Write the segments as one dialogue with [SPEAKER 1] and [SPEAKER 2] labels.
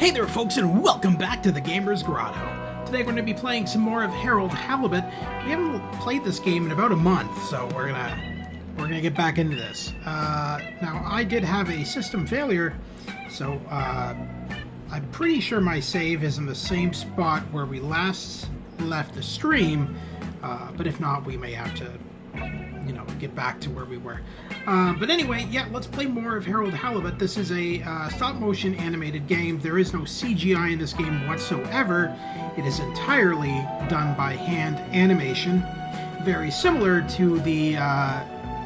[SPEAKER 1] Hey there folks, and welcome back to the Gamer's Grotto. Today we're going to be playing some more of Harold Halibut. We haven't played this game in about a month, so we're gonna get back into this. Now I did have a system failure, so I'm pretty sure my save is in the same spot where we last left the stream, but if not, we may have to, get back to where we were. But anyway, yeah, let's play more of Harold Halibut. This is a stop-motion animated game. There is no CGI in this game whatsoever. It is entirely done by hand animation, very similar to the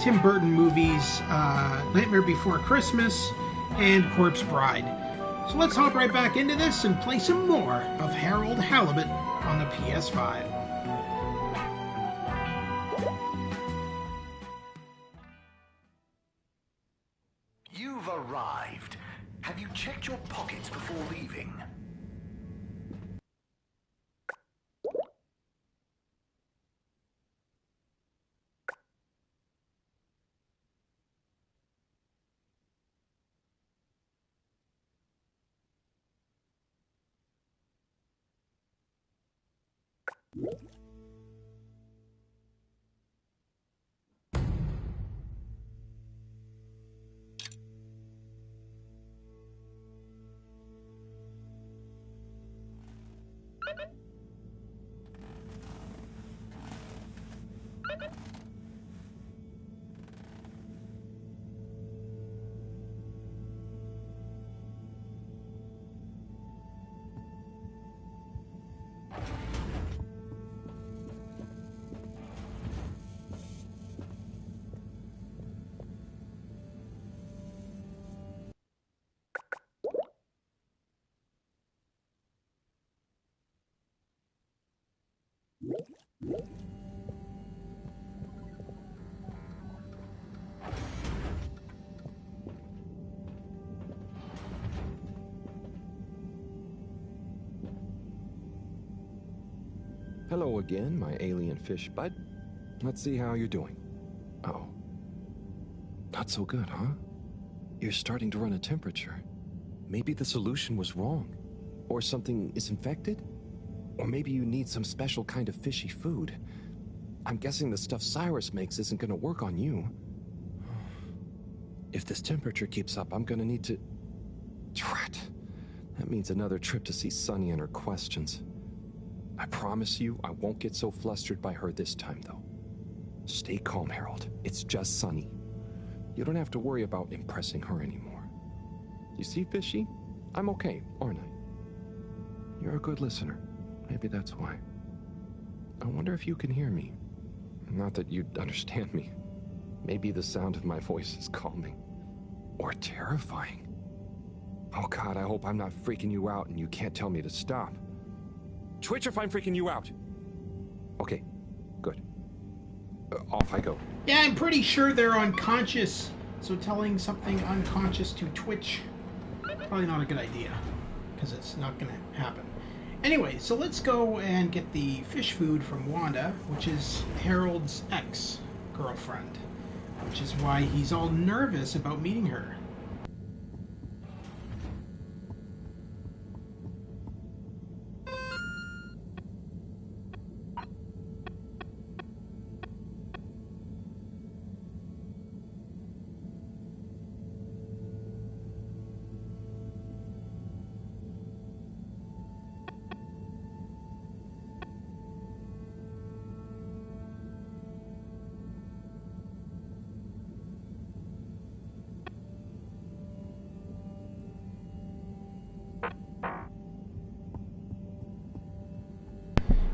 [SPEAKER 1] Tim Burton movies Nightmare Before Christmas and Corpse Bride. So let's hop right back into this and play some more of Harold Halibut on the PS5.
[SPEAKER 2] You've arrived. Have you checked your pockets before leaving?
[SPEAKER 3] Hello again, my alien fish bud. Let's see how you're doing. Oh. Not so good, huh? You're starting to run a temperature. Maybe the solution was wrong. Or something is infected? Or maybe you need some special kind of fishy food. I'm guessing the stuff Cyrus makes isn't gonna work on you. If this temperature keeps up, I'm gonna need to... Drat. That means another trip to see Sunny and her questions. I promise you, I won't get so flustered by her this time, though. Stay calm, Harold. It's just Sunny. You don't have to worry about impressing her anymore. You see, Fishy? I'm okay, aren't I? You're a good listener. Maybe that's why. I wonder if you can hear me. Not that you'd understand me. Maybe the sound of my voice is calming. Or terrifying. Oh God, I hope I'm not freaking you out and you can't tell me to stop. Twitch if I'm freaking you out. Okay, good. Off I go.
[SPEAKER 1] Yeah, I'm pretty sure they're unconscious, so telling something unconscious to Twitch, probably not a good idea, because it's not going to happen. Anyway, so let's go and get the fish food from Wanda, which is Harold's ex-girlfriend, which is why he's all nervous about meeting her.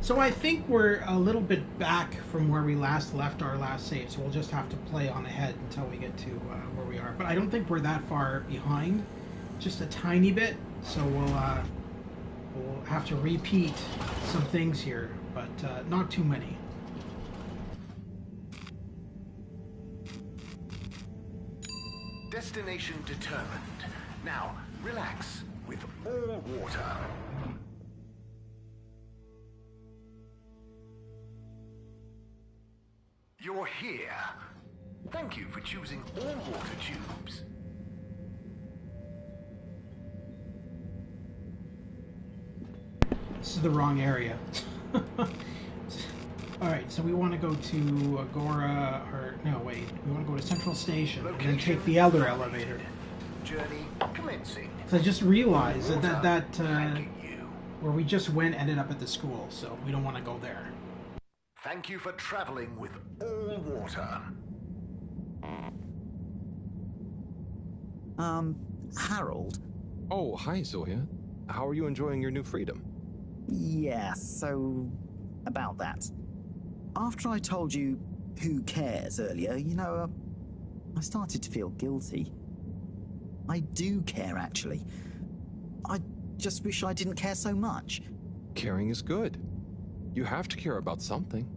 [SPEAKER 1] So I think we're a little bit back from where we last left our last save, so we'll just have to play on ahead until we get to where we are. But I don't think we're that far behind, just a tiny bit, so we'll have to repeat some things here, but not too many.
[SPEAKER 2] Destination determined. Now, relax with all water. You're here. Thank you for choosing all water tubes.
[SPEAKER 1] This is the wrong area. Alright, so we want to go to Agora, or no, wait. We want to go to Central Station and then take the other elevator.
[SPEAKER 2] Journey commencing.
[SPEAKER 1] So I just realized that where we just went ended up at the school, so we don't want to go there.
[SPEAKER 2] Thank you for traveling with all water.
[SPEAKER 4] Harold?
[SPEAKER 3] Oh, hi, Zoya. How are you enjoying your new freedom?
[SPEAKER 4] Yeah, so... about that. After I told you who cares earlier, you know, I started to feel guilty. I do care, actually. I just wish I didn't care so much.
[SPEAKER 3] Caring is good. You have to care about something.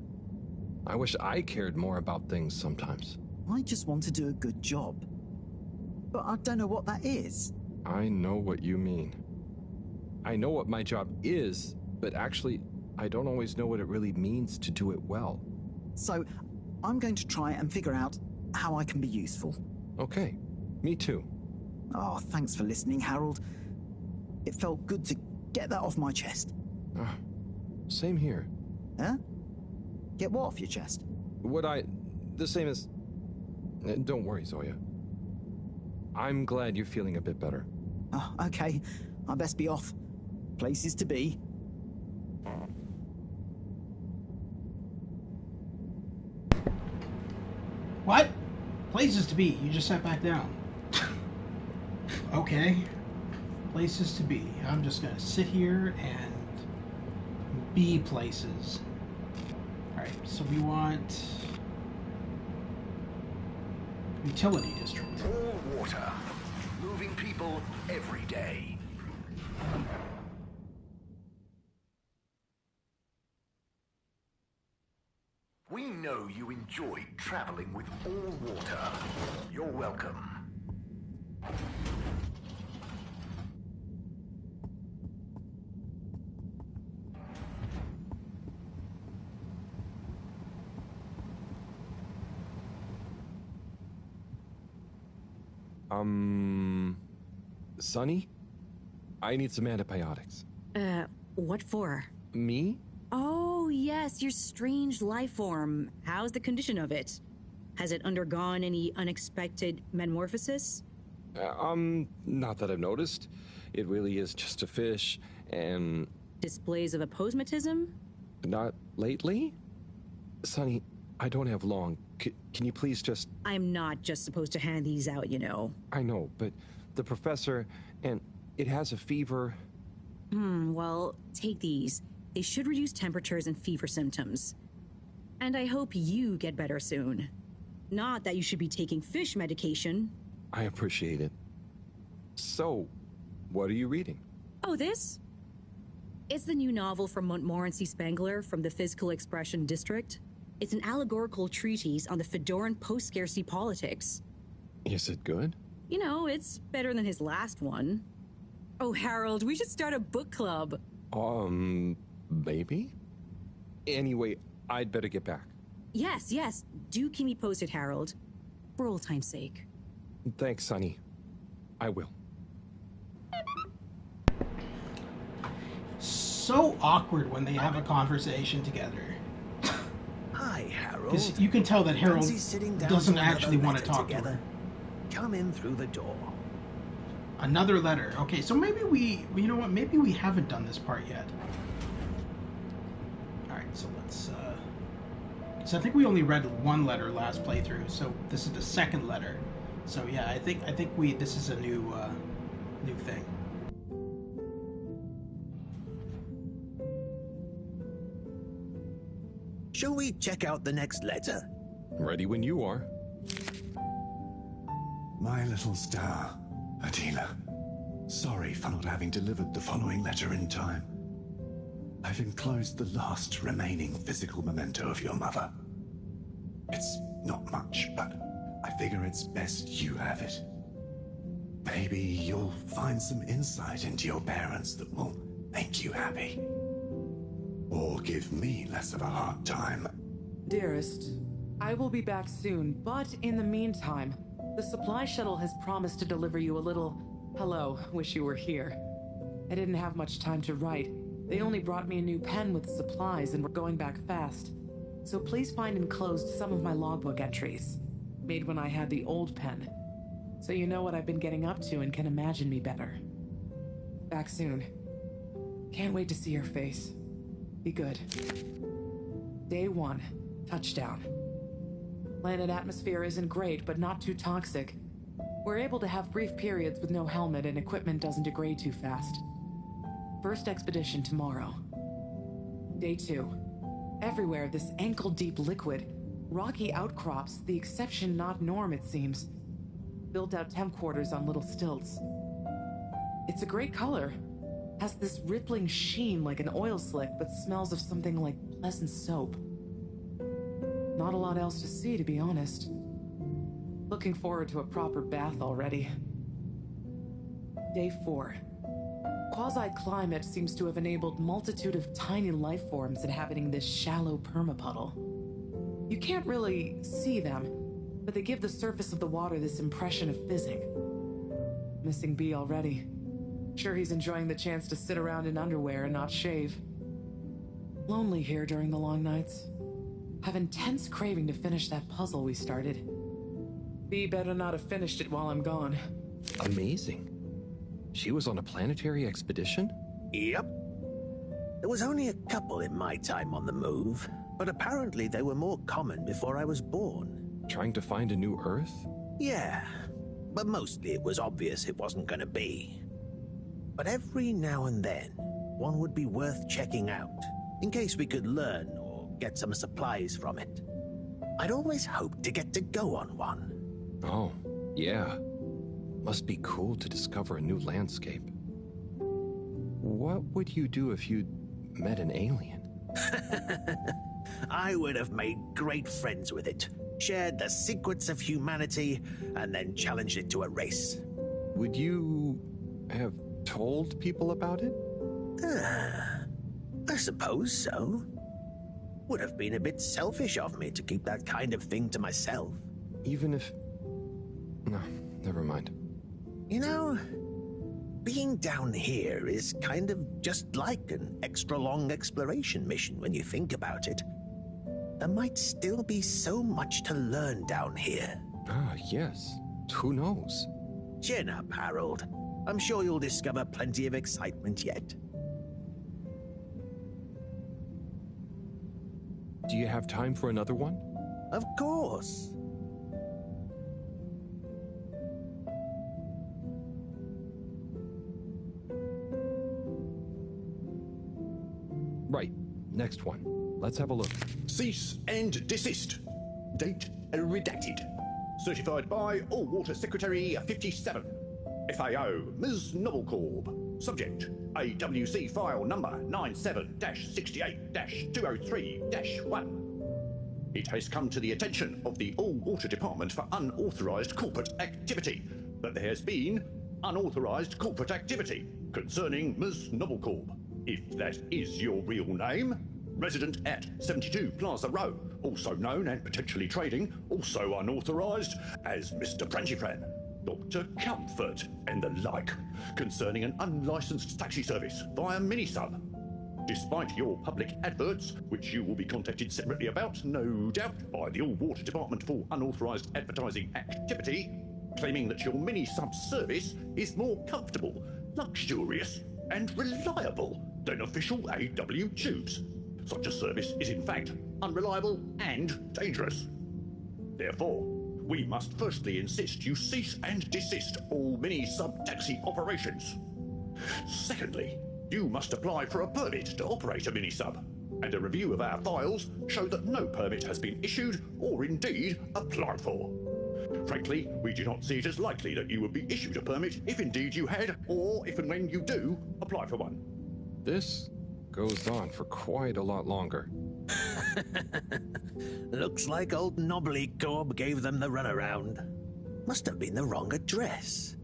[SPEAKER 3] I wish I cared more about things sometimes.
[SPEAKER 4] I just want to do a good job. But I don't know what that is.
[SPEAKER 3] I know what you mean. I know what my job is, but actually, I don't always know what it really means to do it well.
[SPEAKER 4] So, I'm going to try and figure out how I can be useful.
[SPEAKER 3] Okay, me too.
[SPEAKER 4] Oh, thanks for listening, Harold. It felt good to get that off my chest.
[SPEAKER 3] Same here.
[SPEAKER 4] Huh? Get what off your chest?
[SPEAKER 3] The same as... Don't worry, Zoya. I'm glad you're feeling a bit better.
[SPEAKER 4] Oh, okay. I best be off. Places to be.
[SPEAKER 1] What? Places to be. You just sat back down. Okay. Places to be. I'm just gonna sit here and be places. Alright, so we want... Utility district.
[SPEAKER 2] All water. Moving people every day. We know you enjoyed traveling with all water. You're welcome.
[SPEAKER 3] Sonny? I need some antibiotics.
[SPEAKER 5] What for?
[SPEAKER 3] Me?
[SPEAKER 5] Oh, yes, your strange life form. How's the condition of it? Has it undergone any unexpected metamorphosis?
[SPEAKER 3] Not that I've noticed. It really is just a fish, and...
[SPEAKER 5] Displays of aposematism?
[SPEAKER 3] Not lately? Sonny, I don't have long. Can you please just...
[SPEAKER 5] I'm not just supposed to hand these out, you know.
[SPEAKER 3] I know, but the professor, and it has a fever.
[SPEAKER 5] Well, take these. They should reduce temperatures and fever symptoms. And I hope you get better soon. Not that you should be taking fish medication.
[SPEAKER 3] I appreciate it. So, what are you reading?
[SPEAKER 5] Oh, this? It's the new novel from Montmorency Spengler from the Physical Expression District. It's an allegorical treatise on the Fedoran post-scarcity politics.
[SPEAKER 3] Is it good?
[SPEAKER 5] You know, it's better than his last one. Oh, Harold, we should start a book club.
[SPEAKER 3] Maybe? Anyway, I'd better get back.
[SPEAKER 5] Yes. Do keep me posted, Harold. For old time's sake.
[SPEAKER 3] Thanks, Sonny. I will.
[SPEAKER 1] So awkward when they have a conversation together.
[SPEAKER 6] Hi, Harold.
[SPEAKER 1] Because you can tell that Harold
[SPEAKER 6] Fancy sitting down
[SPEAKER 1] doesn't
[SPEAKER 6] to another
[SPEAKER 1] actually want to
[SPEAKER 6] letter
[SPEAKER 1] talk
[SPEAKER 6] together?
[SPEAKER 1] to her.
[SPEAKER 6] Come in through the door.
[SPEAKER 1] Another letter. Okay, so maybe you know what? Maybe we haven't done this part yet. Alright, so let's, so I think we only read one letter last playthrough, so this is the second letter. So yeah, I think this is a new thing.
[SPEAKER 6] Shall we check out the next letter?
[SPEAKER 3] Ready when you are.
[SPEAKER 7] My little star, Adila. Sorry for not having delivered the following letter in time. I've enclosed the last remaining physical memento of your mother. It's not much, but I figure it's best you have it. Maybe you'll find some insight into your parents that will make you happy. Or give me less of a hard time.
[SPEAKER 8] Dearest, I will be back soon, but in the meantime, the supply shuttle has promised to deliver you a little, hello, wish you were here. I didn't have much time to write. They only brought me a new pen with supplies and were going back fast. So please find enclosed some of my logbook entries, made when I had the old pen, so you know what I've been getting up to and can imagine me better. Back soon. Can't wait to see your face. Be good. Day 1, touchdown. Planet atmosphere isn't great, but not too toxic. We're able to have brief periods with no helmet and equipment doesn't degrade too fast. First expedition tomorrow. Day 2. Everywhere this ankle-deep liquid. Rocky outcrops, the exception not norm it seems. Built out temp quarters on little stilts. It's a great color. Has this rippling sheen like an oil slick, but smells of something like pleasant soap. Not a lot else to see, to be honest. Looking forward to a proper bath already. Day 4. Quasi-climate seems to have enabled multitude of tiny life forms inhabiting this shallow permapuddle. You can't really see them, but they give the surface of the water this impression of fizzing. Missing B already. Sure he's enjoying the chance to sit around in underwear and not shave. Lonely here during the long nights. Have intense craving to finish that puzzle we started. B better not have finished it while I'm gone.
[SPEAKER 3] Amazing. She was on a planetary expedition?
[SPEAKER 6] Yep. There was only a couple in my time on the move, but apparently they were more common before I was born.
[SPEAKER 3] Trying to find a new Earth?
[SPEAKER 6] Yeah, but mostly it was obvious it wasn't gonna be. But every now and then, one would be worth checking out, in case we could learn or get some supplies from it. I'd always hoped to get to go on one.
[SPEAKER 3] Oh, yeah. Must be cool to discover a new landscape. What would you do if you met an alien?
[SPEAKER 6] I would have made great friends with it, shared the secrets of humanity, and then challenged it to a race.
[SPEAKER 3] Would you have told people about it?
[SPEAKER 6] I suppose so. Would have been a bit selfish of me to keep that kind of thing to myself.
[SPEAKER 3] Even if... No, never mind.
[SPEAKER 6] You know, being down here is kind of just like an extra long exploration mission when you think about it. There might still be so much to learn down here.
[SPEAKER 3] Ah, yes. Who knows?
[SPEAKER 6] Chin up, Harold. I'm sure you'll discover plenty of excitement yet.
[SPEAKER 3] Do you have time for another one?
[SPEAKER 6] Of course.
[SPEAKER 3] Right. Next one. Let's have a look.
[SPEAKER 9] Cease and desist. Date redacted. Certified by All Water Secretary 57. FAO, Ms. Novelcorp. Subject, AWC file number 97-68-203-1. It has come to the attention of the All Water Department for unauthorized corporate activity that there has been unauthorized corporate activity concerning Ms. Novelcorp. If that is your real name, resident at 72 Plaza Row, also known and potentially trading, also unauthorized as Mr. Prancifran, Dr. Comfort, and the like, concerning an unlicensed taxi service via Minisub. Despite your public adverts, which you will be contacted separately about, no doubt, by the All Water Department for unauthorized advertising activity, claiming that your Minisub service is more comfortable, luxurious, and reliable than official AW tubes. Such a service is in fact unreliable and dangerous. Therefore, we must firstly insist you cease and desist all mini-sub taxi operations. Secondly, you must apply for a permit to operate a mini-sub, and a review of our files show that no permit has been issued or indeed applied for. Frankly, we do not see it as likely that you would be issued a permit if indeed you had, or if and when you do, apply for one.
[SPEAKER 3] This goes on for quite a lot longer.
[SPEAKER 6] Looks like old Knobbly Corb gave them the runaround. Must have been the wrong address.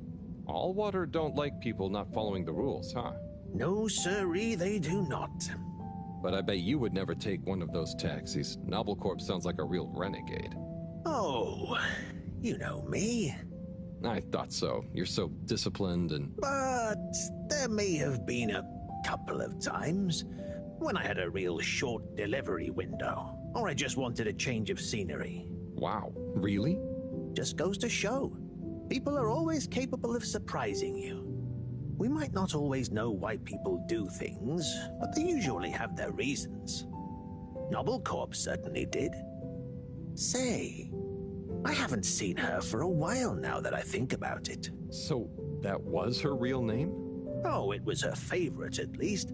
[SPEAKER 3] All water don't like people not following the rules, huh?
[SPEAKER 6] No, sirree, they do not.
[SPEAKER 3] But I bet you would never take one of those taxis. Novelcorp sounds like a real renegade.
[SPEAKER 6] Oh, you know me.
[SPEAKER 3] I thought so. You're so disciplined and...
[SPEAKER 6] But there may have been a couple of times. When I had a real short delivery window, or I just wanted a change of scenery.
[SPEAKER 3] Wow, really?
[SPEAKER 6] Just goes to show. People are always capable of surprising you. We might not always know why people do things, but they usually have their reasons. Noble Corp certainly did. Say, I haven't seen her for a while now that I think about it.
[SPEAKER 3] So, that was her real name?
[SPEAKER 6] Oh, it was her favorite at least.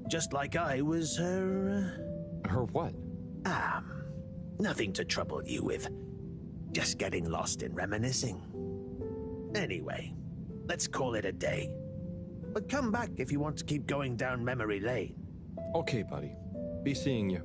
[SPEAKER 6] Just like I was her...
[SPEAKER 3] Her what?
[SPEAKER 6] Nothing to trouble you with. Just getting lost in reminiscing. Anyway, let's call it a day. But come back if you want to keep going down memory lane.
[SPEAKER 3] Okay, buddy. Be seeing you.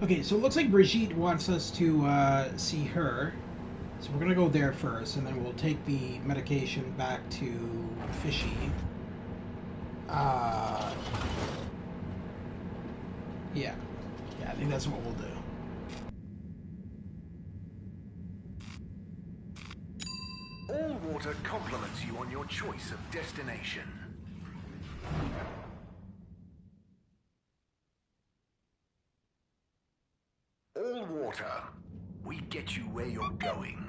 [SPEAKER 1] Okay, so it looks like Brigitte wants us to see her. So we're going to go there first, and then we'll take the medication back to Fishy. Yeah, I think that's what we'll do.
[SPEAKER 2] All water compliments you on your choice of destination. All water. We get you where you're going.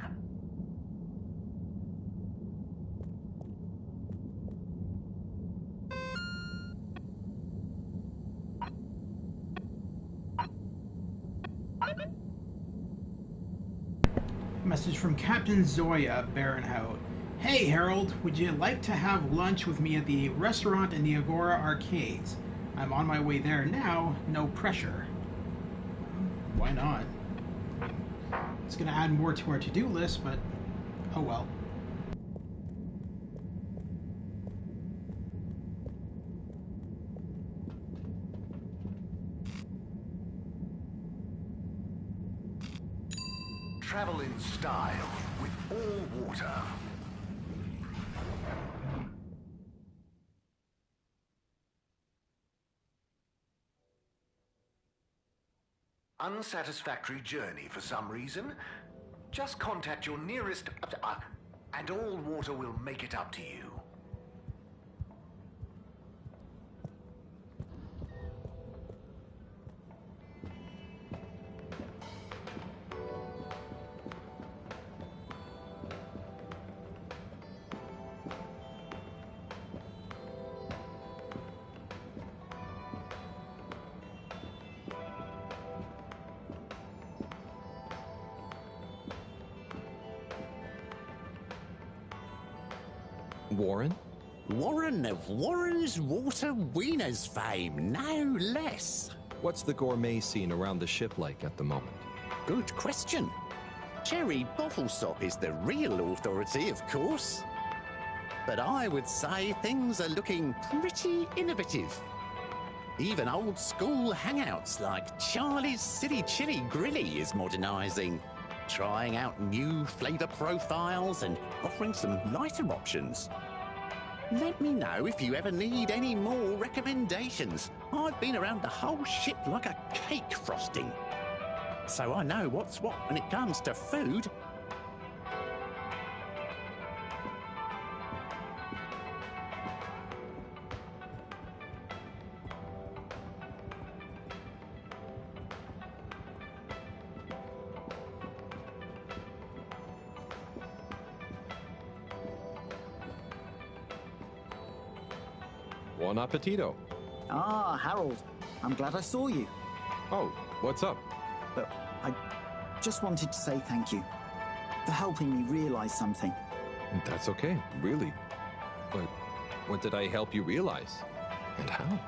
[SPEAKER 1] Message from Captain Zoya Barenhout. Hey Harold, would you like to have lunch with me at the restaurant in the Agora Arcades? I'm on my way there now, no pressure. Why not? It's going to add more to our to-do list, but oh well.
[SPEAKER 2] Travel in style with all water. Unsatisfactory journey for some reason? Just contact your nearest... and all water will make it up to you.
[SPEAKER 3] Warren?
[SPEAKER 10] Warren of Warren's Water Wieners fame, no less.
[SPEAKER 3] What's the gourmet scene around the ship like at the moment?
[SPEAKER 10] Good question. Cherry Bottlesop is the real authority, of course. But I would say things are looking pretty innovative. Even old school hangouts like Charlie's Silly Chili Grilly is modernising, trying out new flavour profiles and offering some lighter options. Let me know if you ever need any more recommendations. I've been around the whole ship like a cake frosting, so I know what's what when it comes to food.
[SPEAKER 3] Buon appetito.
[SPEAKER 4] Ah, Harold. I'm glad I saw you.
[SPEAKER 3] Oh, what's up?
[SPEAKER 4] Look, I just wanted to say thank you for helping me realize something.
[SPEAKER 3] That's okay, really. But what did I help you realize? And how?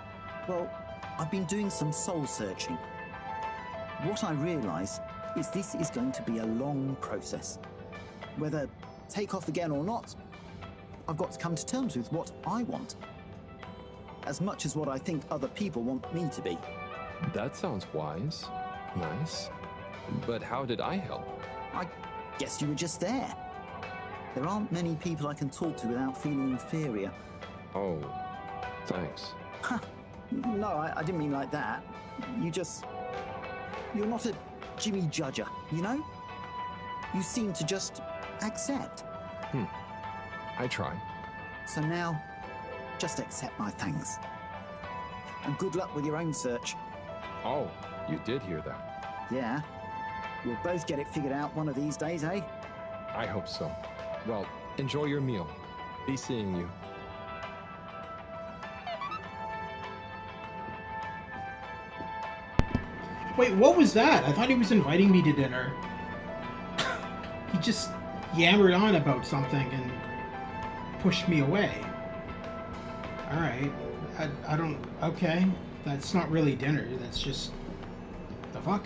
[SPEAKER 4] Well, I've been doing some soul searching. What I realize is this is going to be a long process. Whether take off again or not, I've got to come to terms with what I want. As much as what I think other people want me to be.
[SPEAKER 3] That sounds wise. Nice. But how did I help?
[SPEAKER 4] I guess you were just there. There aren't many people I can talk to without feeling inferior.
[SPEAKER 3] Oh, thanks.
[SPEAKER 4] No, I didn't mean like that. You're not a Jimmy Judger, you know? You seem to just accept.
[SPEAKER 3] I try.
[SPEAKER 4] So now, just accept my thanks. And good luck with your own search.
[SPEAKER 3] Oh, you did hear that.
[SPEAKER 4] Yeah. We'll both get it figured out one of these days, eh?
[SPEAKER 3] I hope so. Well, enjoy your meal. Be seeing you.
[SPEAKER 1] Wait, what was that? I thought he was inviting me to dinner. He just yammered on about something and pushed me away. Alright. I don't... Okay. That's not really dinner. That's just... The fuck?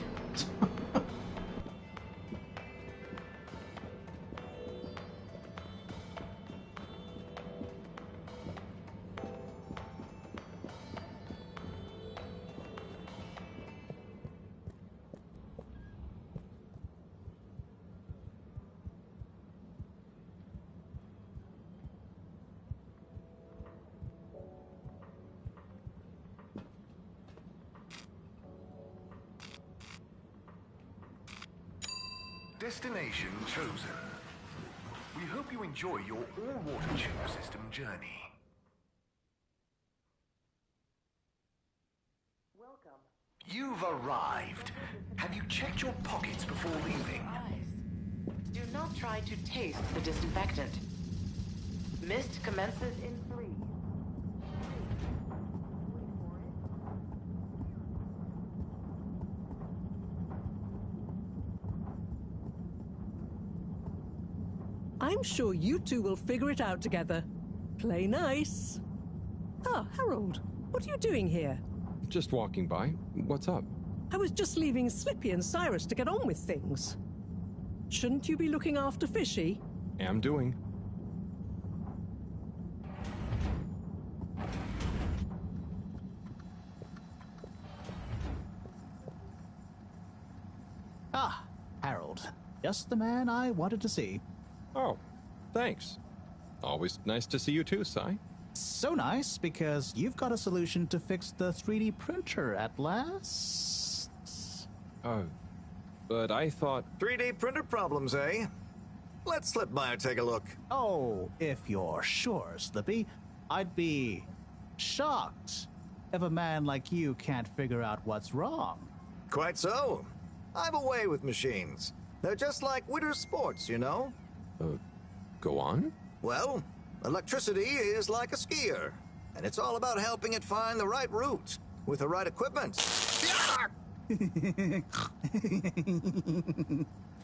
[SPEAKER 2] Destination chosen. We hope you enjoy your all-water tube system journey.
[SPEAKER 8] Welcome.
[SPEAKER 2] You've arrived. Have you checked your pockets before leaving?
[SPEAKER 8] Do not try to taste the disinfectant. Mist commences in 3.
[SPEAKER 11] I'm sure you two will figure it out together. Play nice. Ah, Harold, what are you doing here?
[SPEAKER 3] Just walking by. What's up?
[SPEAKER 11] I was just leaving Slippy and Cyrus to get on with things. Shouldn't you be looking after Fishy?
[SPEAKER 3] Am doing.
[SPEAKER 12] Ah, Harold. Just the man I wanted to see.
[SPEAKER 3] Oh, thanks. Always nice to see you too, Sai.
[SPEAKER 12] So nice, because you've got a solution to fix the 3D printer at last.
[SPEAKER 3] But I thought...
[SPEAKER 13] 3D printer problems, eh? Let's slip by and take a look.
[SPEAKER 12] Oh, if you're sure, Slippy. I'd be shocked if a man like you can't figure out what's wrong.
[SPEAKER 13] Quite so. I've a way with machines. They're just like winter sports, you know?
[SPEAKER 3] Go on?
[SPEAKER 13] Well, electricity is like a skier, and it's all about helping it find the right route with the right equipment.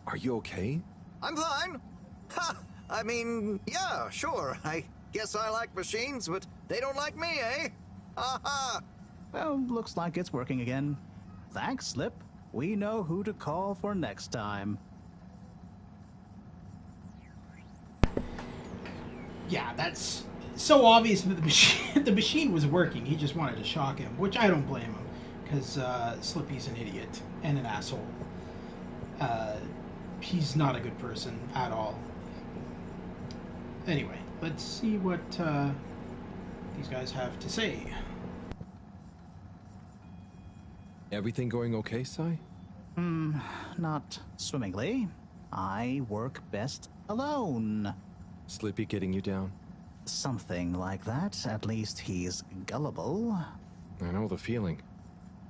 [SPEAKER 3] Are you okay?
[SPEAKER 13] I'm fine. Ha! I mean, yeah, sure. I guess I like machines, but they don't like me, eh? Aha!
[SPEAKER 12] Well, looks like it's working again. Thanks, Slip. We know who to call for next time.
[SPEAKER 1] Yeah, that's so obvious that the machine was working. He just wanted to shock him, which I don't blame him, because Slippy's an idiot and an asshole. He's not a good person at all. Anyway, let's see what these guys have to say.
[SPEAKER 3] Everything going okay, Sai?
[SPEAKER 12] Not swimmingly. I work best alone.
[SPEAKER 3] Slippy getting you down?
[SPEAKER 12] Something like that. At least he's gullible.
[SPEAKER 3] I know the feeling.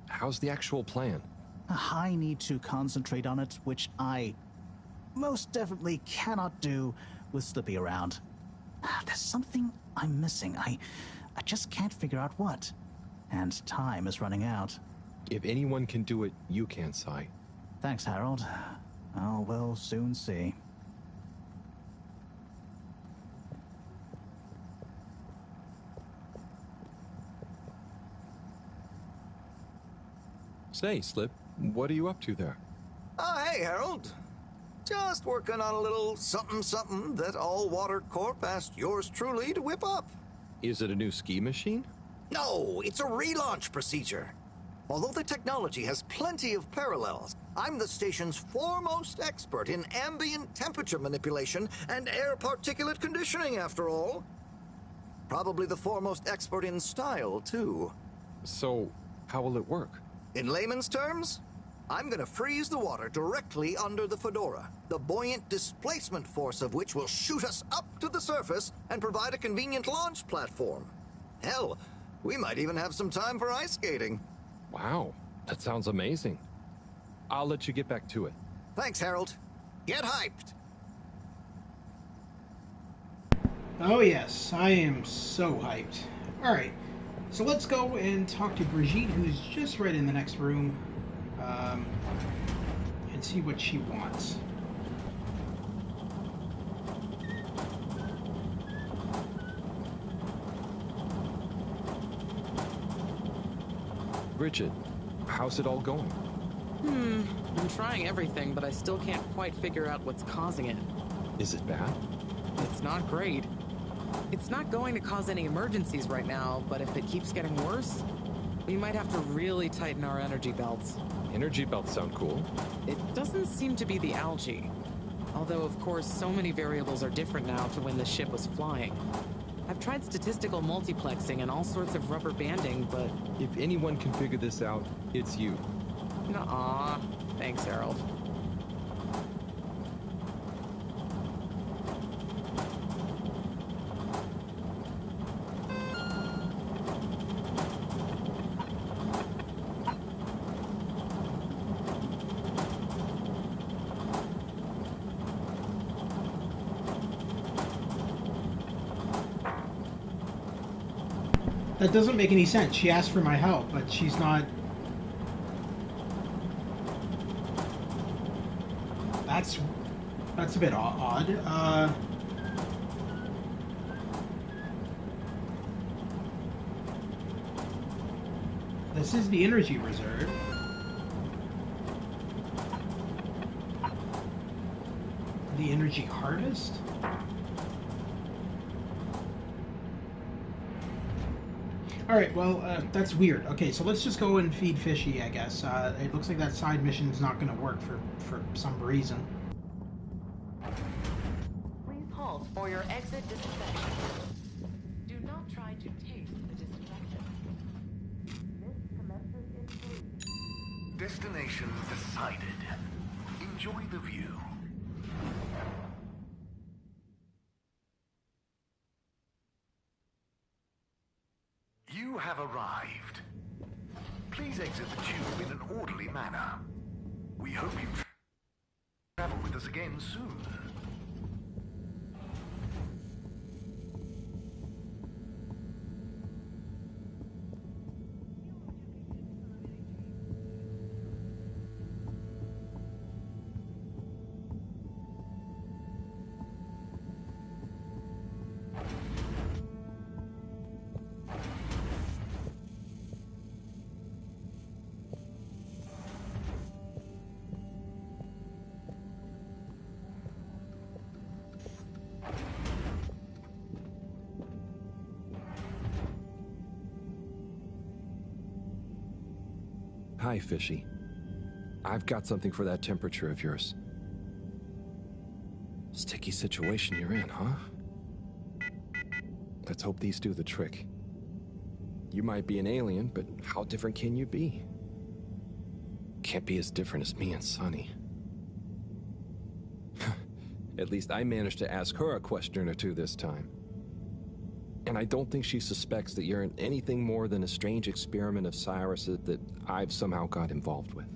[SPEAKER 3] How's the actual plan?
[SPEAKER 12] I need to concentrate on it, which I most definitely cannot do with Slippy around. There's something I'm missing. I just can't figure out what. And time is running out.
[SPEAKER 3] If anyone can do it, you can, Sai.
[SPEAKER 12] Thanks, Harold. Oh, we'll soon see.
[SPEAKER 3] Say, Slip, what are you up to there?
[SPEAKER 13] Oh, hey, Harold. Just working on a little something that All Water Corp asked yours truly to whip up.
[SPEAKER 3] Is it a new ski machine?
[SPEAKER 13] No, it's a relaunch procedure. Although the technology has plenty of parallels, I'm the station's foremost expert in ambient temperature manipulation and air particulate conditioning, after all. Probably the foremost expert in style, too.
[SPEAKER 3] So, how will it work?
[SPEAKER 13] In layman's terms, I'm gonna freeze the water directly under the Fedora, the buoyant displacement force of which will shoot us up to the surface and provide a convenient launch platform. Hell, we might even have some time for ice skating.
[SPEAKER 3] Wow, that sounds amazing. I'll let you get back to it.
[SPEAKER 13] Thanks, Harold. Get hyped!
[SPEAKER 1] Oh yes, I am so hyped. Alright, so let's go and talk to Brigitte, who's just right in the next room, and see what she wants.
[SPEAKER 3] Bridget, how's it all going?
[SPEAKER 8] I'm trying everything, but I still can't quite figure out what's causing it.
[SPEAKER 3] Is it bad?
[SPEAKER 8] It's not great. It's not going to cause any emergencies right now, but if it keeps getting worse, we might have to really tighten our energy belts.
[SPEAKER 3] Energy belts sound cool.
[SPEAKER 8] It doesn't seem to be the algae. Although, of course, so many variables are different now to when the ship was flying. I've tried statistical multiplexing and all sorts of rubber banding, but...
[SPEAKER 3] If anyone can figure this out, it's you.
[SPEAKER 8] Nuh-uh. Thanks, Harold.
[SPEAKER 1] That doesn't make any sense. She asked for my help, but she's not... That's a bit odd. This is the energy reserve. The energy harvest? Alright, well, that's weird. Okay, so let's just go and feed Fishy, I guess. It looks like that side mission's not going to work for some reason.
[SPEAKER 8] Please halt for your exit disinfection. Do not try to taste the disinfectant. This commences in 3.
[SPEAKER 2] Destination decided. Enjoy the view. You have arrived. Please exit the tube in an orderly manner. We hope you travel with us again soon.
[SPEAKER 3] Hi, Fishy. I've got something for that temperature of yours. Sticky situation you're in, huh? Let's hope these do the trick. You might be an alien, but how different can you be? Can't be as different as me and Sunny. At least I managed to ask her a question or two this time. And I don't think she suspects that you're anything more than a strange experiment of Cyrus's that I've somehow got involved with.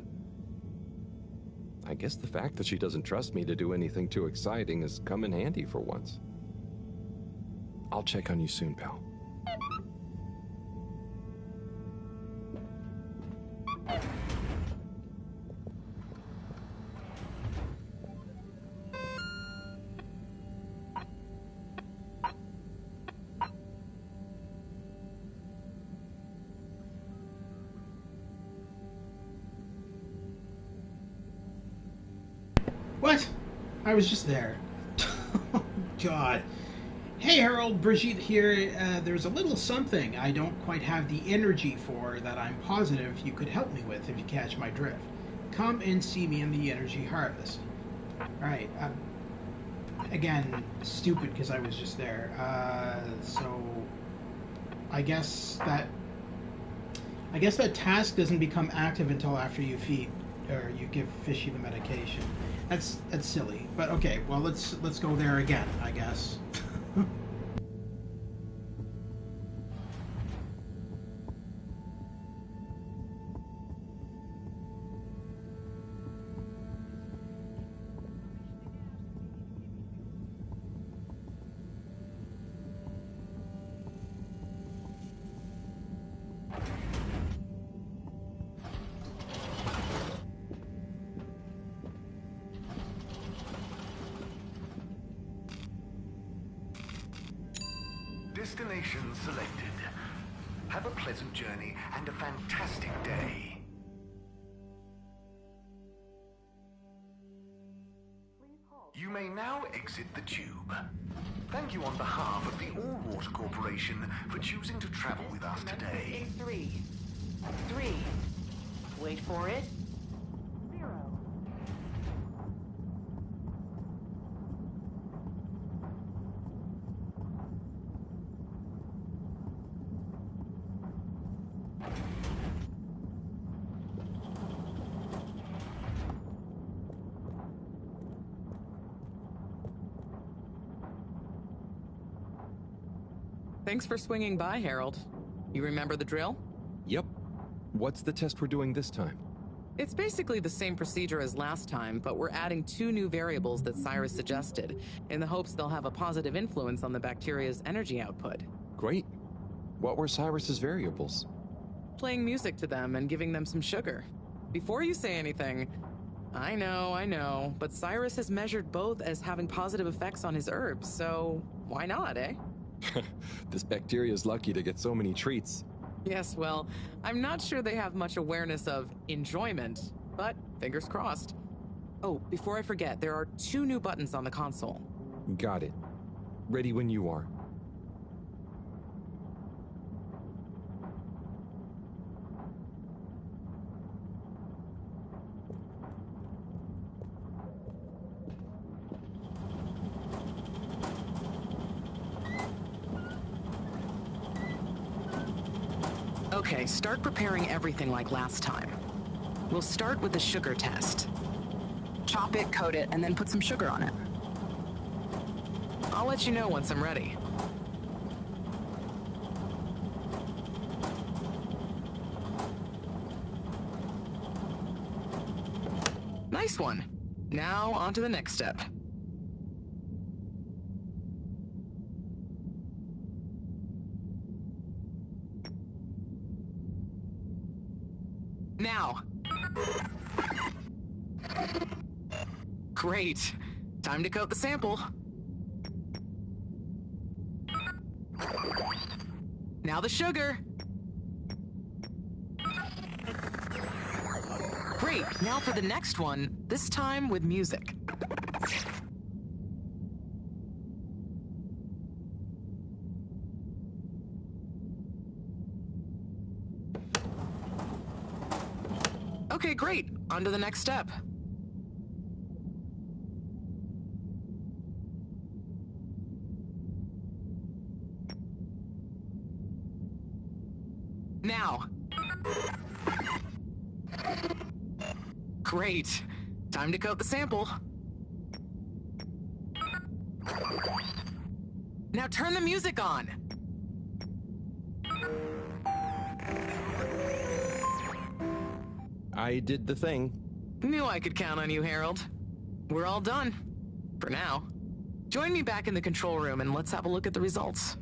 [SPEAKER 3] I guess the fact that she doesn't trust me to do anything too exciting has come in handy for once. I'll check on you soon, pal.
[SPEAKER 1] What? was just there. God. Hey Harold, Brigitte here. There's a little something I don't quite have the energy for that I'm positive you could help me with if you catch my drift. Come and see me in the energy harvest. Alright, again, stupid because I was just there. So I guess that task doesn't become active until after you feed or you give Fishy the medication. That's silly. But okay, well let's go there again, I guess.
[SPEAKER 2] Destination selected. Have a pleasant journey and a fantastic day. You may now exit the tube. Thank you on behalf of the Allwater Corporation for choosing to travel with us today.
[SPEAKER 8] 3. Wait for it. 0.
[SPEAKER 14] Thanks for swinging by, Harold. You remember the drill?
[SPEAKER 3] Yep. What's the test we're doing this time?
[SPEAKER 14] It's basically the same procedure as last time, but we're adding 2 new variables that Cyrus suggested, in the hopes they'll have a positive influence on the bacteria's energy output.
[SPEAKER 3] Great. What were Cyrus's variables?
[SPEAKER 14] Playing music to them and giving them some sugar. Before you say anything, I know, but Cyrus has measured both as having positive effects on his herbs, so why not, eh?
[SPEAKER 3] This bacteria's lucky to get so many treats.
[SPEAKER 14] Yes, well, I'm not sure they have much awareness of enjoyment, but fingers crossed. Oh, before I forget, there are 2 new buttons on the console.
[SPEAKER 3] Got it. Ready when you are.
[SPEAKER 14] Okay, start preparing everything like last time. We'll start with the sugar test. Chop it, coat it, and then put some sugar on it. I'll let you know once I'm ready. Nice one. Now, on to the next step. Now. Great. Time to coat the sample. Now the sugar. Great. Now for the next one, this time with music. Okay, great. On to the next step. Now. Great. Time to coat the sample. Now turn the music on.
[SPEAKER 3] I did the thing.
[SPEAKER 14] Knew I could count on you, Harold. We're all done. For now. Join me back in the control room and let's have a look at the results.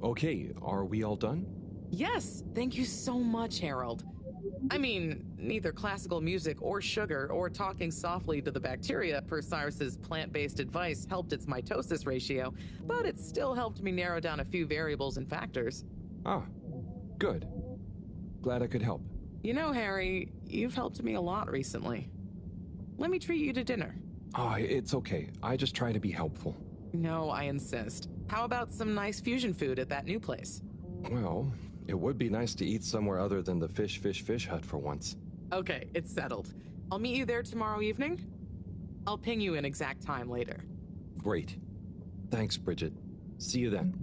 [SPEAKER 3] Okay, are we all done?
[SPEAKER 14] Yes, thank you so much, Harold. I mean, neither classical music or sugar or talking softly to the bacteria per Cyrus's plant-based advice helped its mitosis ratio, but it still helped me narrow down a few variables and factors.
[SPEAKER 3] Ah, good. Glad I could help.
[SPEAKER 14] You know, Harry, you've helped me a lot recently. Let me treat you to dinner.
[SPEAKER 3] Oh, it's okay. I just try to be helpful.
[SPEAKER 14] No, I insist. How about some nice fusion food at that new place?
[SPEAKER 3] Well, it would be nice to eat somewhere other than the fish hut for once.
[SPEAKER 14] Okay, it's settled. I'll meet you there tomorrow evening. I'll ping you an exact time later.
[SPEAKER 3] Great. Thanks, Bridget. See you then.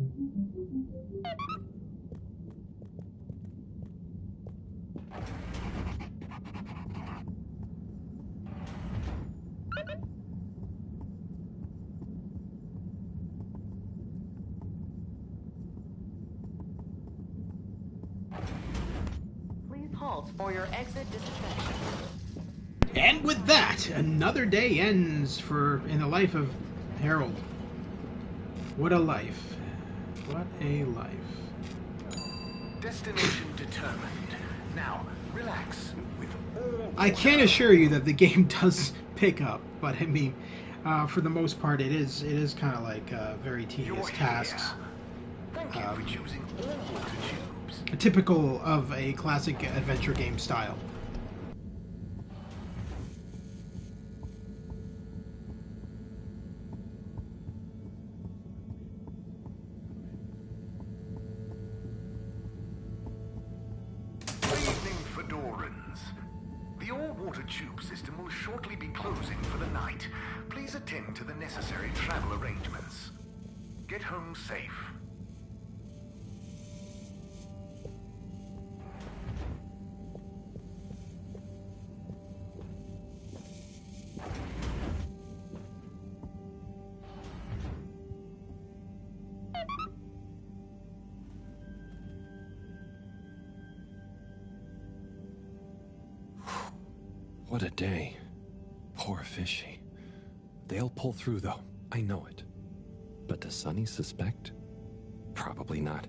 [SPEAKER 14] Please halt for your exit disinfection.
[SPEAKER 1] And with that, another day ends in the life of Harold. What a life. What a life.
[SPEAKER 2] Destination determined. Now, relax. With all
[SPEAKER 1] I can assure you that the game does pick up, but I mean, for the most part, it is kind of like very tedious tasks.
[SPEAKER 2] Thank you for choosing all water tubes.
[SPEAKER 1] Typical of a classic adventure game style.
[SPEAKER 2] The all-water tube system will shortly be closing for the night. Please attend to the necessary travel arrangements. Get home safe.
[SPEAKER 3] What a day. Poor Fishy. They'll pull through, though. I know it. But does Sunny suspect? Probably not.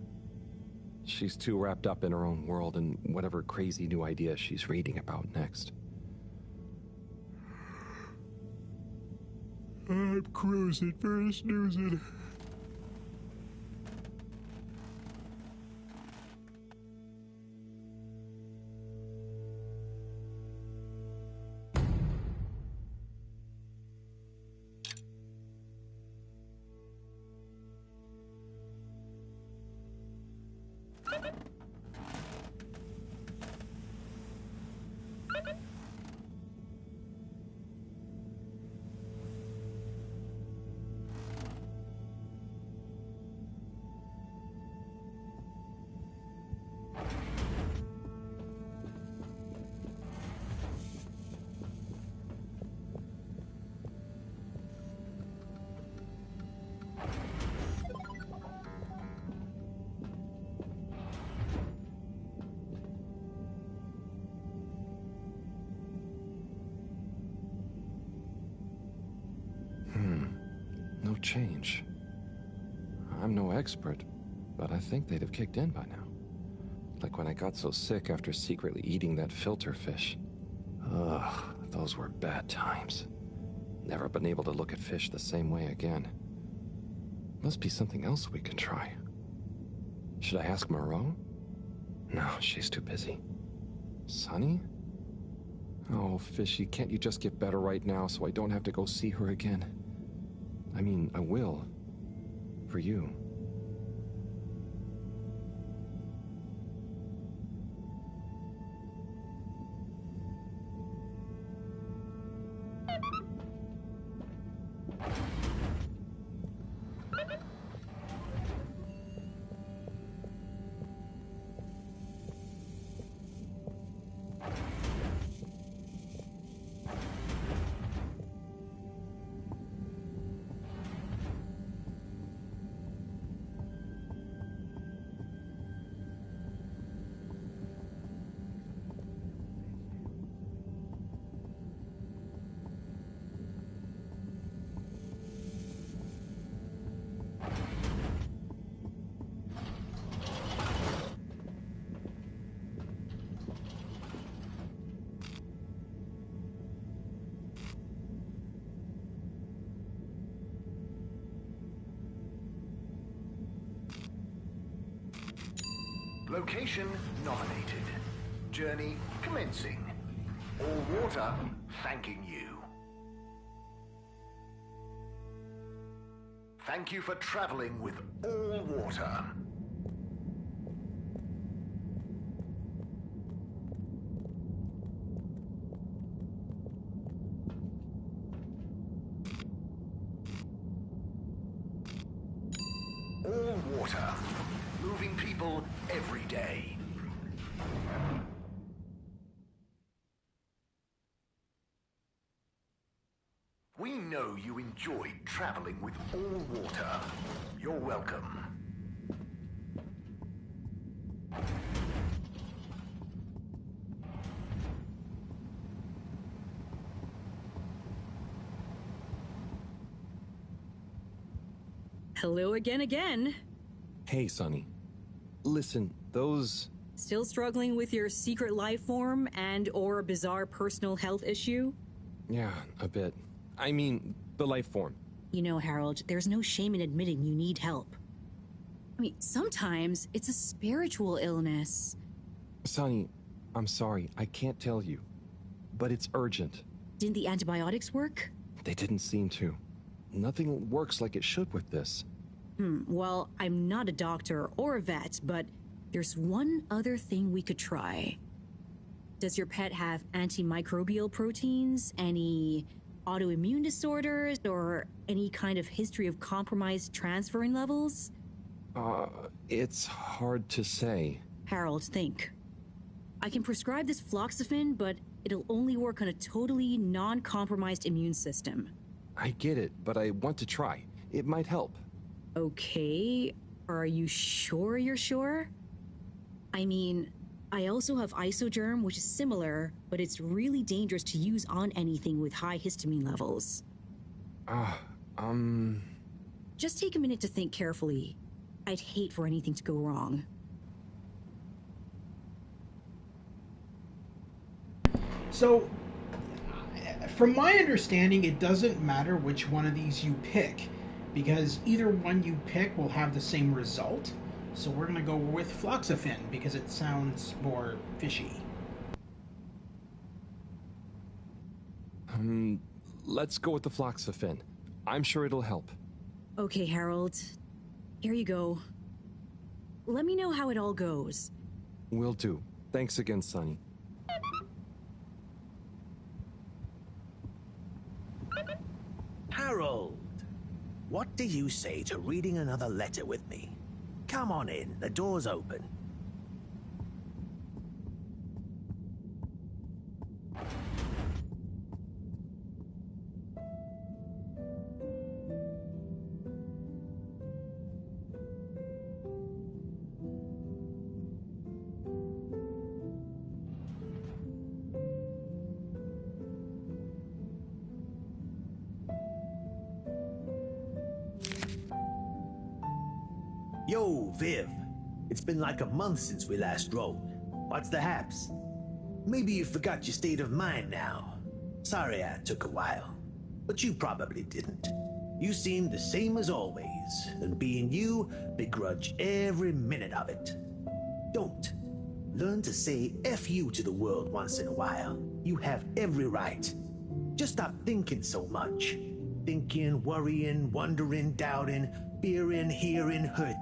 [SPEAKER 3] She's too wrapped up in her own world and whatever crazy new idea she's reading about next. I'm cruising for snoozing. No change. I'm no expert, but I think they'd have kicked in by now. Like when I got so sick after secretly eating that filter fish. Ugh, those were bad times. Never been able to look at fish the same way again. Must be something else we can try. Should I ask Moreau? No, she's too busy. Sunny? Oh, Fishy, can't you just get better right now so I don't have to go see her again? I mean, I will. For you.
[SPEAKER 2] Location nominated. Journey commencing. All water thanking you. Thank you for traveling with all water. All water. Moving people every day. We know you enjoyed traveling with all water. You're welcome.
[SPEAKER 5] Hello again.
[SPEAKER 3] Hey, Sonny. Listen, those...
[SPEAKER 5] Still struggling with your secret life form and or a bizarre personal health issue?
[SPEAKER 3] Yeah, a bit. I mean, the life form.
[SPEAKER 5] You know, Harold, there's no shame in admitting you need help. I mean, sometimes it's a spiritual illness.
[SPEAKER 3] Sonny, I'm sorry, I can't tell you. But it's urgent.
[SPEAKER 5] Didn't the antibiotics work?
[SPEAKER 3] They didn't seem to. Nothing works like it should with this.
[SPEAKER 5] Well, I'm not a doctor or a vet, but there's one other thing we could try. Does your pet have antimicrobial proteins, any autoimmune disorders, or any kind of history of compromised transferrin levels?
[SPEAKER 3] It's hard to say.
[SPEAKER 5] Harold, think. I can prescribe this floxifene, but it'll only work on a totally non-compromised immune system.
[SPEAKER 3] I get it, but I want to try. It might help.
[SPEAKER 5] Okay, are you sure you're sure? I mean, I also have isogerm, which is similar, but it's really dangerous to use on anything with high histamine levels. Just take a minute to think carefully. I'd hate for anything to go wrong.
[SPEAKER 1] So, from my understanding, it doesn't matter which one of these you pick, because either one you pick will have the same result. So we're going to go with floxifene, because it sounds more fishy.
[SPEAKER 3] Let's go with the floxifene. I'm sure it'll help.
[SPEAKER 5] Okay, Harold. Here you go. Let me know how it all goes.
[SPEAKER 3] Will do. Thanks again, Sonny.
[SPEAKER 6] Harold, what do you say to reading another letter with me? Come on in, the door's open. Yo, Viv. It's been like a month since we last rode. What's the haps? Maybe you forgot your state of mind now. Sorry I took a while. But you probably didn't. You seemed the same as always, and being you, begrudge every minute of it. Don't. Learn to say F you to the world once in a while. You have every right. Just stop thinking so much. Thinking, worrying, wondering, doubting, fearing, hearing, hurting.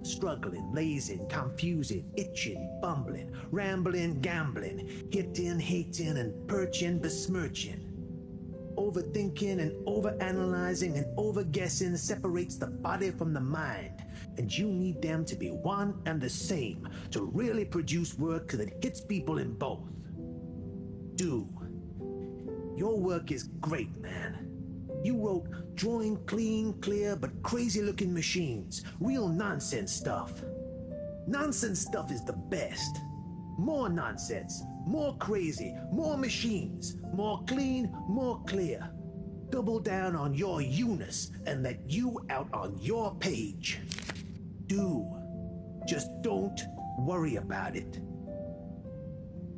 [SPEAKER 6] Struggling, lazing, confusing, itching, bumbling, rambling, gambling, hitting, hating, and perching, besmirching. Overthinking and overanalyzing and overguessing separates the body from the mind, and you need them to be one and the same to really produce work that hits people in both. Do. Your work is great, man. You wrote drawing clean, clear, but crazy-looking machines. Real nonsense stuff. Nonsense stuff is the best. More nonsense, more crazy, more machines, more clean, more clear. Double down on your you-ness and let you out on your page. Do. Just don't worry about it.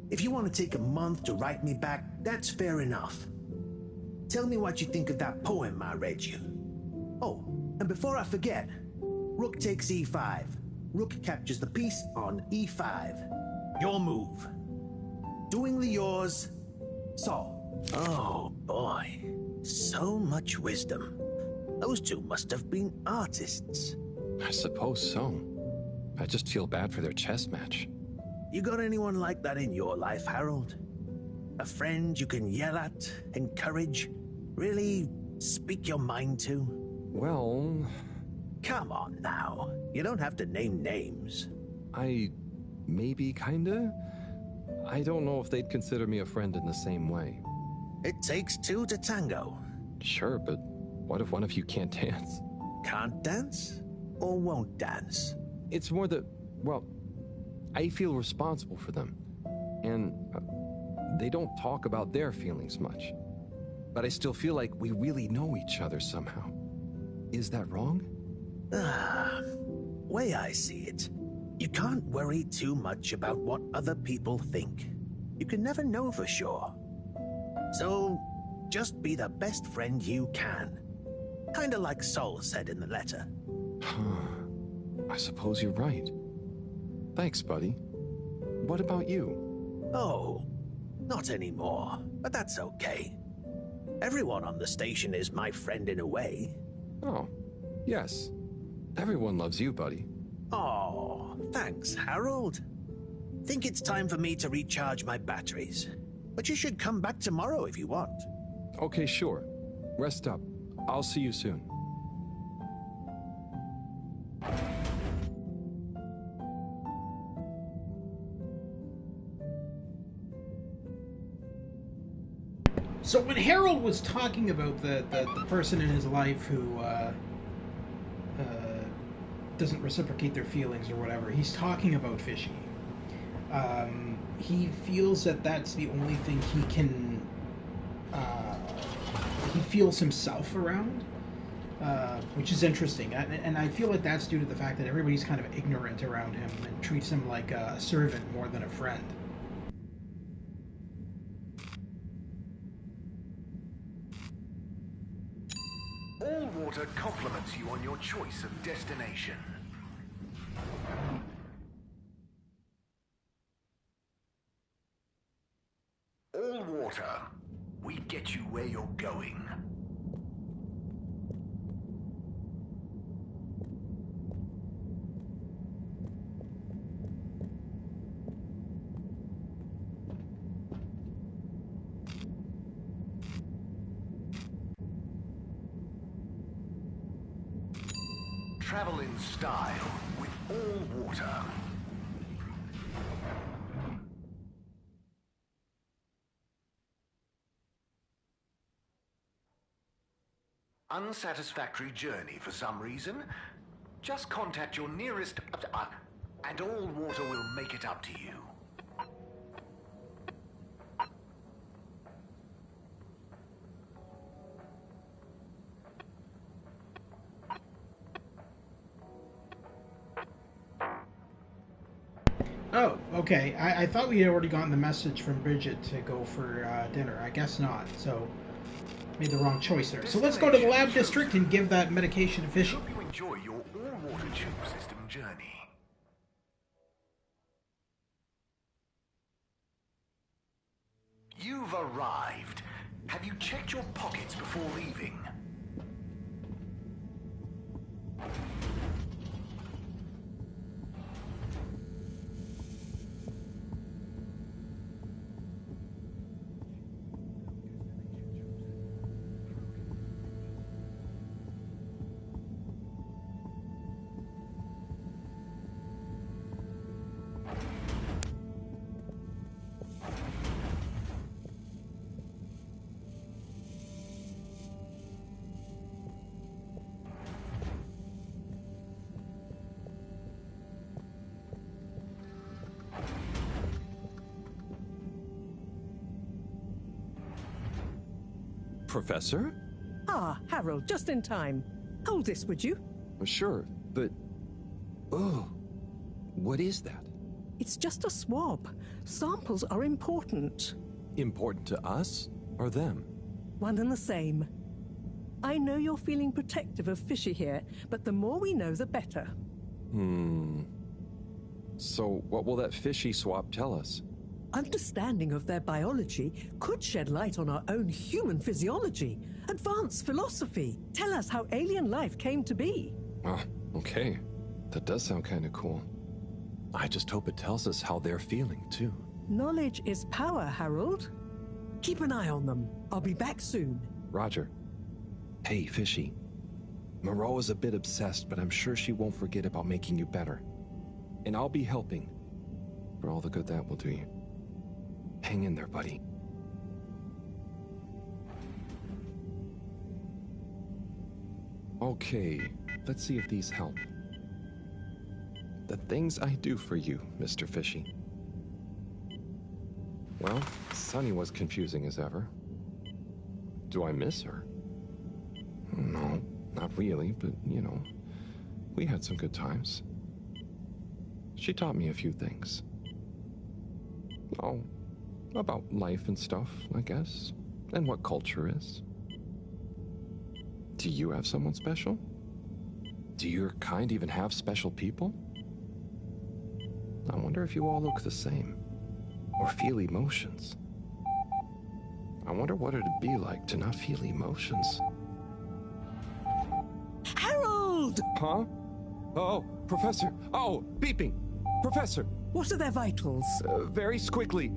[SPEAKER 6] If you want to take a month to write me back, that's fair enough. Tell me what you think of that poem I read you. Oh, and before I forget, rook takes e5. Rook captures the piece on E5. Your move. Doingly yours, Sol. Oh, boy. So much wisdom. Those two must have been artists.
[SPEAKER 3] I suppose so. I just feel bad for their chess match.
[SPEAKER 6] You got anyone like that in your life, Harold? A friend you can yell at, encourage, really speak your mind to?
[SPEAKER 3] Well...
[SPEAKER 6] Come on now. You don't have to name names.
[SPEAKER 3] Maybe, kinda? I don't know if they'd consider me a friend in the same way.
[SPEAKER 6] It takes two to tango.
[SPEAKER 3] Sure, but what if one of you can't dance?
[SPEAKER 6] Can't dance? Or won't dance?
[SPEAKER 3] It's more that, well, I feel responsible for them. And they don't talk about their feelings much. But I still feel like we really know each other somehow. Is that wrong?
[SPEAKER 6] Way I see it, you can't worry too much about what other people think. You can never know for sure. So, just be the best friend you can. Kinda like Sol said in the letter.
[SPEAKER 3] I suppose you're right. Thanks, buddy. What about you?
[SPEAKER 6] Oh, not anymore, but that's okay. Everyone on the station is my friend in a way.
[SPEAKER 3] Oh, yes. Everyone loves you, buddy.
[SPEAKER 6] Oh, thanks, Harold. Think it's time for me to recharge my batteries. But you should come back tomorrow if you want.
[SPEAKER 3] Okay, sure. Rest up. I'll see you soon.
[SPEAKER 1] So when Harold was talking about the person in his life who doesn't reciprocate their feelings or whatever, he's talking about Fishy. He feels that that's the only thing he can... he feels himself around, which is interesting. And I feel like that's due to the fact that everybody's kind of ignorant around him and treats him like a servant more than a friend.
[SPEAKER 2] All water compliments you on your choice of destination. All water, we get you where you're going. Travel in style with all water. Unsatisfactory journey for some reason? Just contact your nearest... and all water will make it up to you.
[SPEAKER 1] Oh, okay. I thought we had already gotten the message from Bridget to go for dinner. I guess not, so made the wrong choice there. So let's go to the lab district and give that medication to Fishy.
[SPEAKER 2] Hope you enjoy your all-water tube system journey. You've arrived. Have you checked your pockets before leaving?
[SPEAKER 3] Professor?
[SPEAKER 11] Ah, Harold, just in time. Hold this, would you?
[SPEAKER 3] Sure, but... Oh, what is that?
[SPEAKER 11] It's just a swab. Samples are important.
[SPEAKER 3] Important to us or them?
[SPEAKER 11] One and the same. I know you're feeling protective of Fishy here, but the more we know, the better.
[SPEAKER 3] So what will that fishy swap tell us?
[SPEAKER 11] Understanding of their biology could shed light on our own human physiology, advance philosophy, tell us how alien life came to be.
[SPEAKER 3] Oh, okay. That does sound kind of cool. I just hope it tells us how they're feeling, too.
[SPEAKER 11] Knowledge is power, Harold. Keep an eye on them. I'll be back soon.
[SPEAKER 3] Roger. Hey, Fishy. Moreau is a bit obsessed, but I'm sure she won't forget about making you better. And I'll be helping. For all the good that will do you. Hang in there, buddy. Okay, let's see if these help. The things I do for you, Mr. Fishy. Well, Sunny was confusing as ever. Do I miss her? No, not really, but, you know, we had some good times. She taught me a few things. Oh, about life and stuff, I guess, and what culture is. Do you have someone special? Do your kind even have special people? I wonder if you all look the same, or feel emotions. I wonder what it'd be like to not feel emotions.
[SPEAKER 11] Harold!
[SPEAKER 3] Huh? Oh, Professor! Oh, beeping! Professor!
[SPEAKER 11] What are their vitals?
[SPEAKER 3] Very squiggly.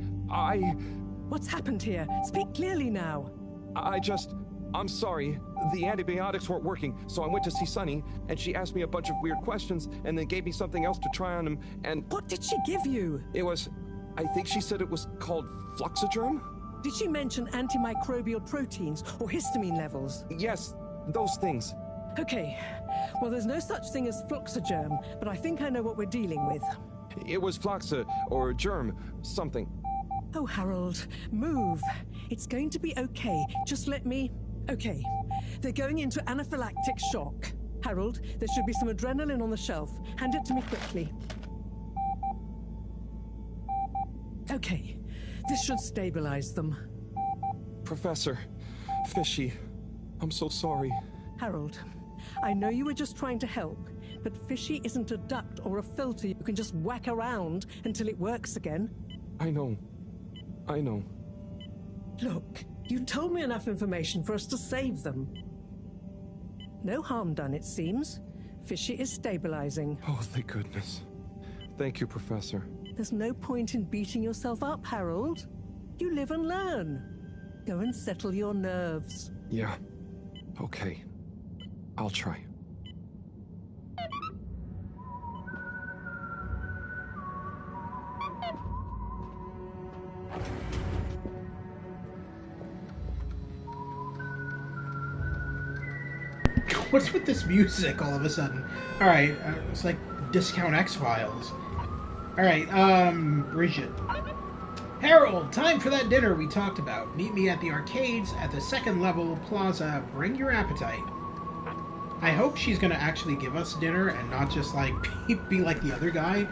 [SPEAKER 11] What's happened here? Speak clearly now.
[SPEAKER 3] I'm sorry. The antibiotics weren't working, so I went to see Sunny, and she asked me a bunch of weird questions, and then gave me something else to try on him, and...
[SPEAKER 11] What did she give you?
[SPEAKER 3] It was... I think she said it was called Fluxogerm?
[SPEAKER 11] Did she mention antimicrobial proteins or histamine levels?
[SPEAKER 3] Yes, those things.
[SPEAKER 11] Okay. Well, there's no such thing as Fluxogerm, but I think I know what we're dealing with.
[SPEAKER 3] It was Floxa, or germ, something.
[SPEAKER 11] Oh, Harold, move. It's going to be okay. Just let me... Okay. They're going into anaphylactic shock. Harold, there should be some adrenaline on the shelf. Hand it to me quickly. Okay. This should stabilize them.
[SPEAKER 3] Professor, Fishy, I'm so sorry.
[SPEAKER 11] Harold, I know you were just trying to help, but Fishy isn't a duct or a filter you can just whack around until it works again.
[SPEAKER 3] I know.
[SPEAKER 11] Look, you told me enough information for us to save them. No harm done, it seems. Fishy is stabilizing.
[SPEAKER 3] Oh, thank goodness. Thank you, Professor.
[SPEAKER 11] There's no point in beating yourself up, Harold. You live and learn. Go and settle your nerves.
[SPEAKER 3] Yeah. Okay. I'll try.
[SPEAKER 1] What's with this music all of a sudden? Alright, it's like Discount X-Files. Alright, Bridget. Harold, time for that dinner we talked about. Meet me at the arcades at the second level plaza. Bring your appetite. I hope she's gonna actually give us dinner and not just like be like the other guy,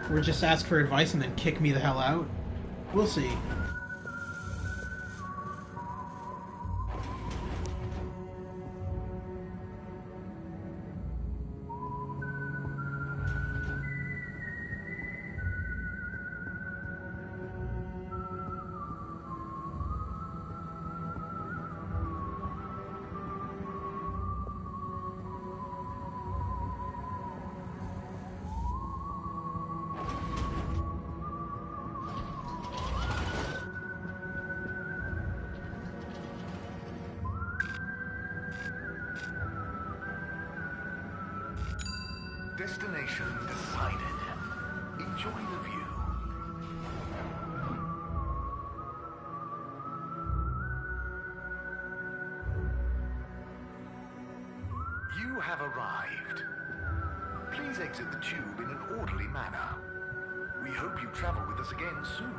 [SPEAKER 1] or just ask for advice and then kick me the hell out. We'll see.
[SPEAKER 2] Destination decided. Enjoy the view. You have arrived. Please exit the tube in an orderly manner. We hope you travel with us again soon.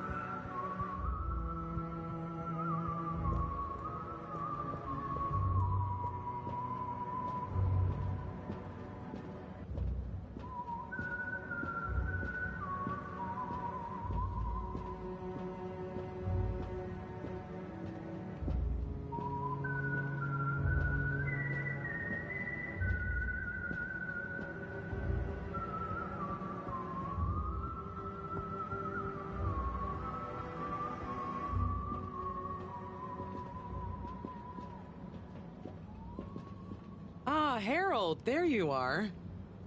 [SPEAKER 14] Harold, there you are.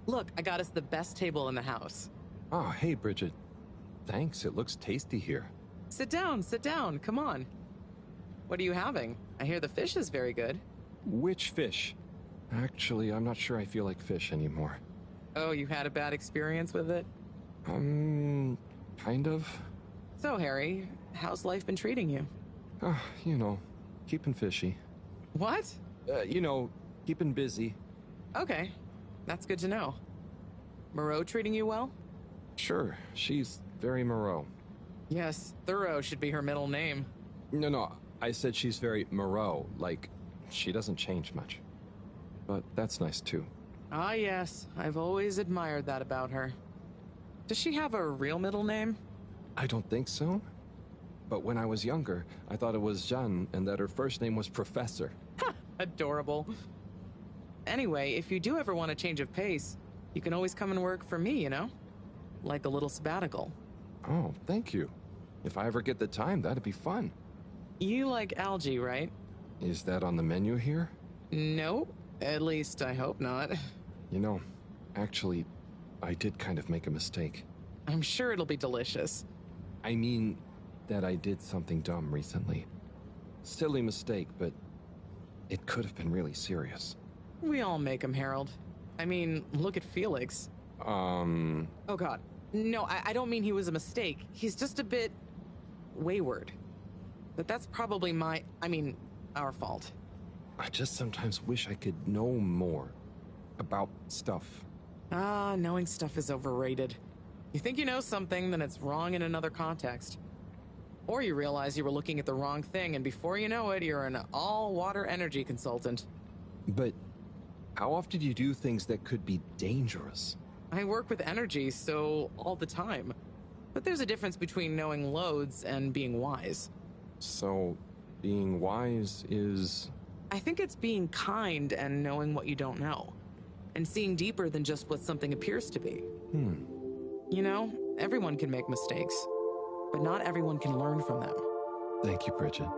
[SPEAKER 14] Look, I got us the best table in the house.
[SPEAKER 3] Oh, hey, Bridget. Thanks, it looks tasty here.
[SPEAKER 14] Sit down, come on. What are you having? I hear the fish is very good.
[SPEAKER 3] Which fish? Actually, I'm not sure I feel like fish anymore.
[SPEAKER 14] Oh, you had a bad experience with it?
[SPEAKER 3] Kind of.
[SPEAKER 14] So, Harry, how's life been treating you?
[SPEAKER 3] You know, keeping fishy.
[SPEAKER 14] What?
[SPEAKER 3] Keeping busy.
[SPEAKER 14] Okay, that's good to know. Moreau treating you well?
[SPEAKER 3] Sure, she's very Moreau.
[SPEAKER 14] Yes, Thorough should be her middle name.
[SPEAKER 3] No, I said she's very Moreau, like, she doesn't change much. But that's nice too.
[SPEAKER 14] Ah, yes, I've always admired that about her. Does she have a real middle name?
[SPEAKER 3] I don't think so. But when I was younger, I thought it was Jeanne and that her first name was Professor.
[SPEAKER 14] Adorable. Anyway, if you do ever want a change of pace, you can always come and work for me, you know? Like a little sabbatical.
[SPEAKER 3] Oh, thank you. If I ever get the time, that'd be fun.
[SPEAKER 14] You like algae, right?
[SPEAKER 3] Is that on the menu here?
[SPEAKER 14] No, at least I hope not.
[SPEAKER 3] Actually, I did kind of make a mistake.
[SPEAKER 14] I'm sure it'll be delicious.
[SPEAKER 3] I mean, that I did something dumb recently. Silly mistake, but it could have been really serious.
[SPEAKER 14] We all make them, Harold. I mean, look at Felix. Oh god. No, I don't mean he was a mistake. He's just a bit wayward. But that's probably our fault.
[SPEAKER 3] I just sometimes wish I could know more about stuff.
[SPEAKER 14] Knowing stuff is overrated. You think you know something, then it's wrong in another context. Or you realize you were looking at the wrong thing, and before you know it, you're an all-water energy consultant.
[SPEAKER 3] But how often do you do things that could be dangerous?
[SPEAKER 14] I work with energy, so all the time. But there's a difference between knowing loads and being wise.
[SPEAKER 3] So, being wise is...
[SPEAKER 14] I think it's being kind and knowing what you don't know. And seeing deeper than just what something appears to be. You know, everyone can make mistakes. But not everyone can learn from them.
[SPEAKER 3] Thank you, Bridget.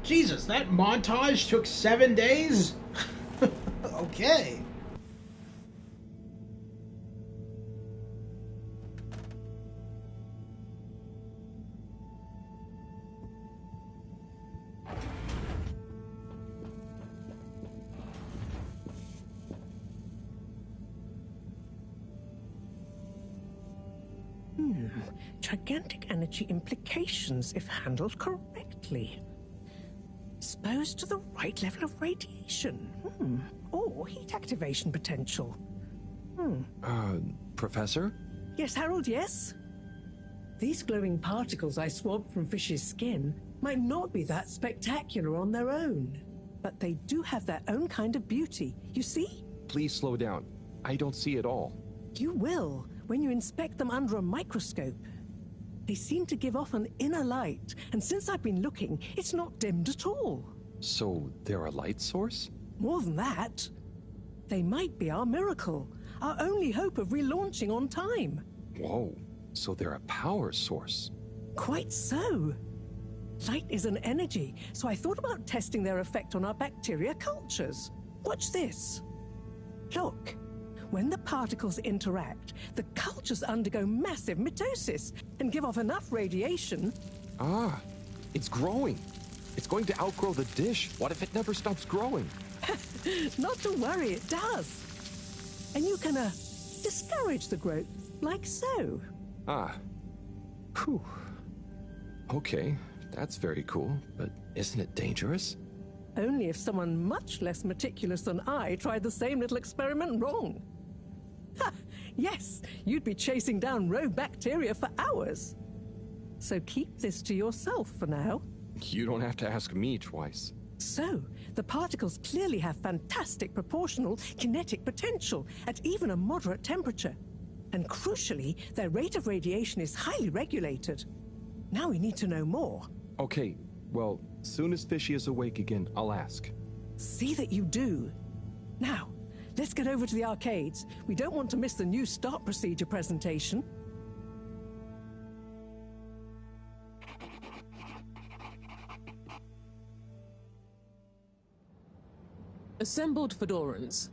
[SPEAKER 1] Jesus, that montage took 7 days? Okay.
[SPEAKER 11] Gigantic energy implications if handled correctly. Exposed to the right level of radiation. Or heat activation potential.
[SPEAKER 3] Professor?
[SPEAKER 11] Yes, Harold, yes? These glowing particles I swabbed from fish's skin might not be that spectacular on their own, but they do have their own kind of beauty, you see?
[SPEAKER 3] Please slow down. I don't see it all.
[SPEAKER 11] You will, when you inspect them under a microscope, they seem to give off an inner light, and since I've been looking, it's not dimmed at all.
[SPEAKER 3] So they're a light source?
[SPEAKER 11] More than that, they might be our miracle, our only hope of relaunching on time.
[SPEAKER 3] Whoa, so they're a power source.
[SPEAKER 11] Quite so. Light is an energy, so I thought about testing their effect on our bacteria cultures. Watch this. Look. When the particles interact, the cultures undergo massive mitosis and give off enough radiation.
[SPEAKER 3] Ah, it's growing. It's going to outgrow the dish. What if it never stops growing?
[SPEAKER 11] Not to worry, it does. And you can, discourage the growth, like so.
[SPEAKER 3] Ah. Whew. Okay, that's very cool, but isn't it dangerous?
[SPEAKER 11] Only if someone much less meticulous than I tried the same little experiment wrong. Ha! Yes, you'd be chasing down rogue bacteria for hours. So keep this to yourself for now.
[SPEAKER 3] You don't have to ask me twice.
[SPEAKER 11] So, the particles clearly have fantastic proportional kinetic potential at even a moderate temperature. And crucially, their rate of radiation is highly regulated. Now we need to know more.
[SPEAKER 3] Okay, well, soon as Fishy is awake again, I'll ask.
[SPEAKER 11] See that you do. Now, let's get over to the arcades. We don't want to miss the new start procedure presentation.
[SPEAKER 15] Assembled Fedorans,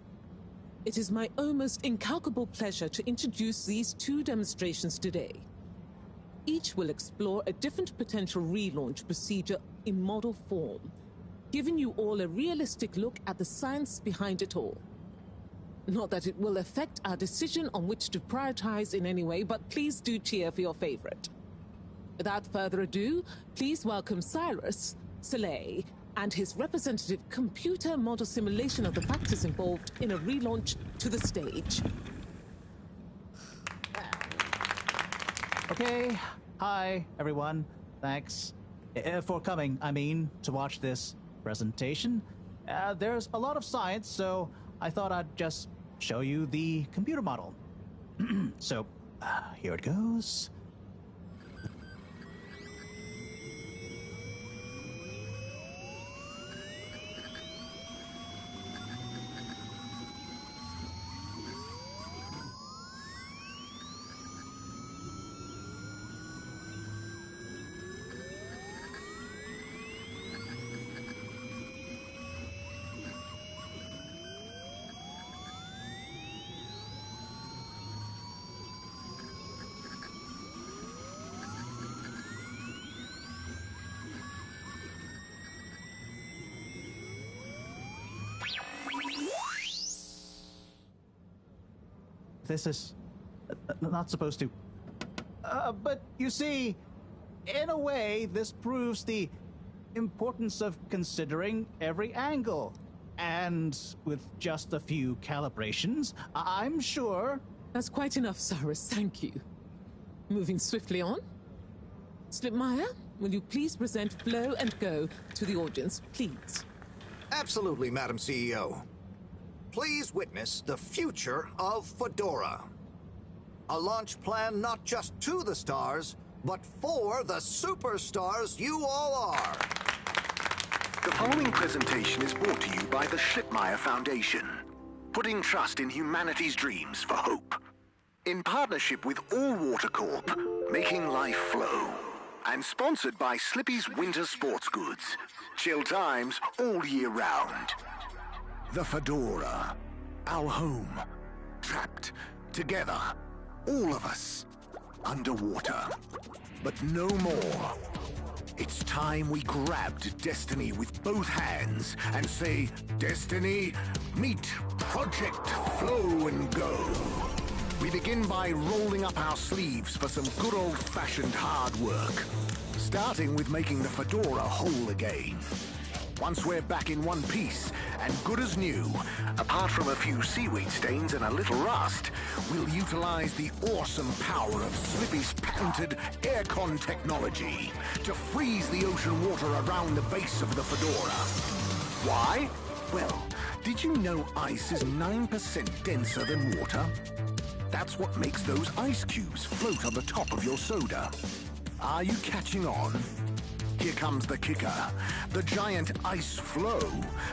[SPEAKER 15] it is my almost incalculable pleasure to introduce these two demonstrations today. Each will explore a different potential relaunch procedure in model form, giving you all a realistic look at the science behind it all. Not that it will affect our decision on which to prioritize in any way, but please do cheer for your favorite. Without further ado, please welcome Cyrus, Soleil, and his representative computer model simulation of the factors involved in a relaunch to the stage.
[SPEAKER 12] Okay, hi everyone. Thanks for coming, to watch this presentation. There's a lot of science, so I thought I'd just show you the computer model. So, here it goes. This is not supposed to. But you see, in a way, this proves the importance of considering every angle. And with just a few calibrations, I'm sure...
[SPEAKER 15] That's quite enough, Cyrus. Thank you. Moving swiftly on. Slipmeyer, will you please present Flow and Go to the audience, please?
[SPEAKER 13] Absolutely, Madam CEO. Please witness the future of Fedora. A launch plan not just to the stars, but for the superstars you all are.
[SPEAKER 2] The following presentation is brought to you by the Slipmeyer Foundation, putting trust in humanity's dreams for hope. In partnership with All Water Corp, making life flow. And sponsored by Slippy's Winter Sports Goods. Chill times all year round. The Fedora, our home, trapped together, all of us, underwater. But no more. It's time we grabbed Destiny with both hands and say, Destiny, meet Project Flow and Go. We begin by rolling up our sleeves for some good old-fashioned hard work, starting with making the Fedora whole again. Once we're back in one piece, and good as new, apart from a few seaweed stains and a little rust, we'll utilize the awesome power of Slippy's patented aircon technology to freeze the ocean water around the base of the Fedora. Why? Well, did you know ice is 9% denser than water? That's what makes those ice cubes float on the top of your soda. Are you catching on? Here comes the kicker. The giant ice flow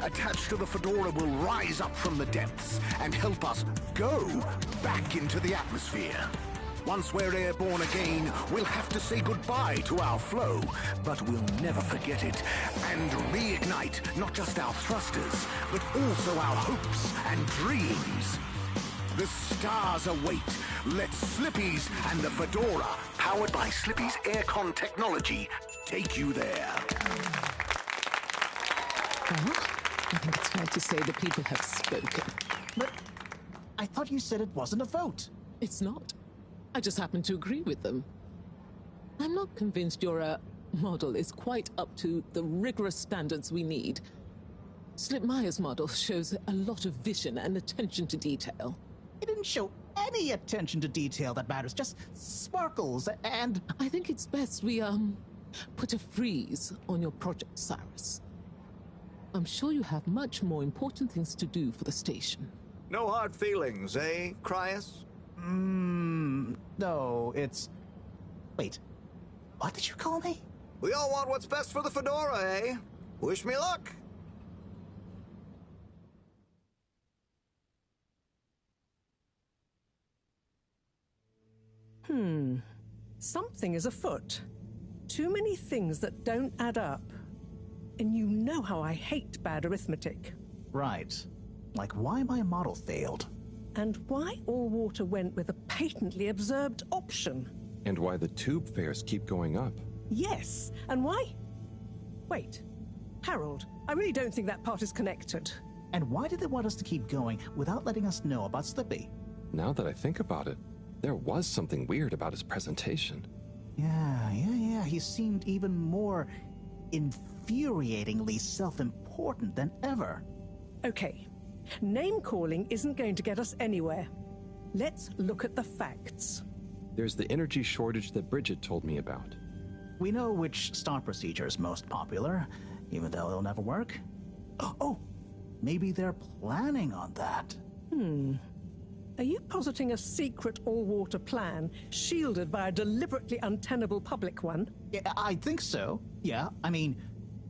[SPEAKER 2] attached to the fedora will rise up from the depths and help us go back into the atmosphere. Once we're airborne again, we'll have to say goodbye to our flow, but we'll never forget it and reignite not just our thrusters, but also our hopes and dreams. The stars await. Let Slippy's and the fedora, powered by Slippy's aircon technology, take you there.
[SPEAKER 15] Well, I think it's fair to say the people have spoken.
[SPEAKER 12] But I thought you said it wasn't a vote.
[SPEAKER 15] It's not. I just happen to agree with them. I'm not convinced your model is quite up to the rigorous standards we need. Slipmeyer's model shows a lot of vision and attention to detail.
[SPEAKER 12] It didn't show any attention to detail that matters, just sparkles and...
[SPEAKER 15] I think it's best we, put a freeze on your project, Cyrus. I'm sure you have much more important things to do for the station.
[SPEAKER 13] No hard feelings, eh, Cryus?
[SPEAKER 12] No, it's... Wait, what did you call me?
[SPEAKER 13] We all want what's best for the fedora, eh? Wish me luck.
[SPEAKER 11] Something is afoot. Too many things that don't add up. And you know how I hate bad arithmetic.
[SPEAKER 12] Right. Like why my model failed.
[SPEAKER 11] And why all water went with a patently absurd option.
[SPEAKER 3] And why the tube fares keep going up.
[SPEAKER 11] Yes, and why? Wait, Harold, I really don't think that part is connected.
[SPEAKER 12] And why did they want us to keep going without letting us know about Slippy?
[SPEAKER 3] Now that I think about it, there was something weird about his presentation.
[SPEAKER 12] Yeah. He seemed even more infuriatingly self-important than ever.
[SPEAKER 11] Okay, name-calling isn't going to get us anywhere. Let's look at the facts.
[SPEAKER 3] There's the energy shortage that Bridget told me about.
[SPEAKER 12] We know which start procedure is most popular, even though it'll never work. Oh, maybe they're planning on that.
[SPEAKER 11] Are you positing a secret all-water plan, shielded by a deliberately untenable public one?
[SPEAKER 12] Yeah, I think so. Yeah, I mean,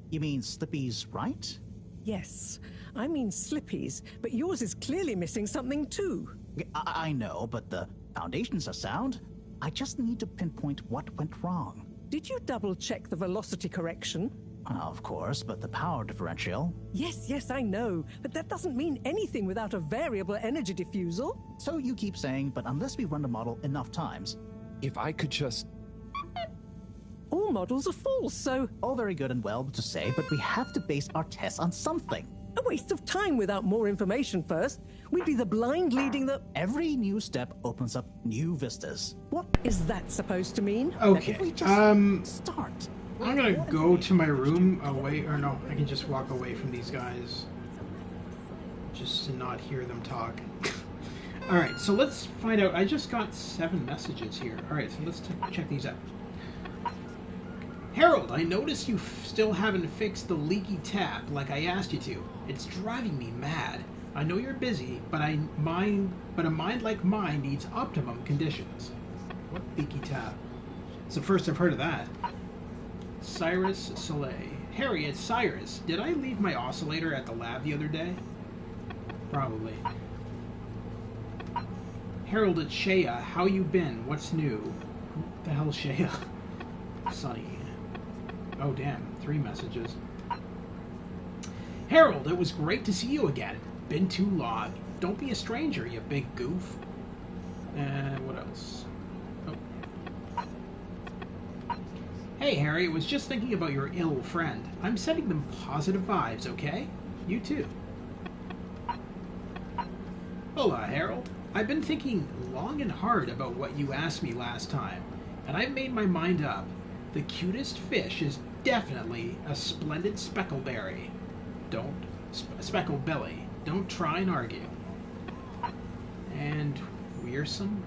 [SPEAKER 12] you mean Slippy's right?
[SPEAKER 11] Yes, I mean Slippy's, but yours is clearly missing something too.
[SPEAKER 12] I know, but the foundations are sound. I just need to pinpoint what went wrong.
[SPEAKER 11] Did you double-check the velocity correction?
[SPEAKER 12] Of course, but the power differential...
[SPEAKER 11] Yes, I know, but that doesn't mean anything without a variable energy diffusal.
[SPEAKER 12] So you keep saying, but unless we run the model enough times...
[SPEAKER 3] If I could just...
[SPEAKER 11] All models are false, so...
[SPEAKER 12] All very good and well to say, but we have to base our tests on something.
[SPEAKER 11] A waste of time without more information first. We'd be the blind leading the...
[SPEAKER 12] Every new step opens up new vistas.
[SPEAKER 11] What is that supposed to mean?
[SPEAKER 1] Okay,
[SPEAKER 12] If we just start...
[SPEAKER 1] I'm gonna go to my room away, or no, I can just walk away from these guys. Just to not hear them talk. Alright, so let's find out. I just got 7 messages here. Alright, so let's check these out. Harold, I noticed you still haven't fixed the leaky tap like I asked you to. It's driving me mad. I know you're busy, but a mind like mine needs optimum conditions. What leaky tap? It's the first I've heard of that. Cyrus Soleil. Harry, it's Cyrus. Did I leave my oscillator at the lab the other day? Probably. Harold, it's Shea. How you been? What's new? Who the hell's Shea? Sonny. Oh, damn. 3 messages. Harold, it was great to see you again. Been too long. Don't be a stranger, you big goof. And what else? Hey, Harry, I was just thinking about your ill friend. I'm sending them positive vibes, okay? You too. Hola, Harold. I've been thinking long and hard about what you asked me last time, and I've made my mind up. The cutest fish is definitely a splendid speckleberry. Specklebilly. Don't try and argue. And wearsome?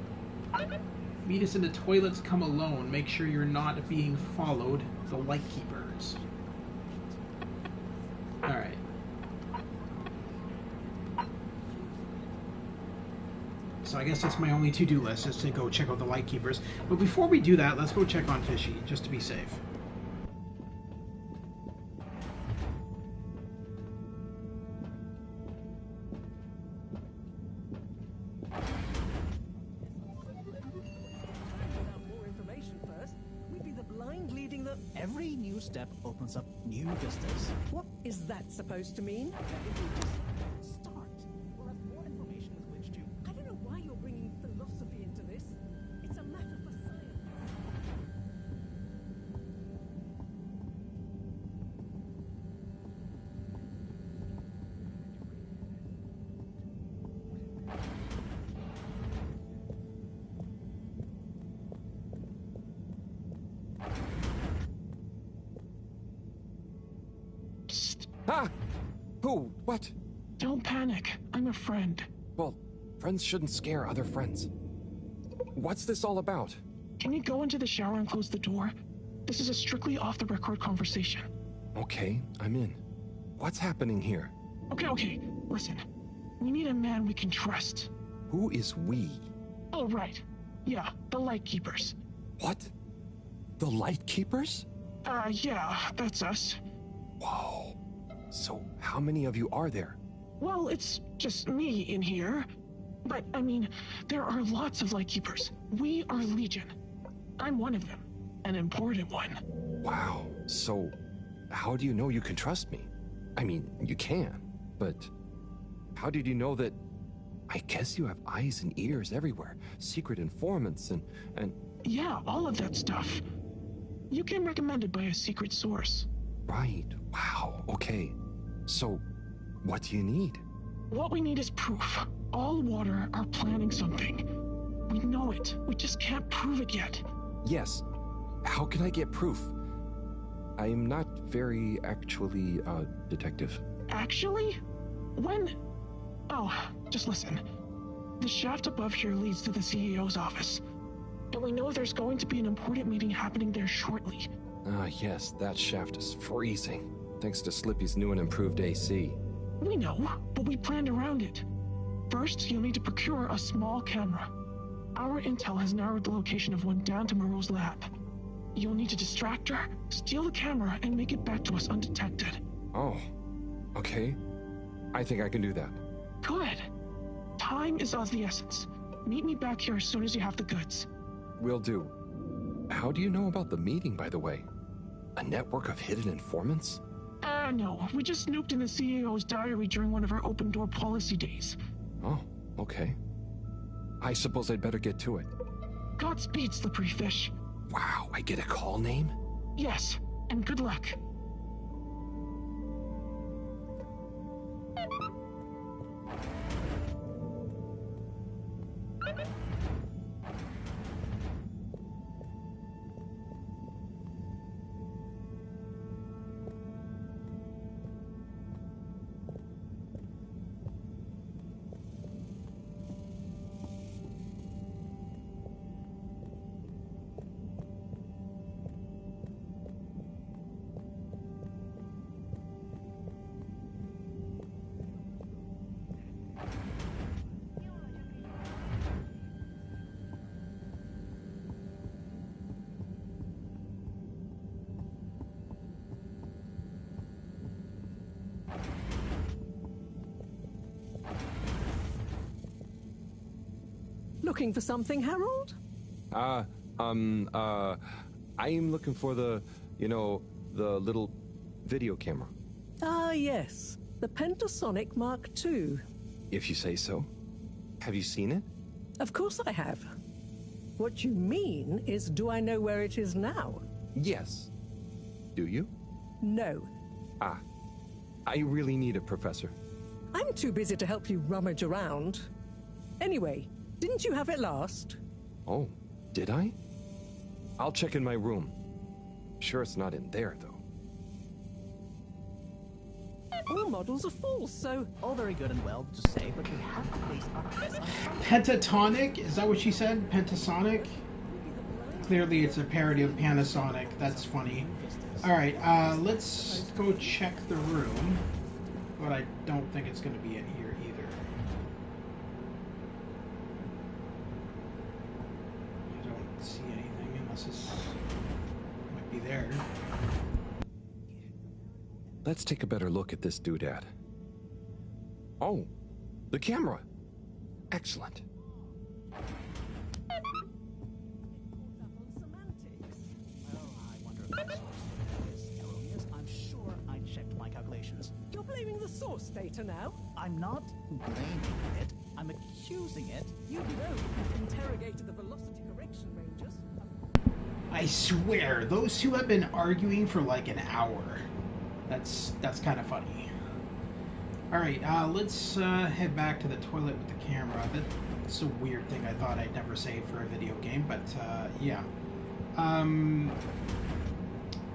[SPEAKER 1] Meet us in the toilets, come alone. Make sure you're not being followed. The Lightkeepers. Alright. So I guess that's my only to-do list, is to go check out the Lightkeepers. But before we do that, let's go check on Fishy, just to be safe.
[SPEAKER 12] Every new step opens up new vistas.
[SPEAKER 11] What is that supposed to mean?
[SPEAKER 12] If we just start, we'll have more information with which to...
[SPEAKER 11] I don't know why you're bringing philosophy into this. It's a matter for science.
[SPEAKER 3] Ah! Who? What?
[SPEAKER 16] Don't panic. I'm a friend.
[SPEAKER 3] Well, friends shouldn't scare other friends. What's this all about?
[SPEAKER 16] Can you go into the shower and close the door? This is a strictly off-the-record conversation.
[SPEAKER 3] Okay, I'm in. What's happening here?
[SPEAKER 16] Okay. Listen. We need a man we can trust.
[SPEAKER 3] Who is we?
[SPEAKER 16] Oh, right. Yeah, the Lightkeepers.
[SPEAKER 3] What? The Lightkeepers?
[SPEAKER 16] Yeah, that's us.
[SPEAKER 3] Whoa. So, how many of you are there?
[SPEAKER 16] Well, it's just me in here. But, I mean, there are lots of Lightkeepers. We are Legion. I'm one of them. An important one.
[SPEAKER 3] Wow. So, how do you know you can trust me? I mean, you can, but how did you know that... I guess you have eyes and ears everywhere. Secret informants and...
[SPEAKER 16] Yeah, all of that stuff. You came recommended by a secret source.
[SPEAKER 3] Right. Wow. Okay. So, what do you need?
[SPEAKER 16] What we need is proof. All water are planning something. We know it. We just can't prove it yet.
[SPEAKER 3] Yes. How can I get proof? I am not very actually, detective.
[SPEAKER 16] Actually? When? Oh, just listen. The shaft above here leads to the CEO's office. And we know there's going to be an important meeting happening there shortly.
[SPEAKER 3] Ah, yes, that shaft is freezing. Thanks to Slippy's new and improved AC.
[SPEAKER 16] We know, but we planned around it. First, you'll need to procure a small camera. Our intel has narrowed the location of one down to Moreau's lab. You'll need to distract her, steal the camera, and make it back to us undetected.
[SPEAKER 3] Oh, okay. I think I can do that.
[SPEAKER 16] Good. Time is of the essence. Meet me back here as soon as you have the goods.
[SPEAKER 3] Will do. How do you know about the meeting, by the way? A network of hidden informants?
[SPEAKER 16] No. We just snooped in the CEO's diary during one of our open-door policy days.
[SPEAKER 3] Oh, okay. I suppose I'd better get to it.
[SPEAKER 16] Godspeed, Slippery Fish.
[SPEAKER 3] Wow, I get a call name?
[SPEAKER 16] Yes, and good luck.
[SPEAKER 11] Looking for something, Harold?
[SPEAKER 3] I am looking for the, the little video camera.
[SPEAKER 11] Ah, yes. The Pentasonic Mark II.
[SPEAKER 3] If you say so. Have you seen it?
[SPEAKER 11] Of course I have. What you mean is, do I know where it is now?
[SPEAKER 3] Yes. Do you?
[SPEAKER 11] No.
[SPEAKER 3] Ah. I really need it, Professor.
[SPEAKER 11] I'm too busy to help you rummage around. Anyway, didn't you have it last?
[SPEAKER 3] Oh, did I? I'll check in my room. Sure it's not in there, though.
[SPEAKER 11] All models are full, so...
[SPEAKER 12] All very good and well to say, but we have to base our eyes on...
[SPEAKER 1] Pentatonic? Is that what she said? Pentasonic? Clearly it's a parody of Panasonic. That's funny. Alright, let's go check the room. But I don't think it's going to be in here either. see anything unless this might be there.
[SPEAKER 3] Let's take a better look at this doodad. Oh, the camera. Excellent.
[SPEAKER 12] I'm sure I checked my calculations.
[SPEAKER 11] You're blaming the source data now?
[SPEAKER 12] I'm not blaming it. I'm accusing it.
[SPEAKER 11] You'd know if you'd interrogated the velocity correction rangers.
[SPEAKER 1] I swear, those two have been arguing for like an hour. That's kind of funny. Alright, let's head back to the toilet with the camera. That's a weird thing I thought I'd never say for a video game, but yeah. And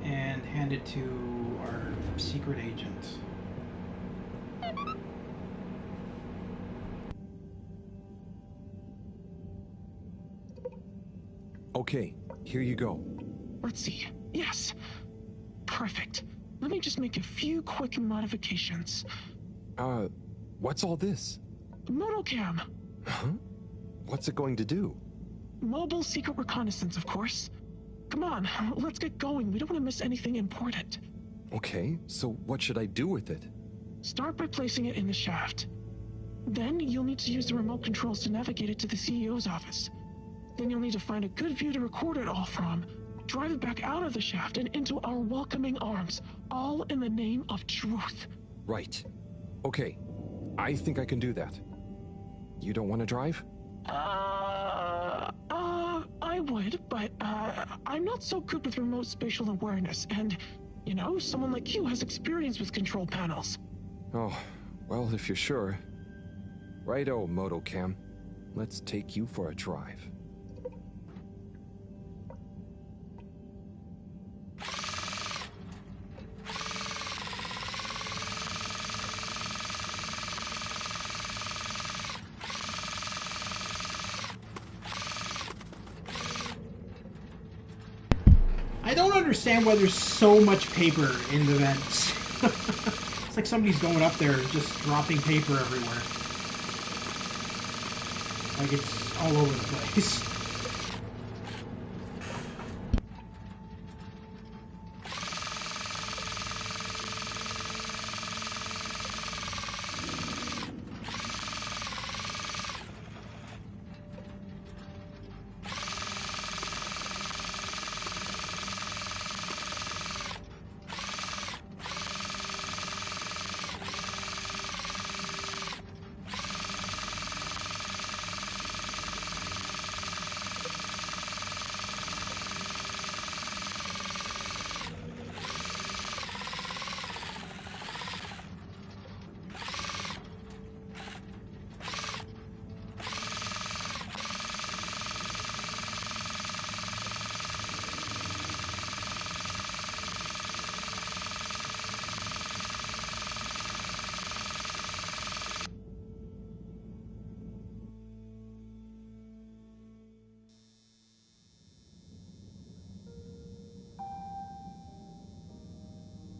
[SPEAKER 1] hand it to our secret agent.
[SPEAKER 3] Okay, here you go.
[SPEAKER 16] Let's see. Yes. Perfect. Let me just make a few quick modifications.
[SPEAKER 3] What's all this?
[SPEAKER 16] Modal cam.
[SPEAKER 3] Huh? What's it going to do?
[SPEAKER 16] Mobile secret reconnaissance, of course. Come on, let's get going. We don't want to miss anything important.
[SPEAKER 3] Okay, so what should I do with it?
[SPEAKER 16] Start by placing it in the shaft. Then you'll need to use the remote controls to navigate it to the CEO's office. Then you'll need to find a good view to record it all from. Drive it back out of the shaft and into our welcoming arms, all in the name of truth.
[SPEAKER 3] Right. Okay, I think I can do that. You don't want to drive?
[SPEAKER 16] I would, but, I'm not so good with remote spatial awareness, and, you know, someone like you has experience with control panels.
[SPEAKER 3] Oh, well, if you're sure. Righto, Motocam. Let's take you for a drive.
[SPEAKER 1] I don't understand why there's so much paper in the vents. It's like somebody's going up there just dropping paper everywhere. Like it's all over the place.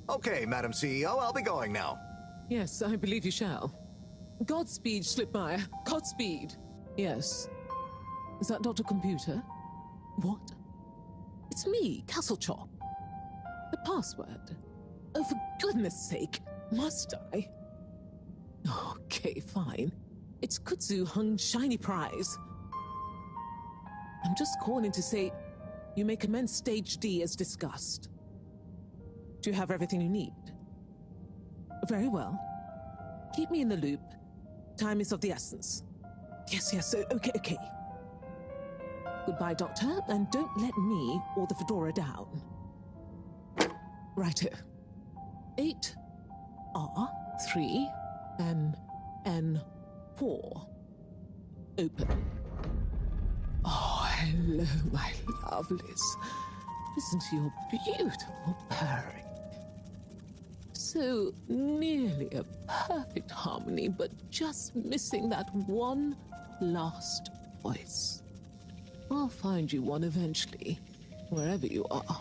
[SPEAKER 13] Okay, Madam CEO, I'll be going now.
[SPEAKER 15] Yes, I believe you shall. Godspeed, Schlipmeyer. Godspeed. Yes. Is that Dr. Computer? What? It's me, Castlechop. The password. Oh, for goodness sake. Must I? Okay, fine. It's Kutsu Hung Shiny Prize. I'm just calling to say you may commence Stage D as discussed. Do you have everything you need? Very well. Keep me in the loop. Time is of the essence. Yes, okay. Goodbye, Doctor, and don't let me or the Fedora down. Righto. 8R3 N4. Open. Oh, hello, my lovelies. Listen to your beautiful purring. So nearly a perfect harmony, but just missing that one last voice. I'll find you one eventually, wherever you are.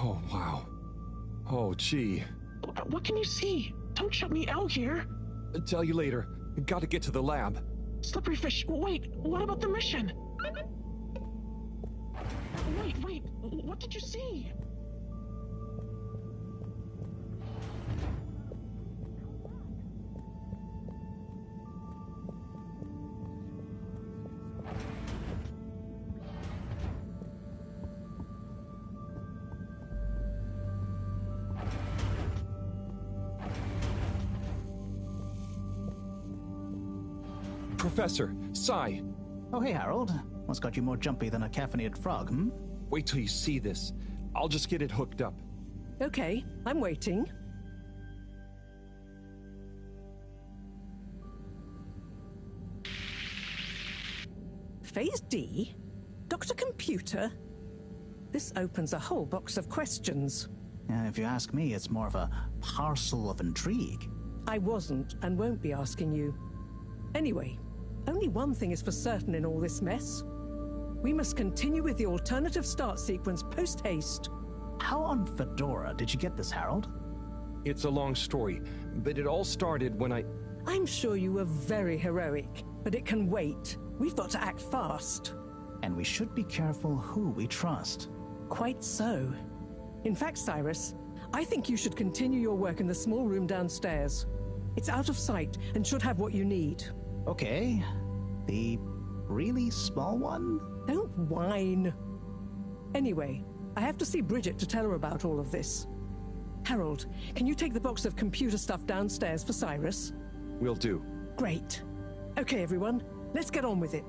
[SPEAKER 3] Oh, wow. Oh, gee.
[SPEAKER 16] What can you see? Don't shut me out here.
[SPEAKER 3] Tell you later. Gotta get to the lab.
[SPEAKER 16] Slippery fish, wait, what about the mission? Wait, what did you see?
[SPEAKER 3] Professor, Sai.
[SPEAKER 12] Oh, hey, Harold. What's got you more jumpy than a caffeinated frog, hmm?
[SPEAKER 3] Wait till you see this. I'll just get it hooked up.
[SPEAKER 11] Okay, I'm waiting. Phase D? Dr. Computer? This opens a whole box of questions.
[SPEAKER 12] If you ask me, it's more of a parcel of intrigue.
[SPEAKER 11] I wasn't and won't be asking you. Anyway, only one thing is for certain in all this mess. We must continue with the alternative start sequence post-haste.
[SPEAKER 12] How on Fedora did you get this, Harold?
[SPEAKER 3] It's a long story, but it all started when
[SPEAKER 11] I'm sure you were very heroic, but it can wait. We've got to act fast.
[SPEAKER 12] And we should be careful who we trust.
[SPEAKER 11] Quite so. In fact, Cyrus, I think you should continue your work in the small room downstairs. It's out of sight and should have what you need.
[SPEAKER 12] Okay. The really small one?
[SPEAKER 11] Don't whine. Anyway, I have to see Bridget to tell her about all of this. Harold, can you take the box of computer stuff downstairs for Cyrus?
[SPEAKER 3] Will do.
[SPEAKER 11] Great. Okay, everyone, let's get on with it.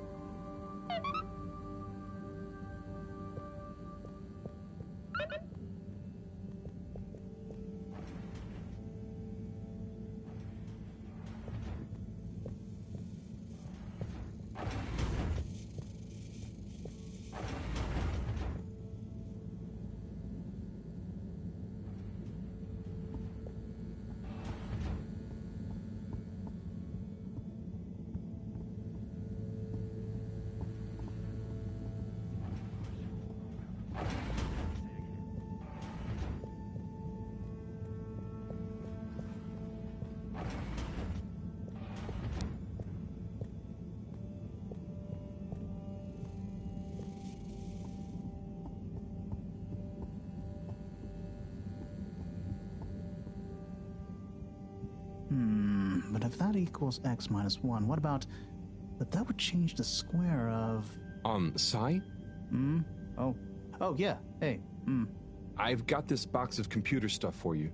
[SPEAKER 12] But if that equals x minus 1, what about... But that would change the square of...
[SPEAKER 3] Sai?
[SPEAKER 12] Oh, yeah. Hey,
[SPEAKER 3] I've got this box of computer stuff for you.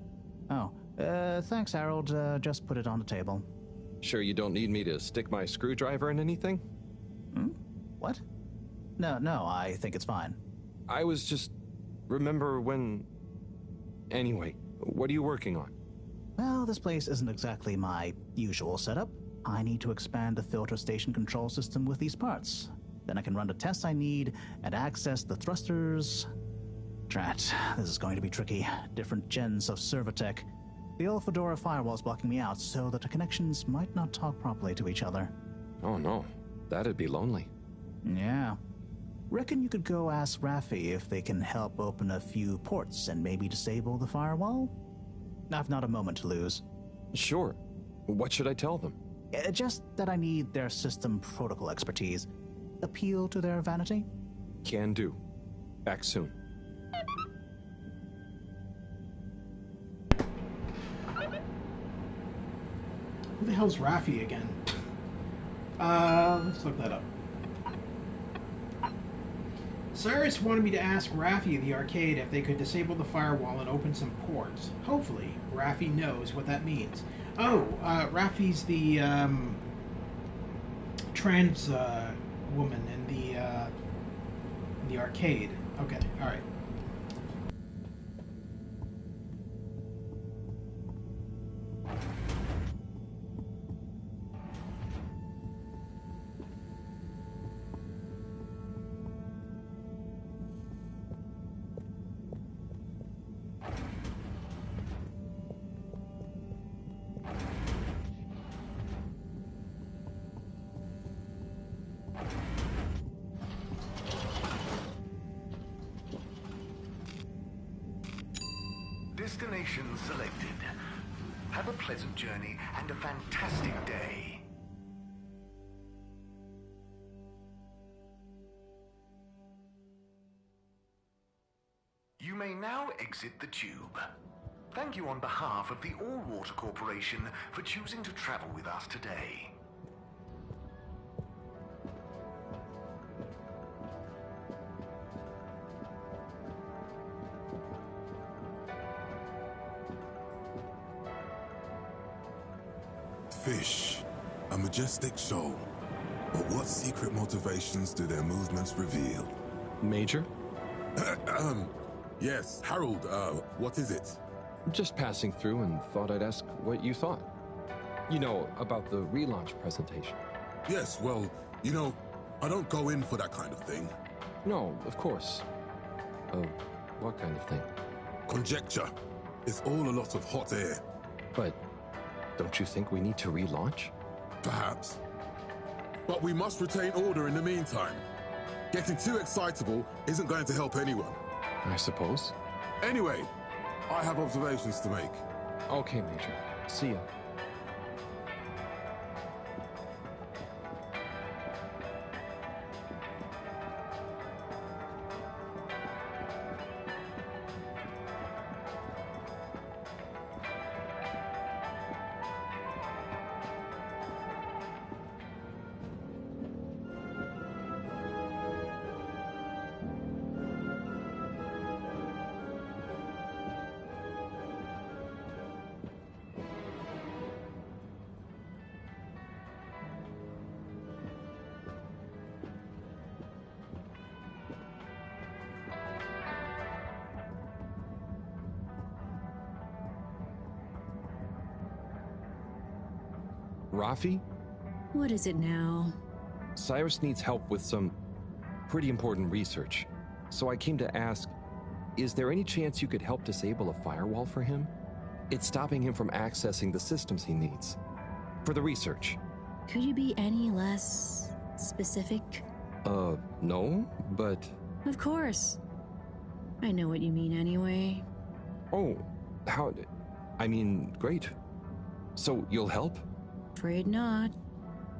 [SPEAKER 12] Oh, thanks, Harold. Just put it on the table.
[SPEAKER 3] Sure you don't need me to stick my screwdriver in anything?
[SPEAKER 12] What? No, I think it's fine.
[SPEAKER 3] I was just... Remember when... Anyway, what are you working on?
[SPEAKER 12] Well, this place isn't exactly my usual setup. I need to expand the filter station control system with these parts. Then I can run the tests I need and access the thrusters. Drat, this is going to be tricky. Different gens of server tech. The old Fedora firewall's blocking me out so that the connections might not talk properly to each other.
[SPEAKER 3] Oh no, that'd be lonely.
[SPEAKER 12] Yeah. Reckon you could go ask Raffi if they can help open a few ports and maybe disable the firewall? I've not a moment to lose.
[SPEAKER 3] Sure. What should I tell them?
[SPEAKER 12] Just that I need their system protocol expertise. Appeal to their vanity?
[SPEAKER 3] Can do. Back soon.
[SPEAKER 1] Who the hell's Raffi again? Let's look that up. Cyrus wanted me to ask Raffi of the arcade if they could disable the firewall and open some ports. Hopefully, Raffi knows what that means. Oh, Raffi's the trans woman in the arcade. Okay, all right.
[SPEAKER 2] Destination selected. Have a pleasant journey and a fantastic day. You may now exit the tube. Thank you on behalf of the All-Water Corporation for choosing to travel with us today.
[SPEAKER 17] Fish, a majestic shoal. But what secret motivations do their movements reveal?
[SPEAKER 3] Major?
[SPEAKER 17] Yes, Harold, what is it?
[SPEAKER 3] Just passing through and thought I'd ask what you thought. You know, about the relaunch presentation.
[SPEAKER 17] Yes, well, you know, I don't go in for that kind of thing.
[SPEAKER 3] No, of course. What kind of thing?
[SPEAKER 17] Conjecture. It's all a lot of hot air.
[SPEAKER 3] But don't you think we need to relaunch?
[SPEAKER 17] Perhaps. But we must retain order in the meantime. Getting too excitable isn't going to help anyone.
[SPEAKER 3] I suppose.
[SPEAKER 17] Anyway, I have observations to make.
[SPEAKER 3] Okay, Major. See ya. Rafi?
[SPEAKER 5] What is it now?
[SPEAKER 3] Cyrus needs help with some pretty important research. So I came to ask, is there any chance you could help disable a firewall for him? It's stopping him from accessing the systems he needs. For the research.
[SPEAKER 5] Could you be any less specific?
[SPEAKER 3] No, but...
[SPEAKER 5] Of course. I know what you mean anyway.
[SPEAKER 3] Oh, how... I mean, great. So you'll help?
[SPEAKER 5] Afraid not.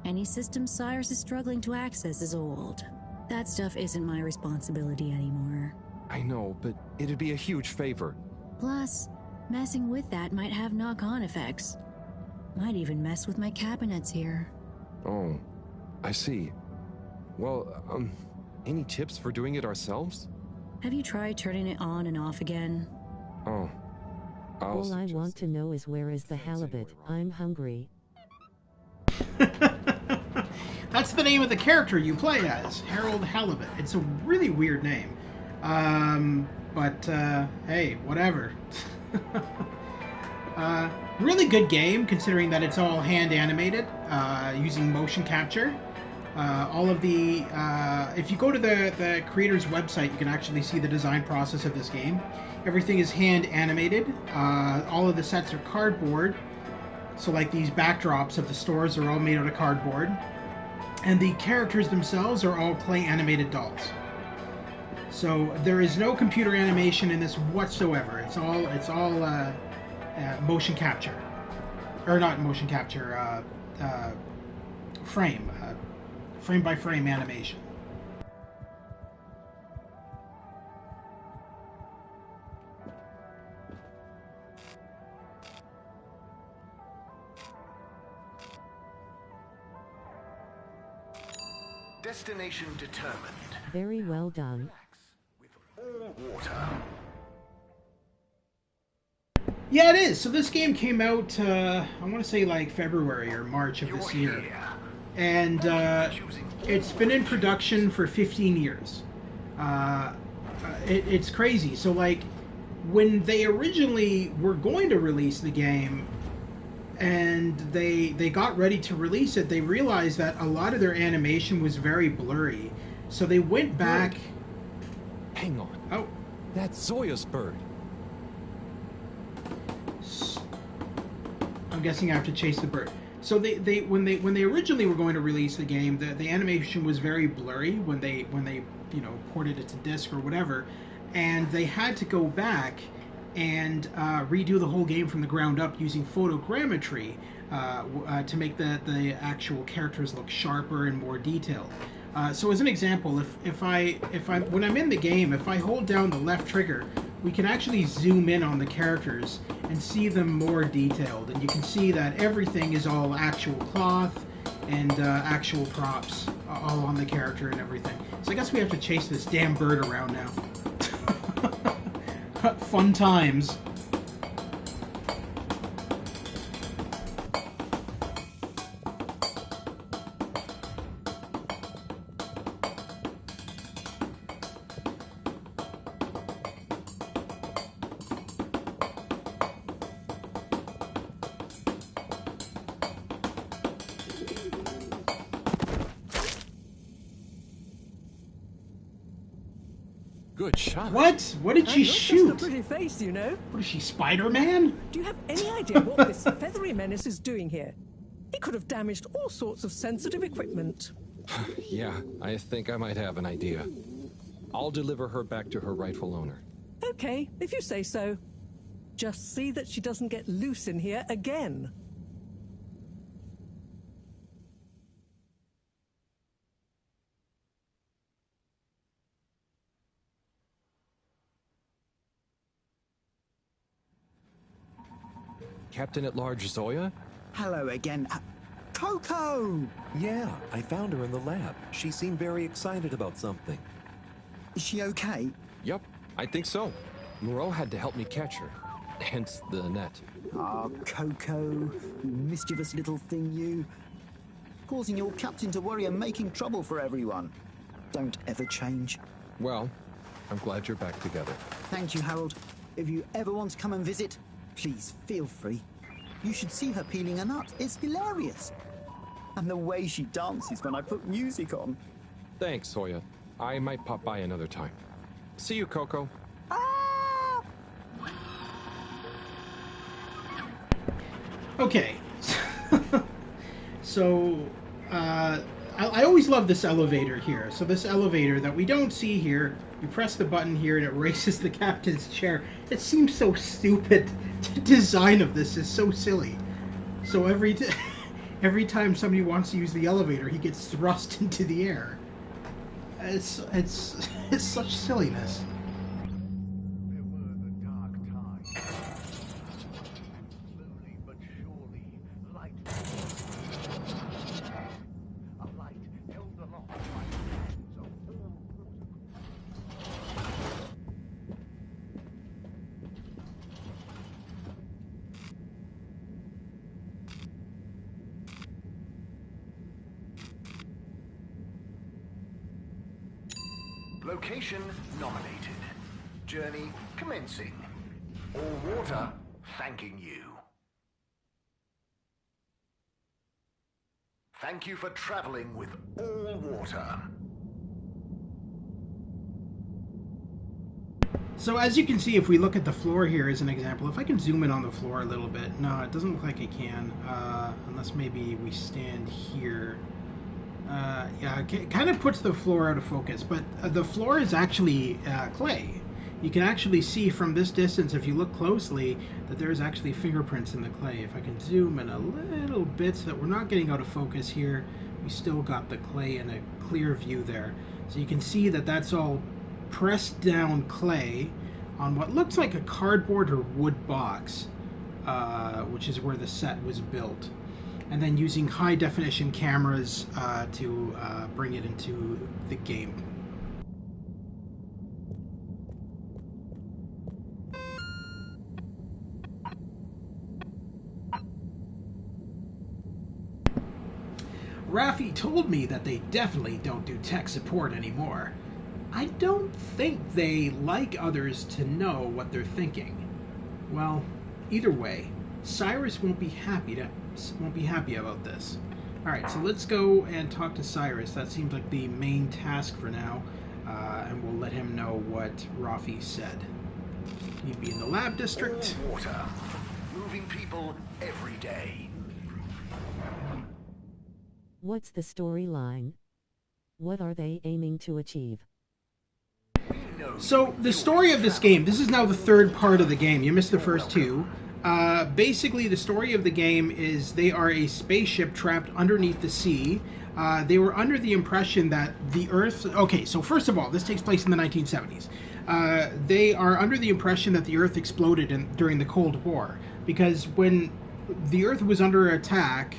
[SPEAKER 5] Any system Cyrus is struggling to access is old. That stuff isn't my responsibility anymore.
[SPEAKER 3] I know, but it'd be a huge favor.
[SPEAKER 5] Plus, messing with that might have knock-on effects. Might even mess with my cabinets here.
[SPEAKER 3] Oh, I see. Well, any tips for doing it ourselves?
[SPEAKER 5] Have you tried turning it on and off again?
[SPEAKER 3] Oh,
[SPEAKER 18] all I want to know is where is the halibut? I'm hungry.
[SPEAKER 1] That's the name of the character you play as, Harold Halibut. It's a really weird name. But hey, whatever. Really good game, considering that it's all hand animated, using motion capture. All of the, if you go to the creator's website, you can actually see the design process of this game. Everything is hand animated. All of the sets are cardboard. So like these backdrops of the stores are all made out of cardboard. And the characters themselves are all clay animated dolls. So there is no computer animation in this whatsoever. It's all motion capture. Or not motion capture, frame by frame animation.
[SPEAKER 2] Destination determined.
[SPEAKER 18] Very well done.
[SPEAKER 2] All water.
[SPEAKER 1] Yeah, it is. So this game came out, I want to say like February or March of this year. And it's been in production for 15 years. It's crazy. So like, when they originally were going to release the game, and they got ready to release it, they realized that a lot of their animation was very blurry. So they went back...
[SPEAKER 3] Hang on.
[SPEAKER 1] Oh.
[SPEAKER 3] That's Zoya's bird.
[SPEAKER 1] I'm guessing I have to chase the bird. So when they originally were going to release the game, the animation was very blurry when they ported it to disc or whatever, and they had to go back and redo the whole game from the ground up using photogrammetry to make the actual characters look sharper and more detailed. So as an example, if when I'm in the game, if I hold down the left trigger, we can actually zoom in on the characters and see them more detailed, and you can see that everything is all actual cloth and actual props all on the character and everything. So I guess we have to chase this damn bird around now. Fun times.
[SPEAKER 3] Good shot.
[SPEAKER 1] What? What did she shoot?
[SPEAKER 11] Just a pretty face, you know.
[SPEAKER 1] What is she, Spider-Man?
[SPEAKER 11] Do you have any idea what this feathery menace is doing here? He could have damaged all sorts of sensitive equipment.
[SPEAKER 3] Yeah, I think I might have an idea. I'll deliver her back to her rightful owner.
[SPEAKER 11] Okay, if you say so. Just see that she doesn't get loose in here again.
[SPEAKER 3] Captain at Large Zoya?
[SPEAKER 4] Hello again. Coco!
[SPEAKER 19] Yeah, I found her in the lab. She seemed very excited about something.
[SPEAKER 4] Is she okay?
[SPEAKER 3] Yup, I think so. Moreau had to help me catch her. Hence the net.
[SPEAKER 4] Ah, Coco, you mischievous little thing, you. Causing your captain to worry and making trouble for everyone. Don't ever change.
[SPEAKER 3] Well, I'm glad you're back together.
[SPEAKER 4] Thank you, Harold. If you ever want to come and visit, please feel free. You should see her peeling a nut. It's hilarious. And the way she dances when I put music on.
[SPEAKER 3] Thanks, Zoya. I might pop by another time. See you, Coco.
[SPEAKER 1] Okay. So, I always love this elevator here. So this elevator that we don't see here, you press the button here and it raises the captain's chair. It seems so stupid. The design of this is so silly. So every time somebody wants to use the elevator, he gets thrust into the air. It's such silliness.
[SPEAKER 2] Location nominated. Journey commencing. All water thanking you. Thank you for traveling with all water.
[SPEAKER 1] So as you can see, if we look at the floor here as an example, if I can zoom in on the floor a little bit, no, it doesn't look like I can, unless maybe we stand here. Yeah, it kind of puts the floor out of focus, but the floor is actually clay. You can actually see from this distance, if you look closely, that there's actually fingerprints in the clay. If I can zoom in a little bit so that we're not getting out of focus here, we still got the clay in a clear view there. So you can see that that's all pressed down clay on what looks like a cardboard or wood box, which is where the set was built. And then using high definition cameras to bring it into the game. Raffi told me that they definitely don't do tech support anymore. I don't think they like others to know what they're thinking. Well, either way, Cyrus won't be happy about this. Alright, so let's go and talk to Cyrus. That seems like the main task for now, and we'll let him know what Raffi said. He'd be in the lab district.
[SPEAKER 2] All water, moving people every day.
[SPEAKER 18] What's the storyline? What are they aiming to achieve?
[SPEAKER 2] We
[SPEAKER 1] So the story of this game, this is now the third part of the game. You missed the first two. Basically, the story of the game is they are a spaceship trapped underneath the sea. They were under the impression that the Earth... Okay, so first of all, this takes place in the 1970s. They are under the impression that the Earth exploded during the Cold War. Because when the Earth was under attack...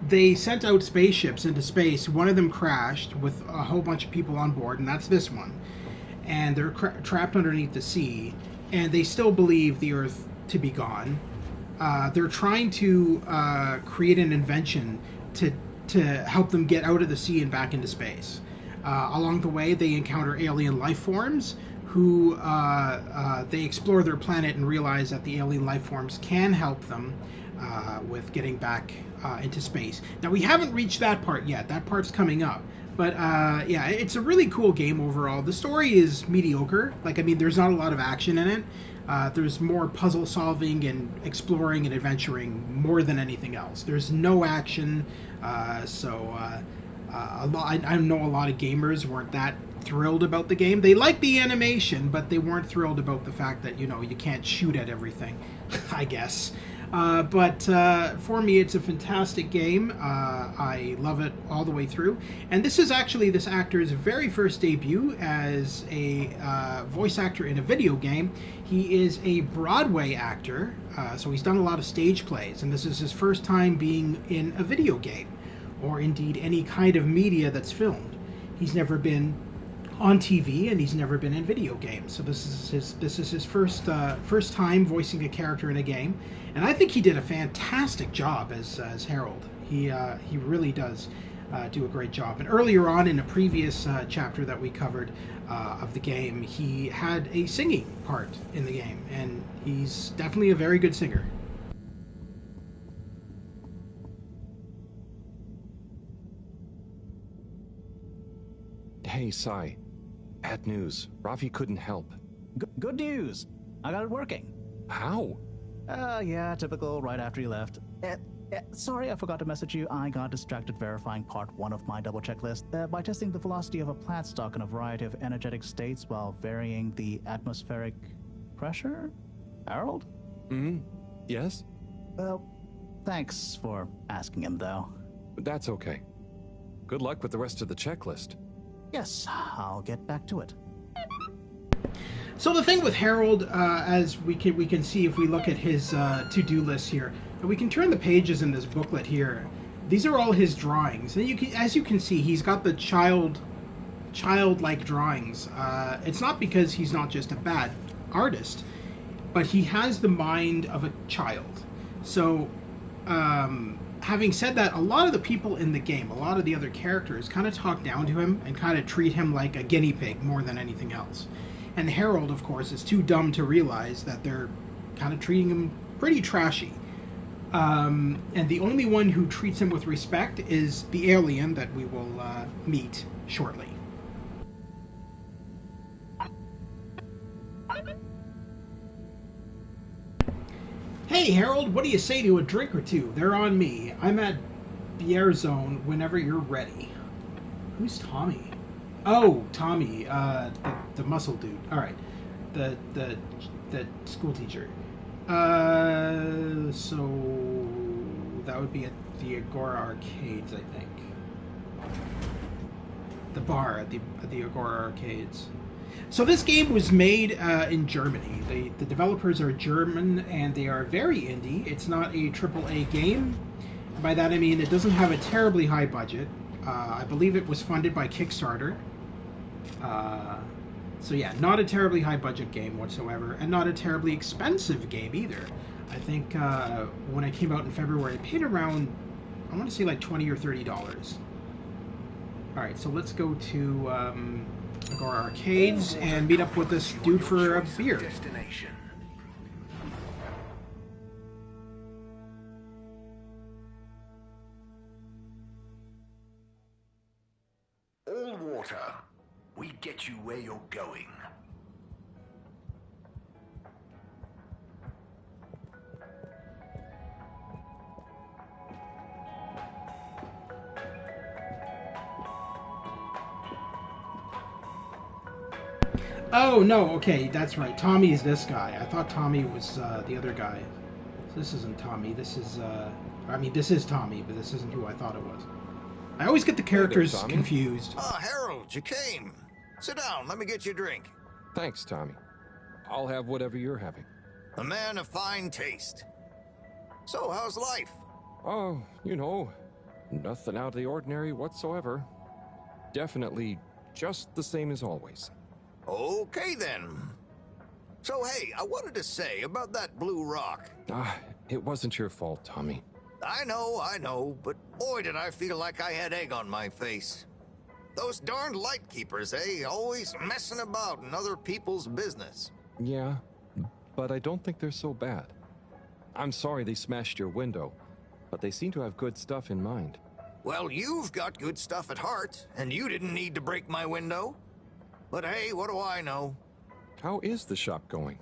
[SPEAKER 1] they sent out spaceships into space. One of them crashed with a whole bunch of people on board, and that's this one. And they're trapped underneath the sea, and they still believe the Earth to be gone. They're trying to create an invention to help them get out of the sea and back into space. Along the way, they encounter alien life forms who they explore their planet and realize that the alien life forms can help them with getting back into space. Now, we haven't reached that part yet. That part's coming up. But, yeah, it's a really cool game overall. The story is mediocre. Like, I mean, there's not a lot of action in it. There's more puzzle solving and exploring and adventuring more than anything else. There's no action, I know a lot of gamers weren't that thrilled about the game. They liked the animation, but they weren't thrilled about the fact that, you know, you can't shoot at everything, I guess. But for me, it's a fantastic game. I love it all the way through. And this is actually this actor's very first debut as a voice actor in a video game. He is a Broadway actor, so he's done a lot of stage plays, and this is his first time being in a video game, or indeed any kind of media that's filmed. He's never been on TV, and he's never been in video games. So this is his first time voicing a character in a game, and I think he did a fantastic job as Harold. He really does do a great job. And earlier on in a previous chapter that we covered of the game, he had a singing part in the game, and he's definitely a very good singer.
[SPEAKER 3] Hey, Sai. Bad news. Rafi couldn't help.
[SPEAKER 12] Good news. I got it working.
[SPEAKER 3] How?
[SPEAKER 12] Yeah, typical, right after you left. Sorry, I forgot to message you. I got distracted verifying part 1 of my double checklist by testing the velocity of a plant stock in a variety of energetic states while varying the atmospheric pressure? Harold?
[SPEAKER 3] Yes?
[SPEAKER 12] Well, thanks for asking him, though.
[SPEAKER 3] That's okay. Good luck with the rest of the checklist.
[SPEAKER 12] Yes, I'll get back to it.
[SPEAKER 1] So the thing with Harold, as we can see if we look at his to-do list here, and we can turn the pages in this booklet here. These are all his drawings, and as you can see, he's got the childlike drawings. It's not because he's not just a bad artist, but he has the mind of a child. So, having said that, a lot of the people in the game, a lot of the other characters, kind of talk down to him and kind of treat him like a guinea pig more than anything else. And Harold, of course, is too dumb to realize that they're kind of treating him pretty trashy. And the only one who treats him with respect is the alien that we will meet shortly. Hey, Harold, what do you say to a drink or two? They're on me. I'm at Bière Zone whenever you're ready. Who's Tommy? Oh, Tommy, the muscle dude. All right, the school teacher. So that would be at the Agora Arcades, I think. The bar at the Agora Arcades. So this game was made in Germany. The developers are German, and they are very indie. It's not a AAA game. By that I mean it doesn't have a terribly high budget. I believe it was funded by Kickstarter. So yeah, not a terribly high budget game whatsoever, and not a terribly expensive game either. I think when it came out in February, I paid around, I want to say like $20 or $30. Alright, so let's go to Agora Arcades and meet up with this dude for a beer.
[SPEAKER 2] All water. We get you where you're going.
[SPEAKER 1] Oh, no, okay, that's right. Tommy is this guy. I thought Tommy was the other guy. So this isn't Tommy. This is, I mean, this is Tommy, but this isn't who I thought it was. I always get the characters confused.
[SPEAKER 13] Ah, Harold, you came. Sit down, let me get you a drink.
[SPEAKER 3] Thanks, Tommy. I'll have whatever you're having.
[SPEAKER 13] A man of fine taste. So, how's life?
[SPEAKER 3] Oh, you know, nothing out of the ordinary whatsoever. Definitely just the same as always.
[SPEAKER 13] Okay, then. So, hey, I wanted to say about that blue rock.
[SPEAKER 3] It wasn't your fault, Tommy.
[SPEAKER 13] I know, but boy did I feel like I had egg on my face. Those darned lightkeepers, eh? Always messing about in other people's business.
[SPEAKER 3] Yeah, but I don't think they're so bad. I'm sorry they smashed your window, but they seem to have good stuff in mind.
[SPEAKER 13] Well, you've got good stuff at heart, and you didn't need to break my window. But hey, what do I know?
[SPEAKER 3] How is the shop going?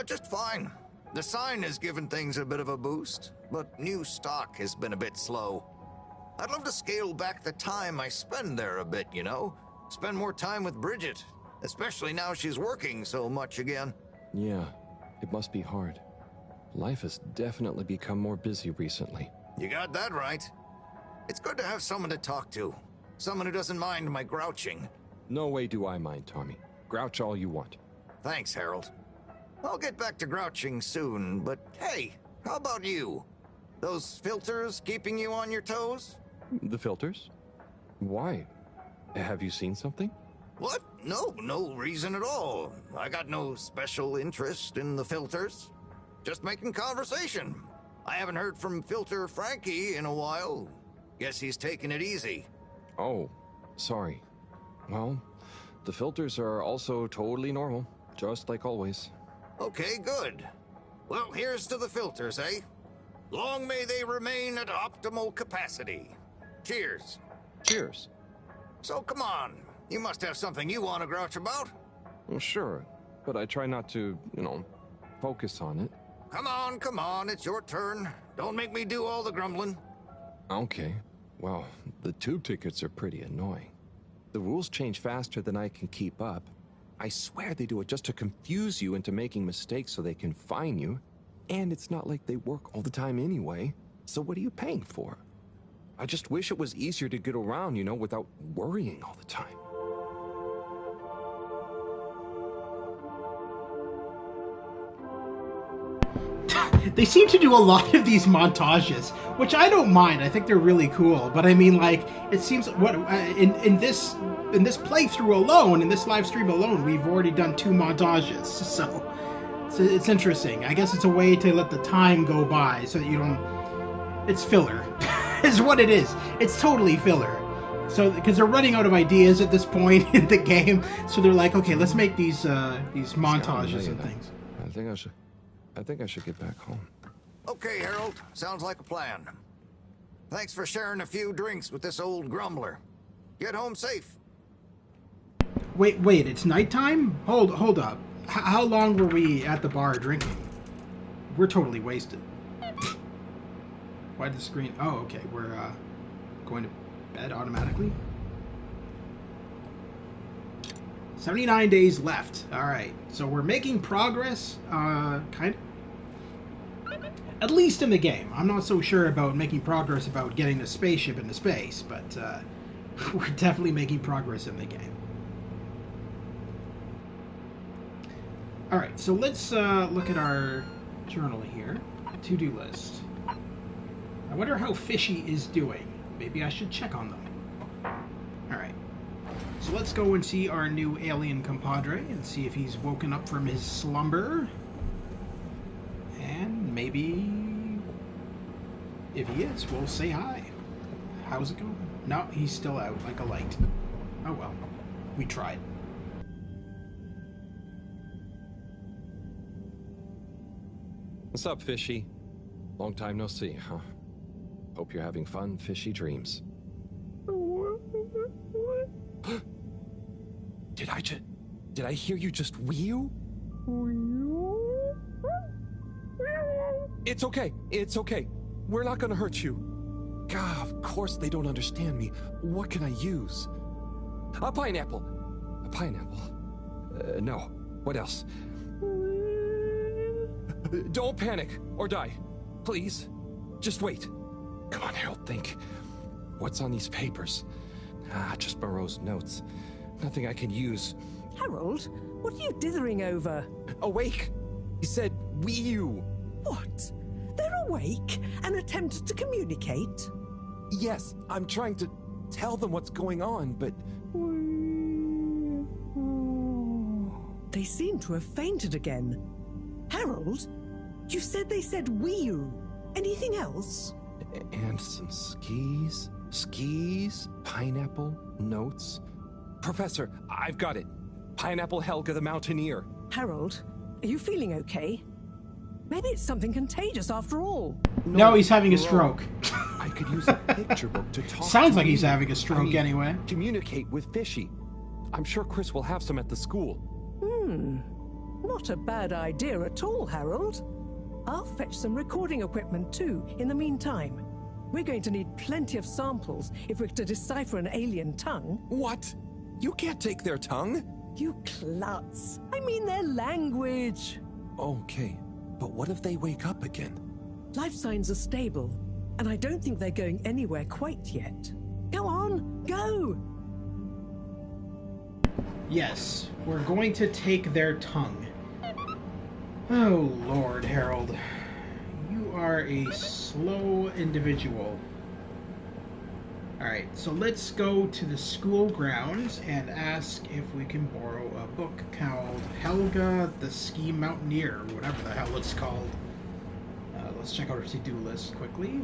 [SPEAKER 13] Just fine. The sign has given things a bit of a boost, but new stock has been a bit slow. I'd love to scale back the time I spend there a bit, you know? Spend more time with Bridget, especially now she's working so much again.
[SPEAKER 3] Yeah, it must be hard. Life has definitely become more busy recently.
[SPEAKER 13] You got that right. It's good to have someone to talk to. Someone who doesn't mind my grouching.
[SPEAKER 3] No way do I mind, Tommy. Grouch all you want.
[SPEAKER 13] Thanks, Harold. I'll get back to grouching soon, but hey, how about you? Those filters keeping you on your toes?
[SPEAKER 3] The filters? Why? Have you seen something?
[SPEAKER 13] What? No reason at all. I got no special interest in the filters. Just making conversation. I haven't heard from Filter Frankie in a while. Guess he's taking it easy.
[SPEAKER 3] Oh, sorry. Well, the filters are also totally normal, just like always.
[SPEAKER 13] Okay, good. Well, here's to the filters, eh? Long may they remain at optimal capacity. Cheers.
[SPEAKER 3] Cheers.
[SPEAKER 13] So come on, you must have something you want to grouch about.
[SPEAKER 3] Well, sure, but I try not to, focus on it.
[SPEAKER 13] Come on, it's your turn. Don't make me do all the grumbling.
[SPEAKER 3] Okay. Well, the tube tickets are pretty annoying. The rules change faster than I can keep up. I swear they do it just to confuse you into making mistakes so they can fine you. And it's not like they work all the time anyway. So what are you paying for? I just wish it was easier to get around, without worrying all the time.
[SPEAKER 1] They seem to do a lot of these montages, which I don't mind. I think they're really cool. But I mean, like, it seems in this playthrough alone, in this live stream alone, we've already done 2 montages. So it's interesting. I guess it's a way to let the time go by so that you don't. It's filler, is what it is. It's totally filler. So because they're running out of ideas at this point in the game, so they're like, okay, let's make these montages and things.
[SPEAKER 3] I think I should get back home.
[SPEAKER 13] Okay, Harold. Sounds like a plan. Thanks for sharing a few drinks with this old grumbler. Get home safe.
[SPEAKER 1] Wait, it's nighttime? Hold up. How long were we at the bar drinking? We're totally wasted. Why did the screen... Oh, okay. We're going to bed automatically. 79 days left. All right. So we're making progress, kind of. At least in the game. I'm not so sure about making progress about getting the spaceship into space, but we're definitely making progress in the game. All right. So let's look at our journal here. To-do list. I wonder how Fishy is doing. Maybe I should check on them. All right. So let's go and see our new alien compadre and see if he's woken up from his slumber. And maybe if he is, we'll say hi. How's it going? No, he's still out like a light. Oh well, we tried.
[SPEAKER 3] What's up, Fishy? Long time no see, huh? Hope you're having fun, fishy dreams. Did I hear you just wheel? It's okay. We're not gonna hurt you. God, of course they don't understand me. What can I use? A pineapple. No. What else? Don't panic or die. Please. Just wait. Come on, Harold, think. What's on these papers? Just Moreau's notes. Nothing I can use.
[SPEAKER 11] Harold, what are you dithering over?
[SPEAKER 3] Awake! He said, "We you."
[SPEAKER 11] What? They're awake and attempted to communicate?
[SPEAKER 3] Yes, I'm trying to tell them what's going on, but...
[SPEAKER 11] They seem to have fainted again. Harold, you said they said "we-you." Anything else?
[SPEAKER 3] And some skis. Skis, pineapple, notes. Professor, I've got it. Pineapple Helga the Mountaineer.
[SPEAKER 11] Harold, are you feeling okay? Maybe it's something contagious after all.
[SPEAKER 1] No, he's having a stroke.
[SPEAKER 3] I could use a picture book to talk
[SPEAKER 1] Sounds
[SPEAKER 3] to
[SPEAKER 1] like he's
[SPEAKER 3] you.
[SPEAKER 1] having a stroke anyway.
[SPEAKER 3] Communicate with Fishy. I'm sure Chris will have some at the school.
[SPEAKER 11] Not a bad idea at all, Harold. I'll fetch some recording equipment too, in the meantime. We're going to need plenty of samples if we're to decipher an alien tongue.
[SPEAKER 3] What? You can't take their tongue?
[SPEAKER 11] You klutz. I mean their language.
[SPEAKER 3] Okay, but what if they wake up again?
[SPEAKER 11] Life signs are stable, and I don't think they're going anywhere quite yet. Go on, go!
[SPEAKER 1] Yes, we're going to take their tongue. Oh, Lord, Harold. You are a slow individual. Alright, so let's go to the school grounds and ask if we can borrow a book called Helga the Ski Mountaineer, or whatever the hell it's called. Let's check out our to-do list quickly.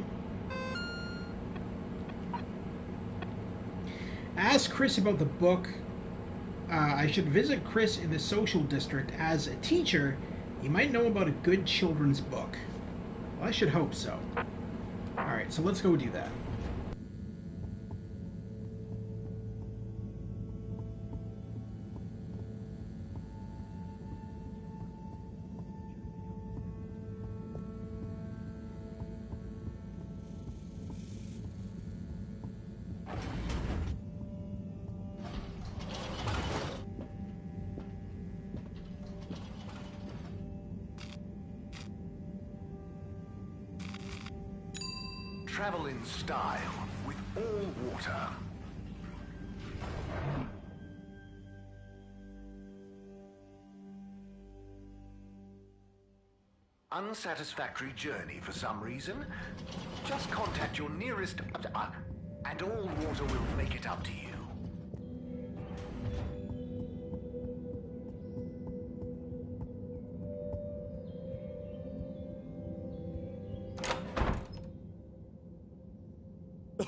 [SPEAKER 1] Ask Chris about the book. I should visit Chris in the social district. As a teacher, he might know about a good children's book. Well, I should hope so. Alright, so let's go do that.
[SPEAKER 2] Travel in style with all water. Unsatisfactory journey for some reason? Just contact your nearest... and all water will make it up to you.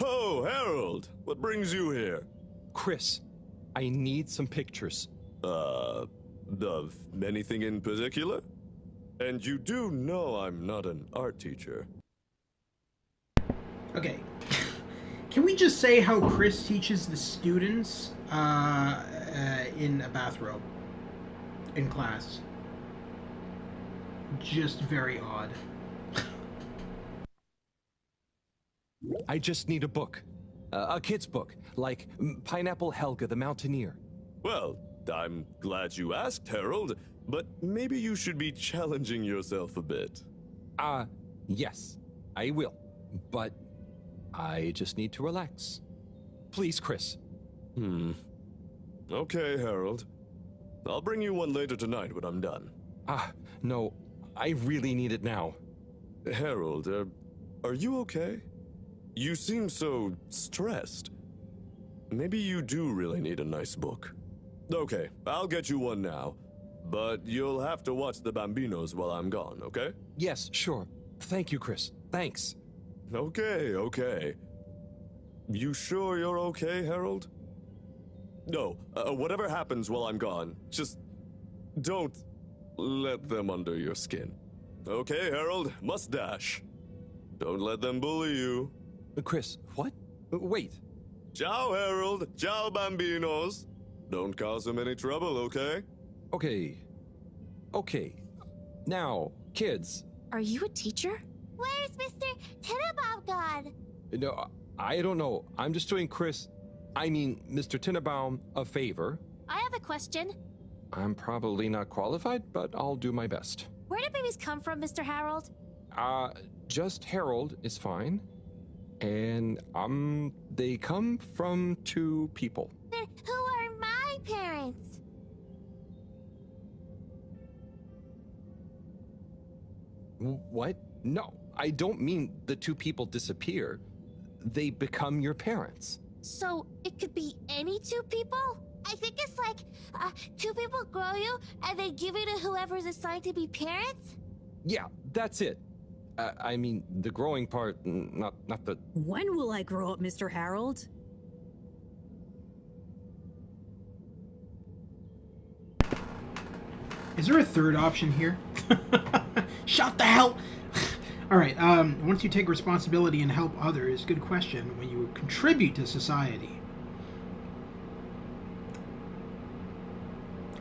[SPEAKER 20] Oh, Harold! What brings you here?
[SPEAKER 3] Chris, I need some pictures.
[SPEAKER 20] Of anything in particular? And you do know I'm not an art teacher.
[SPEAKER 1] Okay. Can we just say how Chris teaches the students in a bathrobe in class? Just very odd.
[SPEAKER 3] I just need a book. A kid's book, like Pineapple Helga the Mountaineer.
[SPEAKER 20] Well, I'm glad you asked, Harold, but maybe you should be challenging yourself a bit.
[SPEAKER 3] Yes, I will. But I just need to relax. Please, Chris.
[SPEAKER 20] Okay, Harold. I'll bring you one later tonight when I'm done.
[SPEAKER 3] No, I really need it now.
[SPEAKER 20] Harold, are you okay? You seem so stressed. Maybe you do really need a nice book. Okay, I'll get you one now. But you'll have to watch the Bambinos while I'm gone, okay?
[SPEAKER 3] Yes, sure. Thank you, Chris. Thanks.
[SPEAKER 20] Okay. You sure you're okay, Harold? No, whatever happens while I'm gone, just don't let them under your skin. Okay, Harold, mustache. Don't let them bully you.
[SPEAKER 3] Chris, what? Wait.
[SPEAKER 20] Ciao, Harold. Ciao, Bambinos. Don't cause them any trouble, okay?
[SPEAKER 3] Okay. Now, kids.
[SPEAKER 21] Are you a teacher?
[SPEAKER 22] Where's Mr. Tenenbaum gone?
[SPEAKER 3] No, I don't know. I'm just doing Mr. Tenenbaum, a favor.
[SPEAKER 22] I have a question.
[SPEAKER 3] I'm probably not qualified, but I'll do my best.
[SPEAKER 22] Where do babies come from, Mr. Harold?
[SPEAKER 3] Just Harold is fine. And, they come from 2 people.
[SPEAKER 22] Then who are my parents?
[SPEAKER 3] What? No, I don't mean the 2 people disappear. They become your parents.
[SPEAKER 22] So it could be any 2 people? I think it's like 2 people grow you and they give you to whoever's assigned to be parents?
[SPEAKER 3] Yeah, that's it. I mean, the growing part, not the...
[SPEAKER 5] When will I grow up, Mr. Harold?
[SPEAKER 1] Is there a third option here? Shut the hell! Alright, once you take responsibility and help others, good question, when you contribute to society.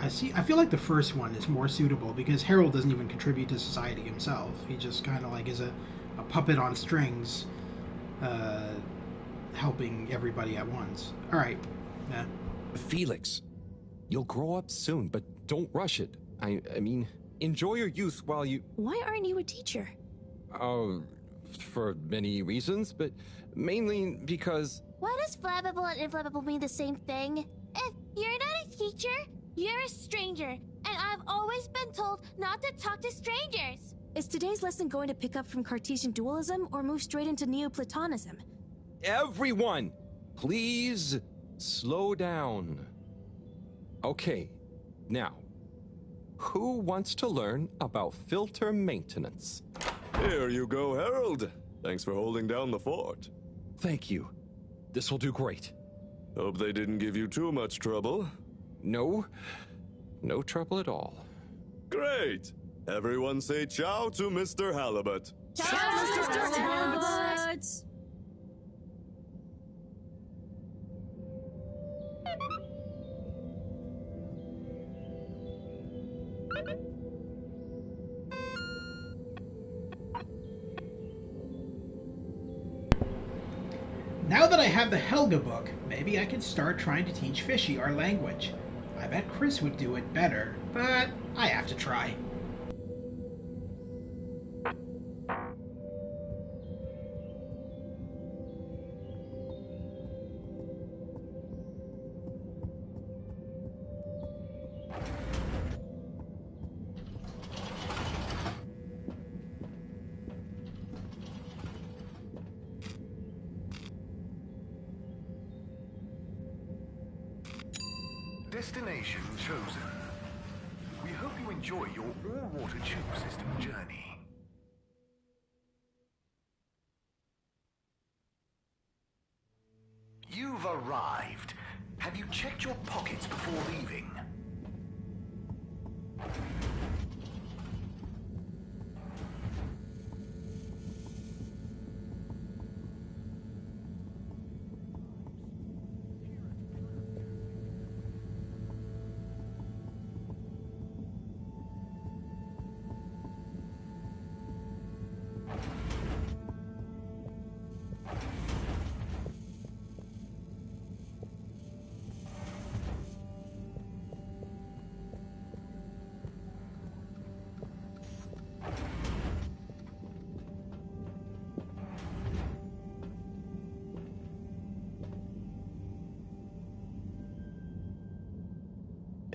[SPEAKER 1] I feel like the first one is more suitable because Harold doesn't even contribute to society himself. He just kind of like is a puppet on strings, helping everybody at once. Alright, yeah.
[SPEAKER 3] Felix, you'll grow up soon, but don't rush it. I mean, enjoy your youth while you...
[SPEAKER 22] Why aren't you a teacher?
[SPEAKER 3] For many reasons, but mainly because...
[SPEAKER 22] Why does flammable and inflammable mean the same thing? If you're not a teacher, you're a stranger, and I've always been told not to talk to strangers. Is today's lesson going to pick up from Cartesian dualism or move straight into Neoplatonism?
[SPEAKER 3] Everyone, please slow down. Okay, now, who wants to learn about filter maintenance?
[SPEAKER 20] Here you go, Harold. Thanks for holding down the fort.
[SPEAKER 3] Thank you. This will do great.
[SPEAKER 20] Hope they didn't give you too much trouble.
[SPEAKER 3] No trouble at all.
[SPEAKER 20] Great! Everyone say ciao to Mr. Halibut.
[SPEAKER 22] Ciao, Mr. Halibut!
[SPEAKER 1] Now that I have the Helga book, maybe I can start trying to teach Fishy our language. I bet Chris would do it better, but I have to try.
[SPEAKER 2] Destination chosen. We hope you enjoy your all-water tube system journey. You've arrived. Have you checked your pockets before leaving?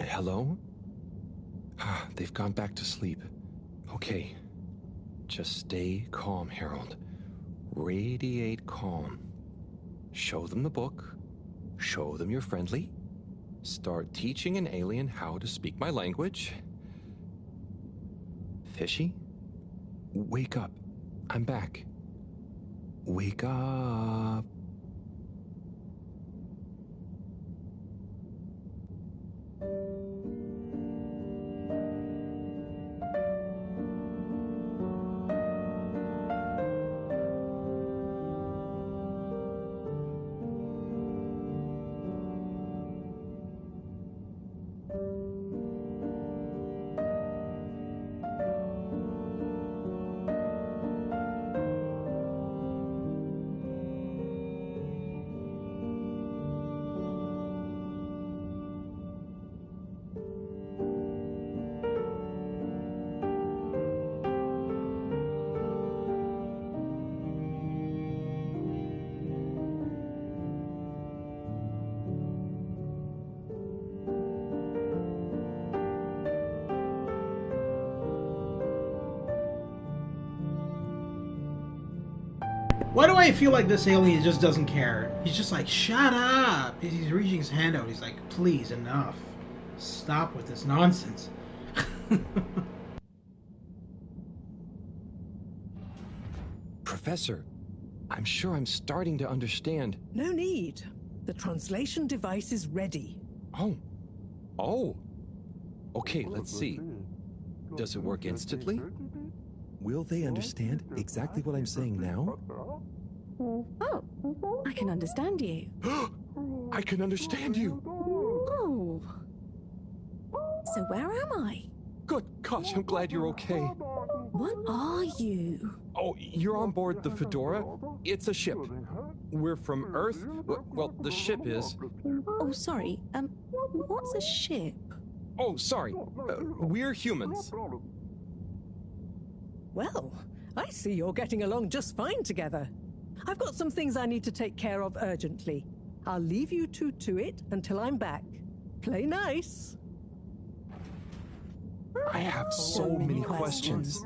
[SPEAKER 3] Hello? They've gone back to sleep. Okay. Just stay calm, Harold. Radiate calm. Show them the book. Show them you're friendly. Start teaching an alien how to speak my language. Fishy? Wake up. I'm back. Wake up.
[SPEAKER 1] Why do I feel like this alien just doesn't care? He's just like, shut up! He's reaching his hand out. He's like, please, enough. Stop with this nonsense.
[SPEAKER 3] Professor, I'm sure I'm starting to understand.
[SPEAKER 11] No need. The translation device is ready.
[SPEAKER 3] Oh. Oh. Okay, let's see. Does it work instantly? Will they understand exactly what I'm saying now?
[SPEAKER 7] Oh, I can understand you.
[SPEAKER 3] I can understand you.
[SPEAKER 7] Oh. So where am I?
[SPEAKER 3] Good gosh, I'm glad you're okay.
[SPEAKER 7] What are you?
[SPEAKER 3] Oh, you're on board the Fedora? It's a ship. We're from Earth. Well, the ship is.
[SPEAKER 7] Oh, sorry. What's a ship?
[SPEAKER 3] Oh, sorry. We're humans.
[SPEAKER 11] Well, I see you're getting along just fine together. I've got some things I need to take care of urgently. I'll leave you two to it until I'm back. Play nice.
[SPEAKER 3] I have so many questions.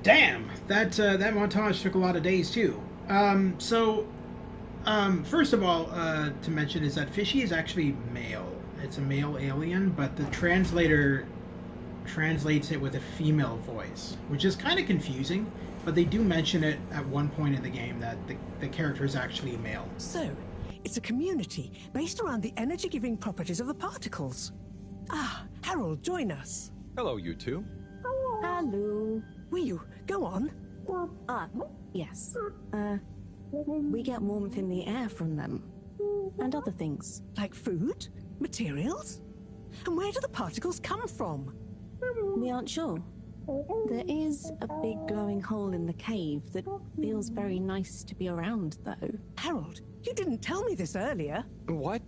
[SPEAKER 1] Damn, that montage took a lot of days too. First of all, to mention is that Fishy is actually male. It's a male alien, but the translator translates it with a female voice, which is kind of confusing. But they do mention it at one point in the game that the character is actually male.
[SPEAKER 11] So, it's a community based around the energy-giving properties of the particles. Ah, Harold, join us.
[SPEAKER 3] Hello, you two.
[SPEAKER 7] Hello.
[SPEAKER 11] Will you go on?
[SPEAKER 7] Yes. We get warmth in the air from them. And other things.
[SPEAKER 11] Like food? Materials? And where do the particles come from?
[SPEAKER 7] We aren't sure. There is a big glowing hole in the cave that feels very nice to be around, though.
[SPEAKER 11] Harold, you didn't tell me this earlier.
[SPEAKER 3] What?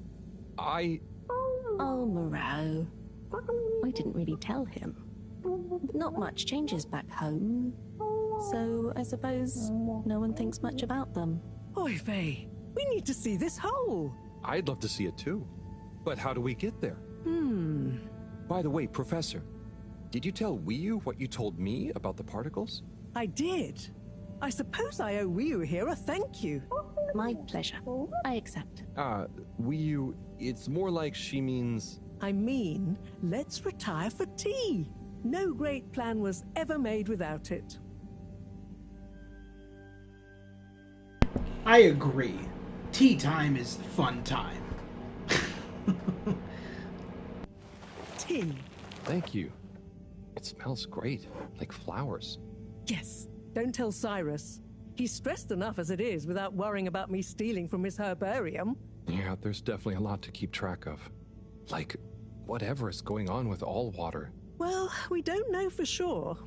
[SPEAKER 7] Oh, Moreau. I didn't really tell him. Not much changes back home. So I suppose no one thinks much about them.
[SPEAKER 11] Oy vey, we need to see this hole.
[SPEAKER 3] I'd love to see it too. But how do we get there? By the way, Professor, did you tell Wiyu what you told me about the particles?
[SPEAKER 11] I did. I suppose I owe Wiyu here a thank you.
[SPEAKER 7] My pleasure. I accept.
[SPEAKER 3] Wiyu, it's more like she means...
[SPEAKER 11] I mean, let's retire for tea. No great plan was ever made without it.
[SPEAKER 1] I agree. Tea time is the fun time.
[SPEAKER 11] Tea.
[SPEAKER 3] Thank you. It smells great, like flowers.
[SPEAKER 11] Yes, don't tell Cyrus. He's stressed enough as it is without worrying about me stealing from his herbarium.
[SPEAKER 3] Yeah, there's definitely a lot to keep track of. Like, whatever is going on with all water.
[SPEAKER 11] Well, we don't know for sure.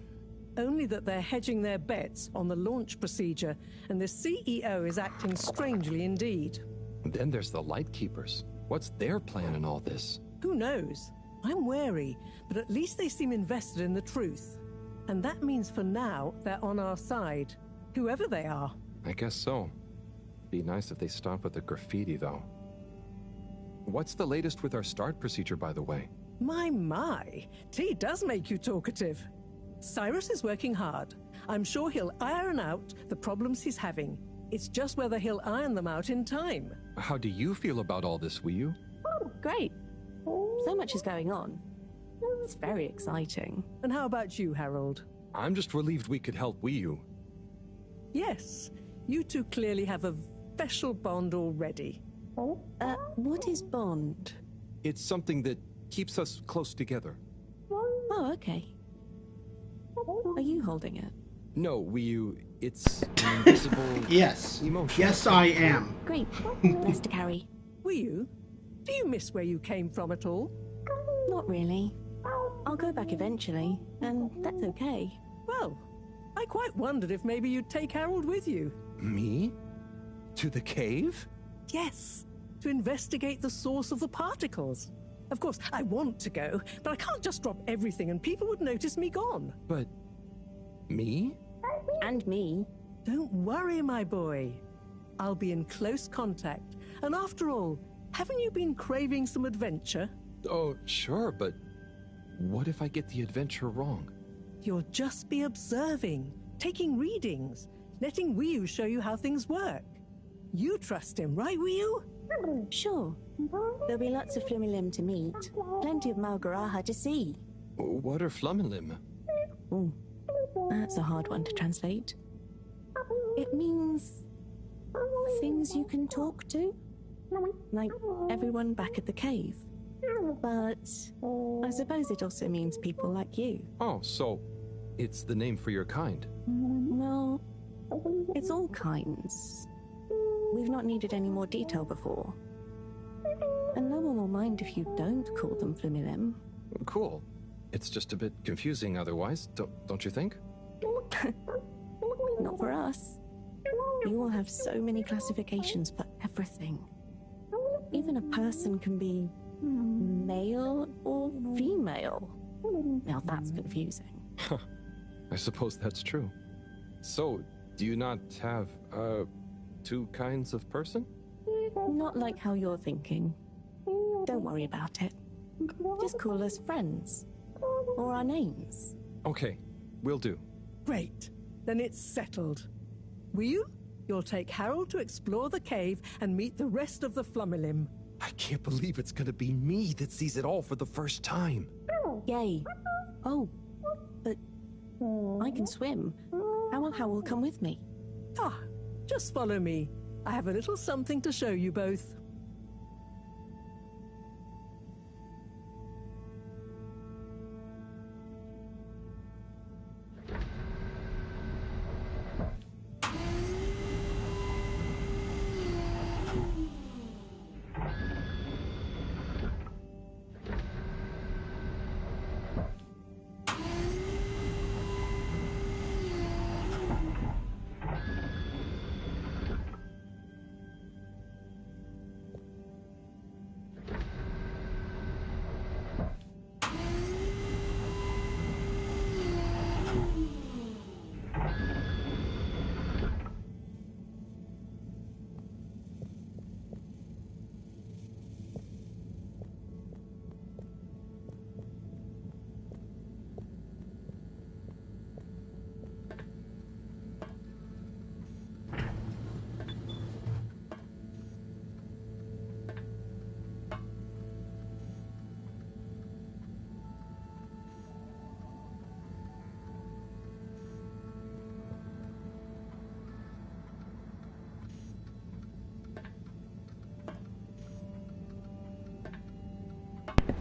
[SPEAKER 11] Only that they're hedging their bets on the launch procedure, and the CEO is acting strangely indeed.
[SPEAKER 3] Then there's the Lightkeepers. What's their plan in all this?
[SPEAKER 11] Who knows? I'm wary, but at least they seem invested in the truth. And that means for now, they're on our side. Whoever they are.
[SPEAKER 3] I guess so. Be nice if they stop with the graffiti, though. What's the latest with our start procedure, by the way?
[SPEAKER 11] My. Tea does make you talkative. Cyrus is working hard. I'm sure he'll iron out the problems he's having. It's just whether he'll iron them out in time.
[SPEAKER 3] How do you feel about all this, Wiyu?
[SPEAKER 7] Great. So much is going on. It's very exciting.
[SPEAKER 11] And how about you, Harold?
[SPEAKER 3] I'm just relieved we could help Wiyu.
[SPEAKER 11] Yes, you two clearly have a special bond already.
[SPEAKER 7] What is bond?
[SPEAKER 3] It's something that keeps us close together.
[SPEAKER 7] Oh, okay. Are you holding it?
[SPEAKER 3] No, Wiyu, it's an invisible
[SPEAKER 1] Yes.
[SPEAKER 3] emotion.
[SPEAKER 1] Yes, I am.
[SPEAKER 7] Great. Less to carry.
[SPEAKER 11] Wiyu, do you miss where you came from at all?
[SPEAKER 7] Not really. I'll go back eventually, and that's okay.
[SPEAKER 11] Well, I quite wondered if maybe you'd take Harold with you.
[SPEAKER 3] Me? To the cave?
[SPEAKER 11] Yes, to investigate the source of the particles. Of course, I want to go, but I can't just drop everything and people would notice me gone.
[SPEAKER 3] But... me?
[SPEAKER 7] And me.
[SPEAKER 11] Don't worry, my boy. I'll be in close contact. And after all, haven't you been craving some adventure?
[SPEAKER 3] Oh, sure, but what if I get the adventure wrong?
[SPEAKER 11] You'll just be observing, taking readings, letting Wiyu show you how things work. You trust him, right, Wiyu?
[SPEAKER 7] Sure. There'll be lots of Flumilim to meet. Plenty of Malgaraha to see.
[SPEAKER 3] What are Flumilim?
[SPEAKER 7] Ooh, that's a hard one to translate. It means things you can talk to, like everyone back at the cave. But I suppose it also means people like you.
[SPEAKER 3] Oh, so it's the name for your kind.
[SPEAKER 7] Well, it's all kinds. We've not needed any more detail before. And no one will mind if you don't call them Flumilim.
[SPEAKER 3] Cool. It's just a bit confusing otherwise, don't you think?
[SPEAKER 7] Not for us. You all have so many classifications for everything. Even a person can be male or female. Now that's confusing.
[SPEAKER 3] I suppose that's true. So, do you not have, two kinds of person?
[SPEAKER 7] Not like how you're thinking. Don't worry about it. Just call us friends. Or our names.
[SPEAKER 3] Okay, will do.
[SPEAKER 11] Great. Then it's settled. Wiyu, you'll take Harold to explore the cave and meet the rest of the Flumilim.
[SPEAKER 3] I can't believe it's gonna be me that sees it all for the first time.
[SPEAKER 7] Yay. Oh, but I can swim. How will Howell come with me?
[SPEAKER 11] Ah, just follow me. I have a little something to show you both.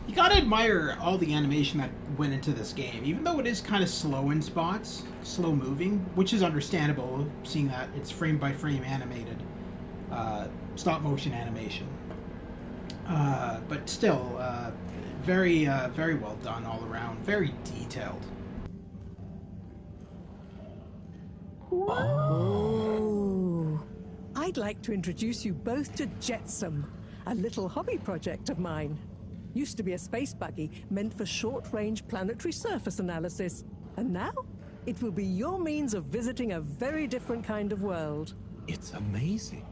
[SPEAKER 1] You gotta admire all the animation that went into this game, even though it is kind of slow in spots, slow moving, which is understandable, seeing that it's frame by frame animated, stop motion animation. But still, very well done all around, very detailed.
[SPEAKER 11] Oh. I'd like to introduce you both to Jetsam, a little hobby project of mine. Used to be a space buggy meant for short-range planetary surface analysis, and now it will be your means of visiting a very different kind of world.
[SPEAKER 3] It's amazing.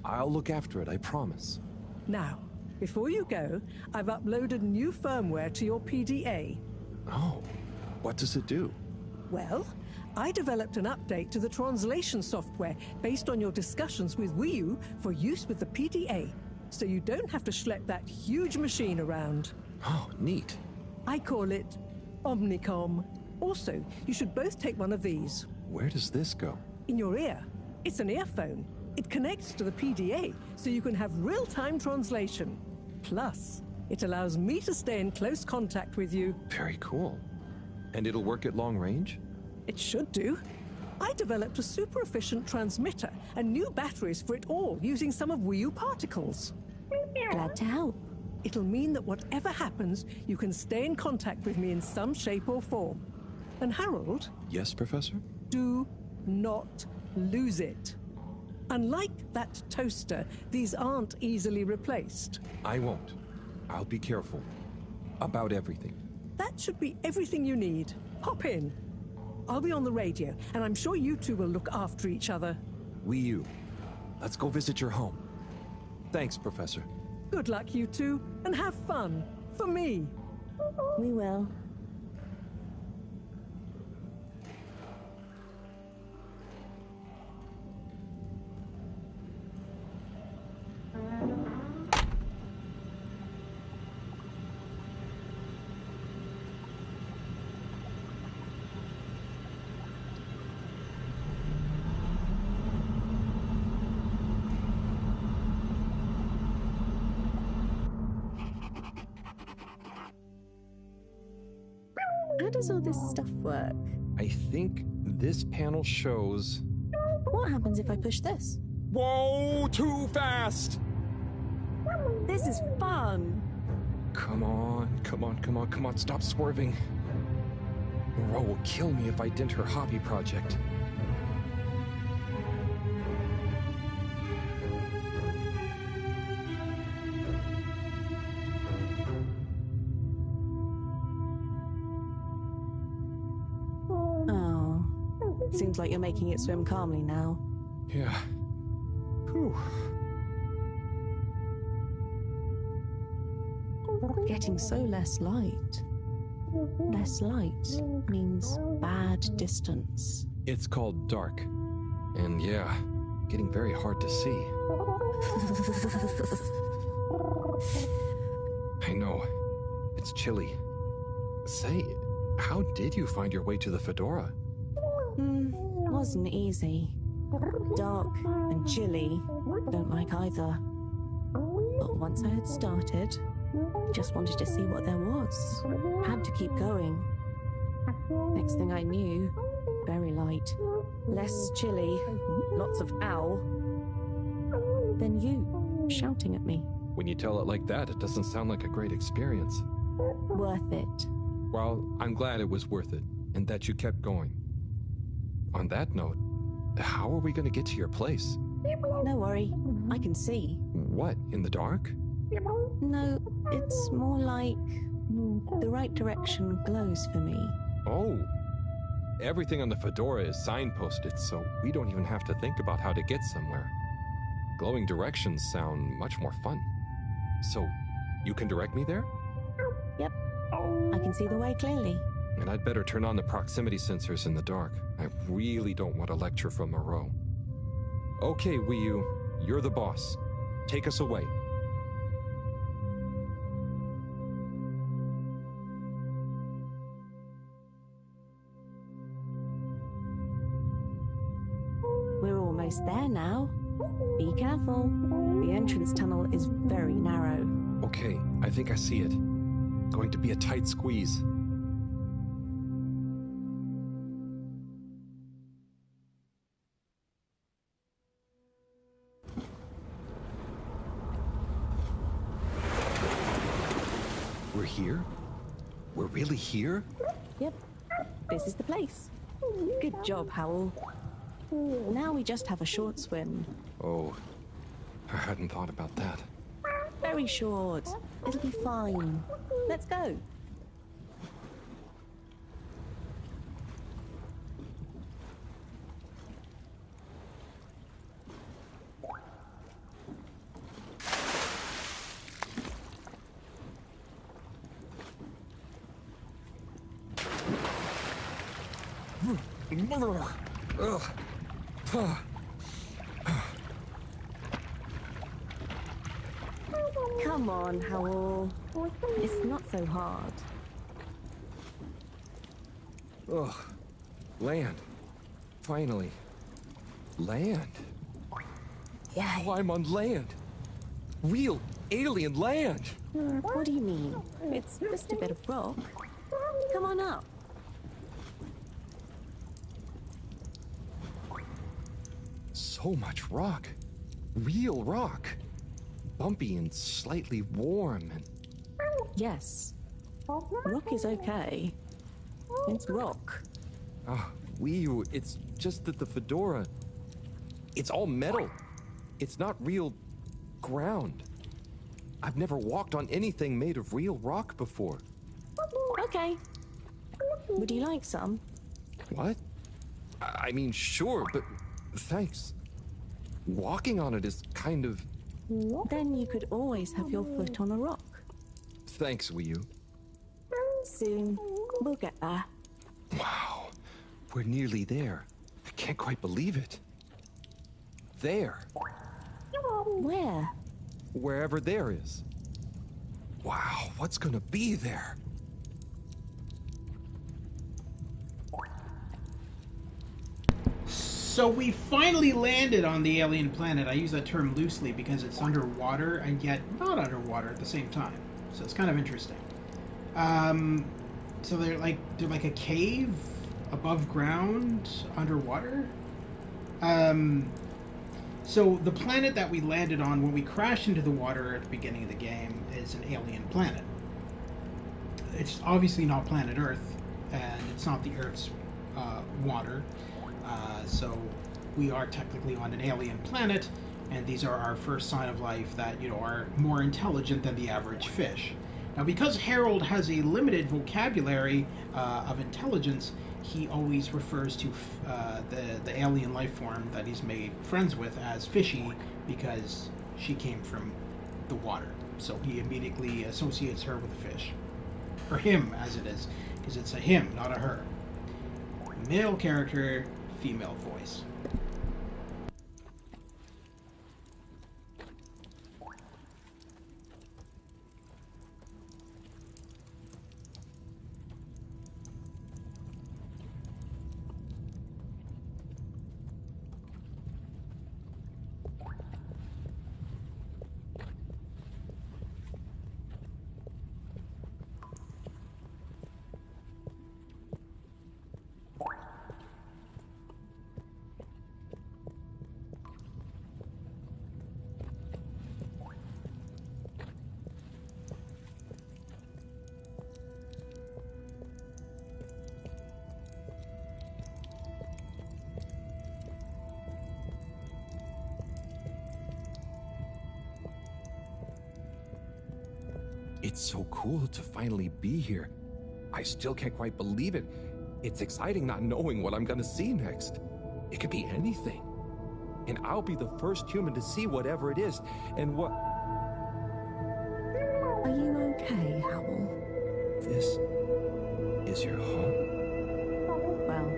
[SPEAKER 3] I'll look after it, I promise.
[SPEAKER 11] Now, Before you go, I've uploaded new firmware to your PDA.
[SPEAKER 3] Oh, what does it do?
[SPEAKER 11] Well, I developed an update to the translation software based on your discussions with Wii U for use with the PDA, so you don't have to schlep that huge machine around.
[SPEAKER 3] Oh, neat.
[SPEAKER 11] I call it Omnicom. Also, you should both take one of these.
[SPEAKER 3] Where does this go?
[SPEAKER 11] In your ear. It's an earphone. It connects to the PDA, so you can have real-time translation. Plus, it allows me to stay in close contact with you.
[SPEAKER 3] Very cool. And it'll work at long range?
[SPEAKER 11] It should do. I developed a super-efficient transmitter and new batteries for it all using some of Wii U particles.
[SPEAKER 7] Glad to help.
[SPEAKER 11] It'll mean that whatever happens, you can stay in contact with me in some shape or form. And Harold?
[SPEAKER 3] Yes, Professor?
[SPEAKER 11] Do not lose it. Unlike that toaster, these aren't easily replaced.
[SPEAKER 3] I won't. I'll be careful. About everything.
[SPEAKER 11] That should be everything you need. Hop in. I'll be on the radio, and I'm sure you two will look after each other.
[SPEAKER 3] Wii U, let's go visit your home. Thanks, Professor.
[SPEAKER 11] Good luck, you two, and have fun. For me.
[SPEAKER 7] We will. How does all this stuff work?
[SPEAKER 3] I think this panel shows...
[SPEAKER 7] What happens if I push this?
[SPEAKER 3] Whoa, too fast!
[SPEAKER 7] This is fun!
[SPEAKER 3] Come on, come on, come on, come on, stop swerving. Ro will kill me if I dent her hobby project.
[SPEAKER 7] Oh, seems like you're making it swim calmly now.
[SPEAKER 3] Yeah. Whew.
[SPEAKER 7] Getting so less light. Less light means bad distance.
[SPEAKER 3] It's called dark. And yeah, getting very hard to see. I know. It's chilly. Say, how did you find your way to the Fedora?
[SPEAKER 7] Wasn't easy. Dark and chilly. Don't like either. But once I had started, just wanted to see what there was. Had to keep going. Next thing I knew, very light. Less chilly. Lots of owl. Then you, shouting at me.
[SPEAKER 3] When you tell it like that, it doesn't sound like a great experience.
[SPEAKER 7] Worth it.
[SPEAKER 3] Well, I'm glad it was worth it, and that you kept going. On that note, how are we going to get to your place?
[SPEAKER 7] No worry, I can see.
[SPEAKER 3] What, in the dark?
[SPEAKER 7] No, it's more like the right direction glows for me.
[SPEAKER 3] Oh. Everything on the Fedora is signposted, so we don't even have to think about how to get somewhere. Glowing directions sound much more fun. So, you can direct me there?
[SPEAKER 7] Yep. I can see the way clearly.
[SPEAKER 3] And I'd better turn on the proximity sensors in the dark. I really don't want a lecture from Moreau. Okay, Wii U, you're the boss. Take us away.
[SPEAKER 7] We're almost there now. Be careful. The entrance tunnel is very narrow.
[SPEAKER 3] Okay, I think I see it. Going to be a tight squeeze. We're here? We're really here?
[SPEAKER 7] Yep. This is the place. Good job, Howell. Now we just have a short swim.
[SPEAKER 3] Oh, I hadn't thought about that.
[SPEAKER 7] Very short. It'll be fine. Let's go. Come on, Howell. It's not so hard.
[SPEAKER 3] Ugh. Land. Finally. Land.
[SPEAKER 7] Yeah.
[SPEAKER 3] Wow, I'm on land. Real alien land.
[SPEAKER 7] What do you mean? It's just a bit of rock. Come on up.
[SPEAKER 3] So much rock. Real rock. Bumpy and slightly warm and...
[SPEAKER 7] Yes. Rock is okay. It's rock.
[SPEAKER 3] Ah, it's just that the fedora... It's all metal. It's not real ground. I've never walked on anything made of real rock before.
[SPEAKER 7] Okay. Would you like some?
[SPEAKER 3] What? I mean, sure, but thanks. Walking on it is kind of...
[SPEAKER 7] Then you could always have your foot on a rock.
[SPEAKER 3] Thanks, Wiyu.
[SPEAKER 7] Soon. We'll get there.
[SPEAKER 3] Wow. We're nearly there. I can't quite believe it. There.
[SPEAKER 7] Where?
[SPEAKER 3] Wherever there is. Wow, what's gonna be there?
[SPEAKER 1] So we finally landed on the alien planet. I use that term loosely because it's underwater and yet not underwater at the same time. So it's kind of interesting. So they're like a cave above ground underwater. So the planet that we landed on when we crashed into the water at the beginning of the game is an alien planet. It's obviously not planet Earth, and it's not the Earth's water. So we are technically on an alien planet, and these are our first sign of life that, you know, are more intelligent than the average fish. Now, because Harold has a limited vocabulary of intelligence, he always refers to the alien life form that he's made friends with as fishy because she came from the water. So he immediately associates her with a fish. Or him, as it is, because it's a him, not a her. Male character, female voice.
[SPEAKER 3] It's so cool to finally be here. I still can't quite believe it. It's exciting not knowing what I'm gonna see next. It could be anything. And I'll be the first human to see whatever it is. And what...
[SPEAKER 7] Are you okay, Howell?
[SPEAKER 3] This is your home?
[SPEAKER 7] Well,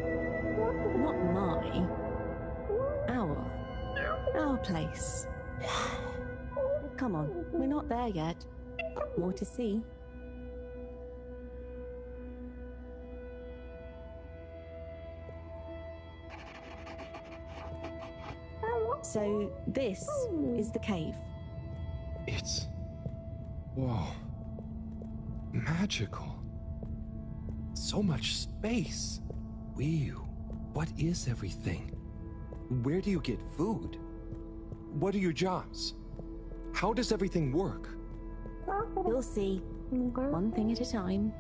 [SPEAKER 7] not my. Our place. Come on, we're not there yet. More to see. So, this is the cave.
[SPEAKER 3] It's... whoa. Magical. So much space. Wiyu, what is everything? Where do you get food? What are your jobs? How does everything work?
[SPEAKER 7] You'll see. One thing at a time.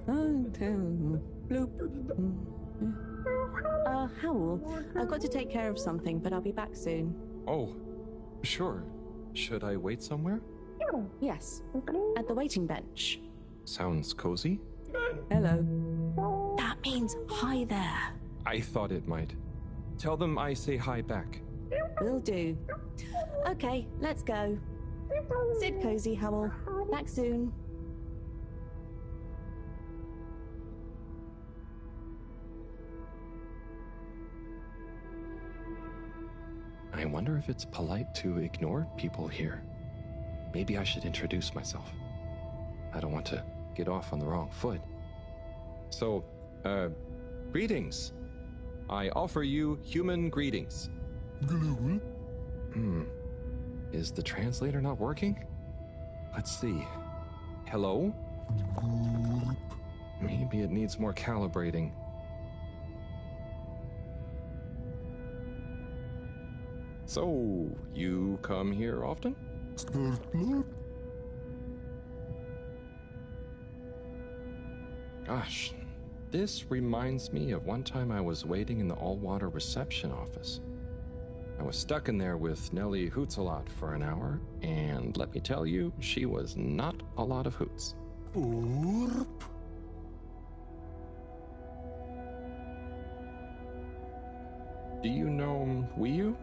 [SPEAKER 7] Bloop. Howell, I've got to take care of something, but I'll be back soon.
[SPEAKER 3] Oh, sure. Should I wait somewhere?
[SPEAKER 7] Yes, at the waiting bench.
[SPEAKER 3] Sounds cozy.
[SPEAKER 7] Hello. That means hi there.
[SPEAKER 3] I thought it might. Tell them I say hi back.
[SPEAKER 7] Will do. Okay, let's go. Sit cozy, Howell. Back soon.
[SPEAKER 3] I wonder if it's polite to ignore people here. Maybe I should introduce myself. I don't want to get off on the wrong foot. So, greetings. I offer you human greetings. Is the translator not working? Let's see. Hello? Maybe it needs more calibrating. So, you come here often? Gosh, this reminds me of one time I was waiting in the all-water reception office. I was stuck in there with Nellie Hootsalot for an hour, and let me tell you, she was not a lot of hoots. Do you know Wii U?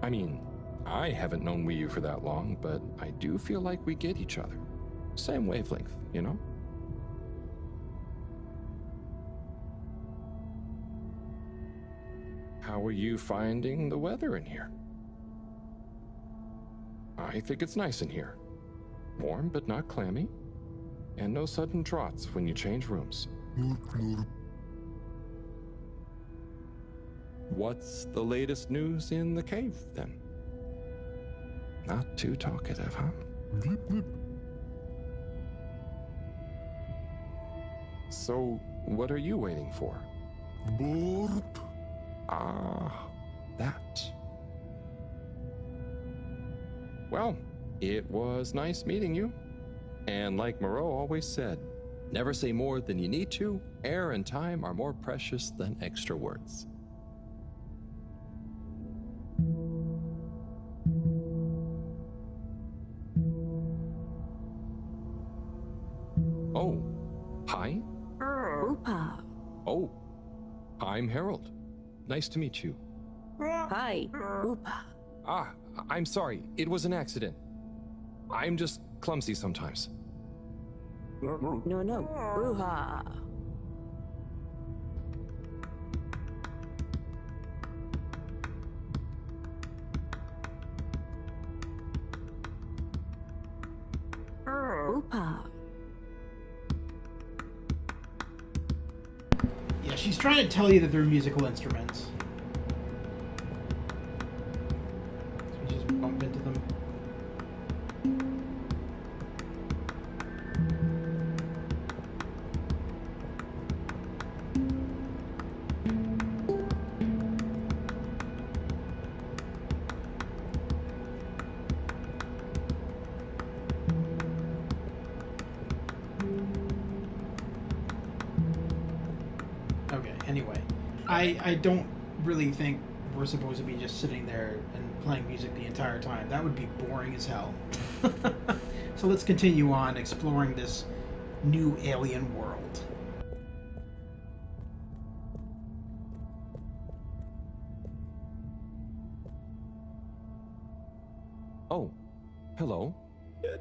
[SPEAKER 3] I mean, I haven't known Wii U for that long, but I do feel like we get each other. Same wavelength, you know? How are you finding the weather in here? I think it's nice in here. Warm but not clammy. And no sudden draughts when you change rooms. What's the latest news in the cave, then? Not too talkative, huh? So, what are you waiting for? Ah, that. Well, it was nice meeting you. And like Moreau always said, never say more than you need to. Air and time are more precious than extra words. Oh, hi.
[SPEAKER 7] Oopa.
[SPEAKER 3] Oh, I'm Harold. Nice to meet you.
[SPEAKER 7] Hi, Oopa.
[SPEAKER 3] Ah, I'm sorry. It was an accident. I'm just clumsy sometimes.
[SPEAKER 7] No, Bruha. Oopa.
[SPEAKER 1] Yeah, she's trying to tell you that they're musical instruments. So we just bump into them. Anyway, I don't really think we're supposed to be just sitting there and playing music the entire time. That would be boring as hell. So let's continue on exploring this new alien world.
[SPEAKER 3] Oh, hello.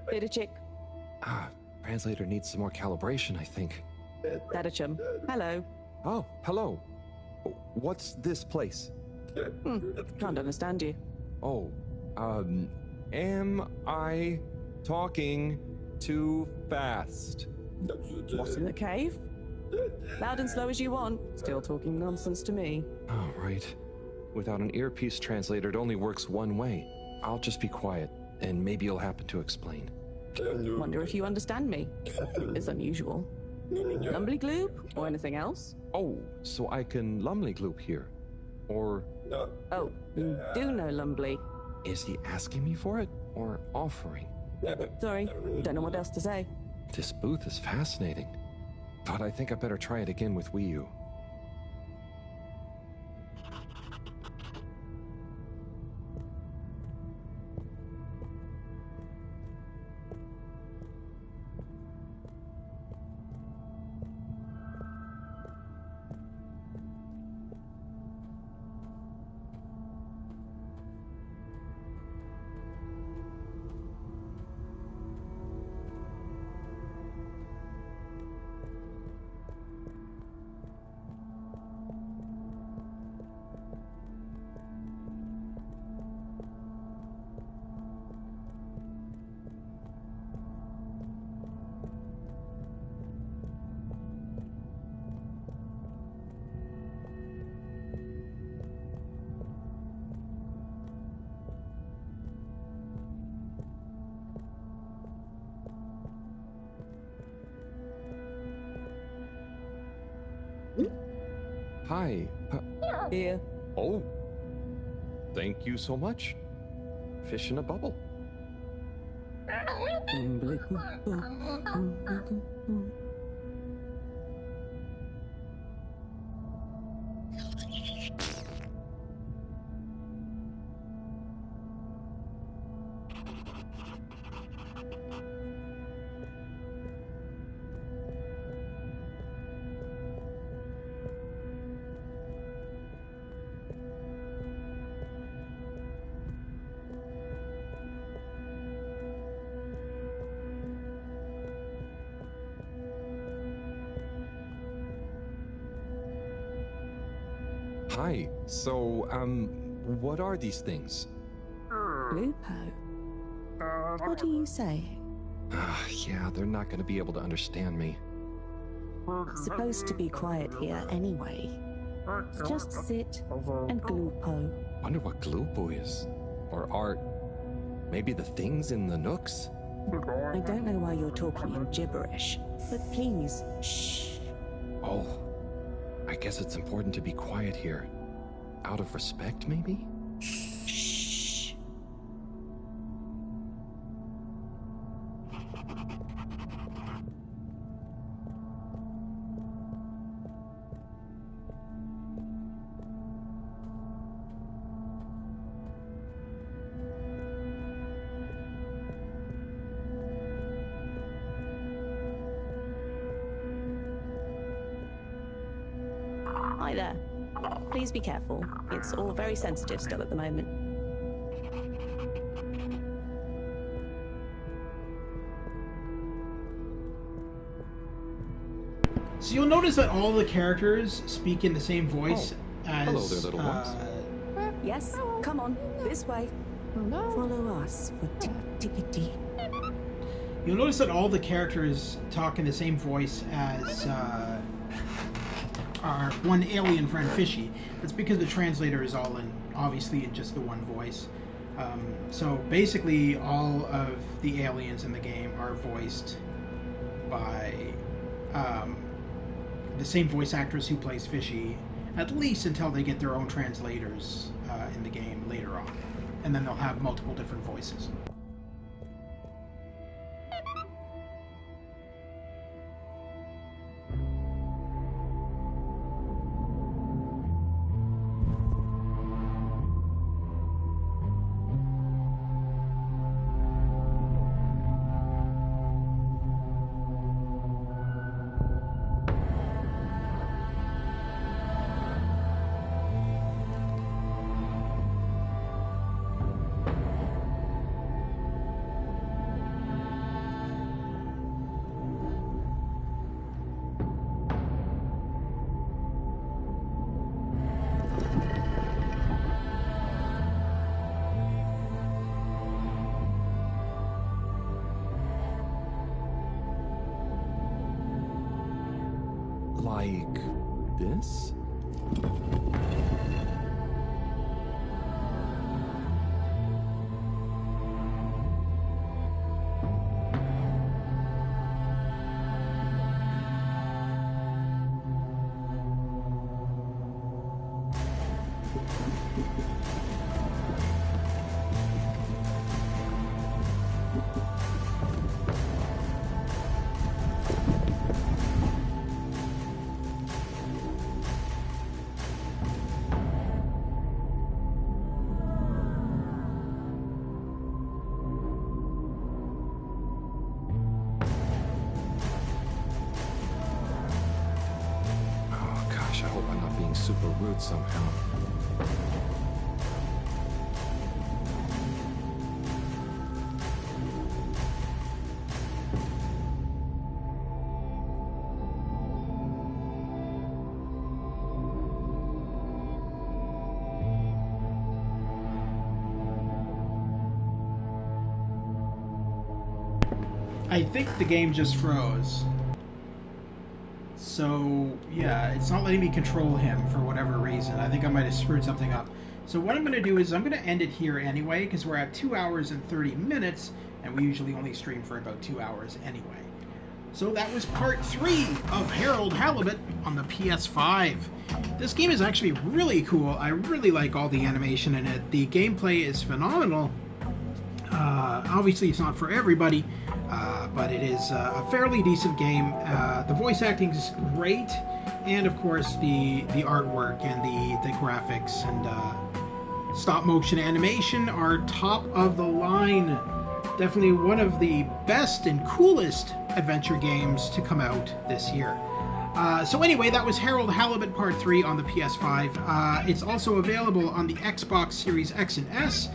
[SPEAKER 7] Beta chick.
[SPEAKER 3] Ah, translator needs some more calibration, I think.
[SPEAKER 7] Dadachum. Hello.
[SPEAKER 3] Oh, hello. What's this place?
[SPEAKER 7] Can't understand you.
[SPEAKER 3] Oh, am I talking too fast?
[SPEAKER 7] What's in the cave? Loud and slow as you want. Still talking nonsense to me.
[SPEAKER 3] Oh, right. Without an earpiece translator, it only works one way. I'll just be quiet, and maybe you'll happen to explain.
[SPEAKER 7] Wonder if you understand me. It's unusual. Lumbly gloop or anything else?
[SPEAKER 3] Oh, so I can lumley gloop here. Or...
[SPEAKER 7] Oh, you do know Lumbly.
[SPEAKER 3] Is he asking me for it, or offering?
[SPEAKER 7] Sorry, don't know what else to say.
[SPEAKER 3] This booth is fascinating, but I think I better try it again with Wii U. Hi.
[SPEAKER 7] Here.
[SPEAKER 3] Oh. Thank you so much. Fish in a bubble. Hi. So, what are these things?
[SPEAKER 7] Lupo. What do you say?
[SPEAKER 3] Yeah, they're not going to be able to understand me.
[SPEAKER 7] Supposed to be quiet here anyway. Just sit and glupo.
[SPEAKER 3] Wonder what glupo is. Or art. Maybe the things in the nooks?
[SPEAKER 7] I don't know why you're talking in gibberish, but please, shh.
[SPEAKER 3] Oh, I guess it's important to be quiet here. Out of respect, maybe?
[SPEAKER 7] Shh. Hi there. Please be careful. It's all very sensitive still at the moment.
[SPEAKER 1] So you'll notice that all the characters speak in the same voice as...
[SPEAKER 3] Hello there, little ones.
[SPEAKER 7] Yes, come on, this way. Follow us for tickety.
[SPEAKER 1] You'll notice that all the characters talk in the same voice as our one alien friend, Fishy. That's because the translator is all in, obviously, in just the one voice. So basically, all of the aliens in the game are voiced by the same voice actress who plays Fishy, at least until they get their own translators in the game later on. And then they'll have multiple different voices.
[SPEAKER 3] Like this? Gosh, I hope I'm not being super rude somehow.
[SPEAKER 1] I think the game just froze. So, yeah, it's not letting me control him for whatever reason. I think I might have screwed something up. So what I'm going to do is I'm going to end it here anyway, because we're at 2 hours and 30 minutes, and we usually only stream for about 2 hours anyway. So that was part 3 of Harold Halibut on the PS5. This game is actually really cool. I really like all the animation in it. The gameplay is phenomenal. Obviously, it's not for everybody, but it is a fairly decent game. The voice acting is great, and of course the artwork and the graphics and stop motion animation are top of the line. Definitely one of the best and coolest adventure games to come out this year. So anyway, that was Harold Halibut Part 3 on the PS5. It's also available on the Xbox Series X and S,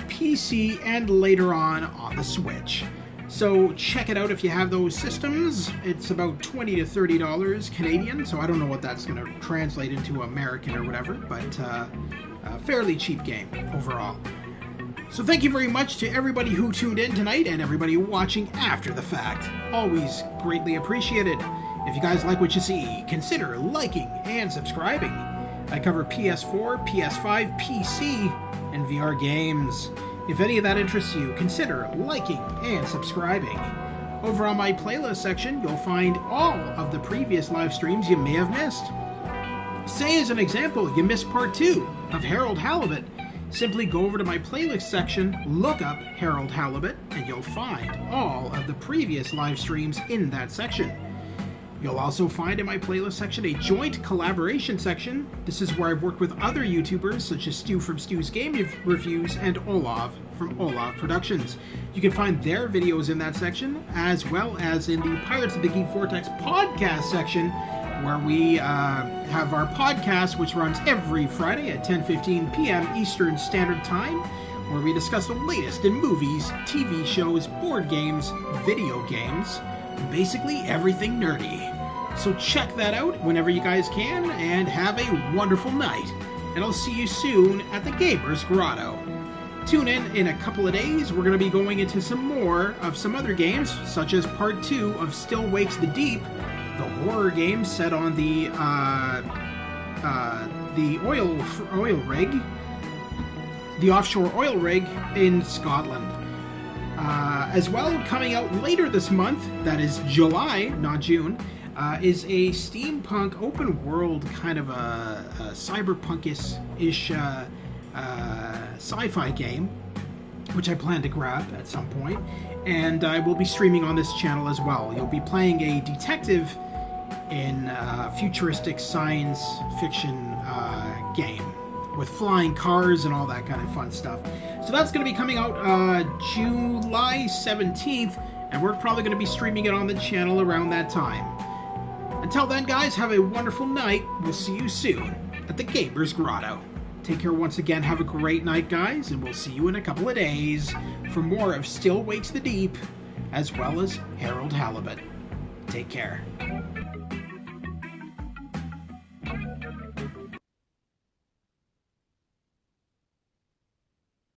[SPEAKER 1] PC, and later on the Switch. So check it out if you have those systems. It's about $20 to $30 Canadian, so I don't know what that's going to translate into American or whatever, but a fairly cheap game overall. So thank you very much to everybody who tuned in tonight and everybody watching after the fact. Always greatly appreciated. If you guys like what you see, consider liking and subscribing. I cover PS4, PS5, PC, and VR games. If any of that interests you, consider liking and subscribing. Over on my playlist section, you'll find all of the previous live streams you may have missed. Say as an example, you missed part 2 of Harold Halibut. Simply go over to my playlist section, look up Harold Halibut, and you'll find all of the previous live streams in that section. You'll also find in my playlist section a joint collaboration section. This is where I've worked with other YouTubers such as Stu from Stu's Game Reviews and Olav from Olav Productions. You can find their videos in that section, as well as in the Pirates of the Geek Vortex podcast section, where we have our podcast, which runs every Friday at 10:15 p.m. Eastern Standard Time, where we discuss the latest in movies, TV shows, board games, video games, basically everything nerdy. So check that out whenever you guys can, and have a wonderful night. And I'll see you soon at the Gamers Grotto. Tune in a couple of days. We're going to be going into some more of some other games, such as part 2 of Still Wakes the Deep, the horror game set on the oil rig, the offshore oil rig in Scotland. As well, coming out later this month, that is July, not June, is a steampunk open world kind of a cyberpunkish-ish sci-fi game, which I plan to grab at some point, and I will be streaming on this channel as well. You'll be playing a detective in a futuristic science fiction game with flying cars and all that kind of fun stuff. So that's going to be coming out July 17th, and we're probably going to be streaming it on the channel around that time. Until then, guys, have a wonderful night. We'll see you soon at the Gamers Grotto. Take care once again. Have a great night, guys, and we'll see you in a couple of days for more of Still Wakes the Deep, as well as Harold Halibut. Take care.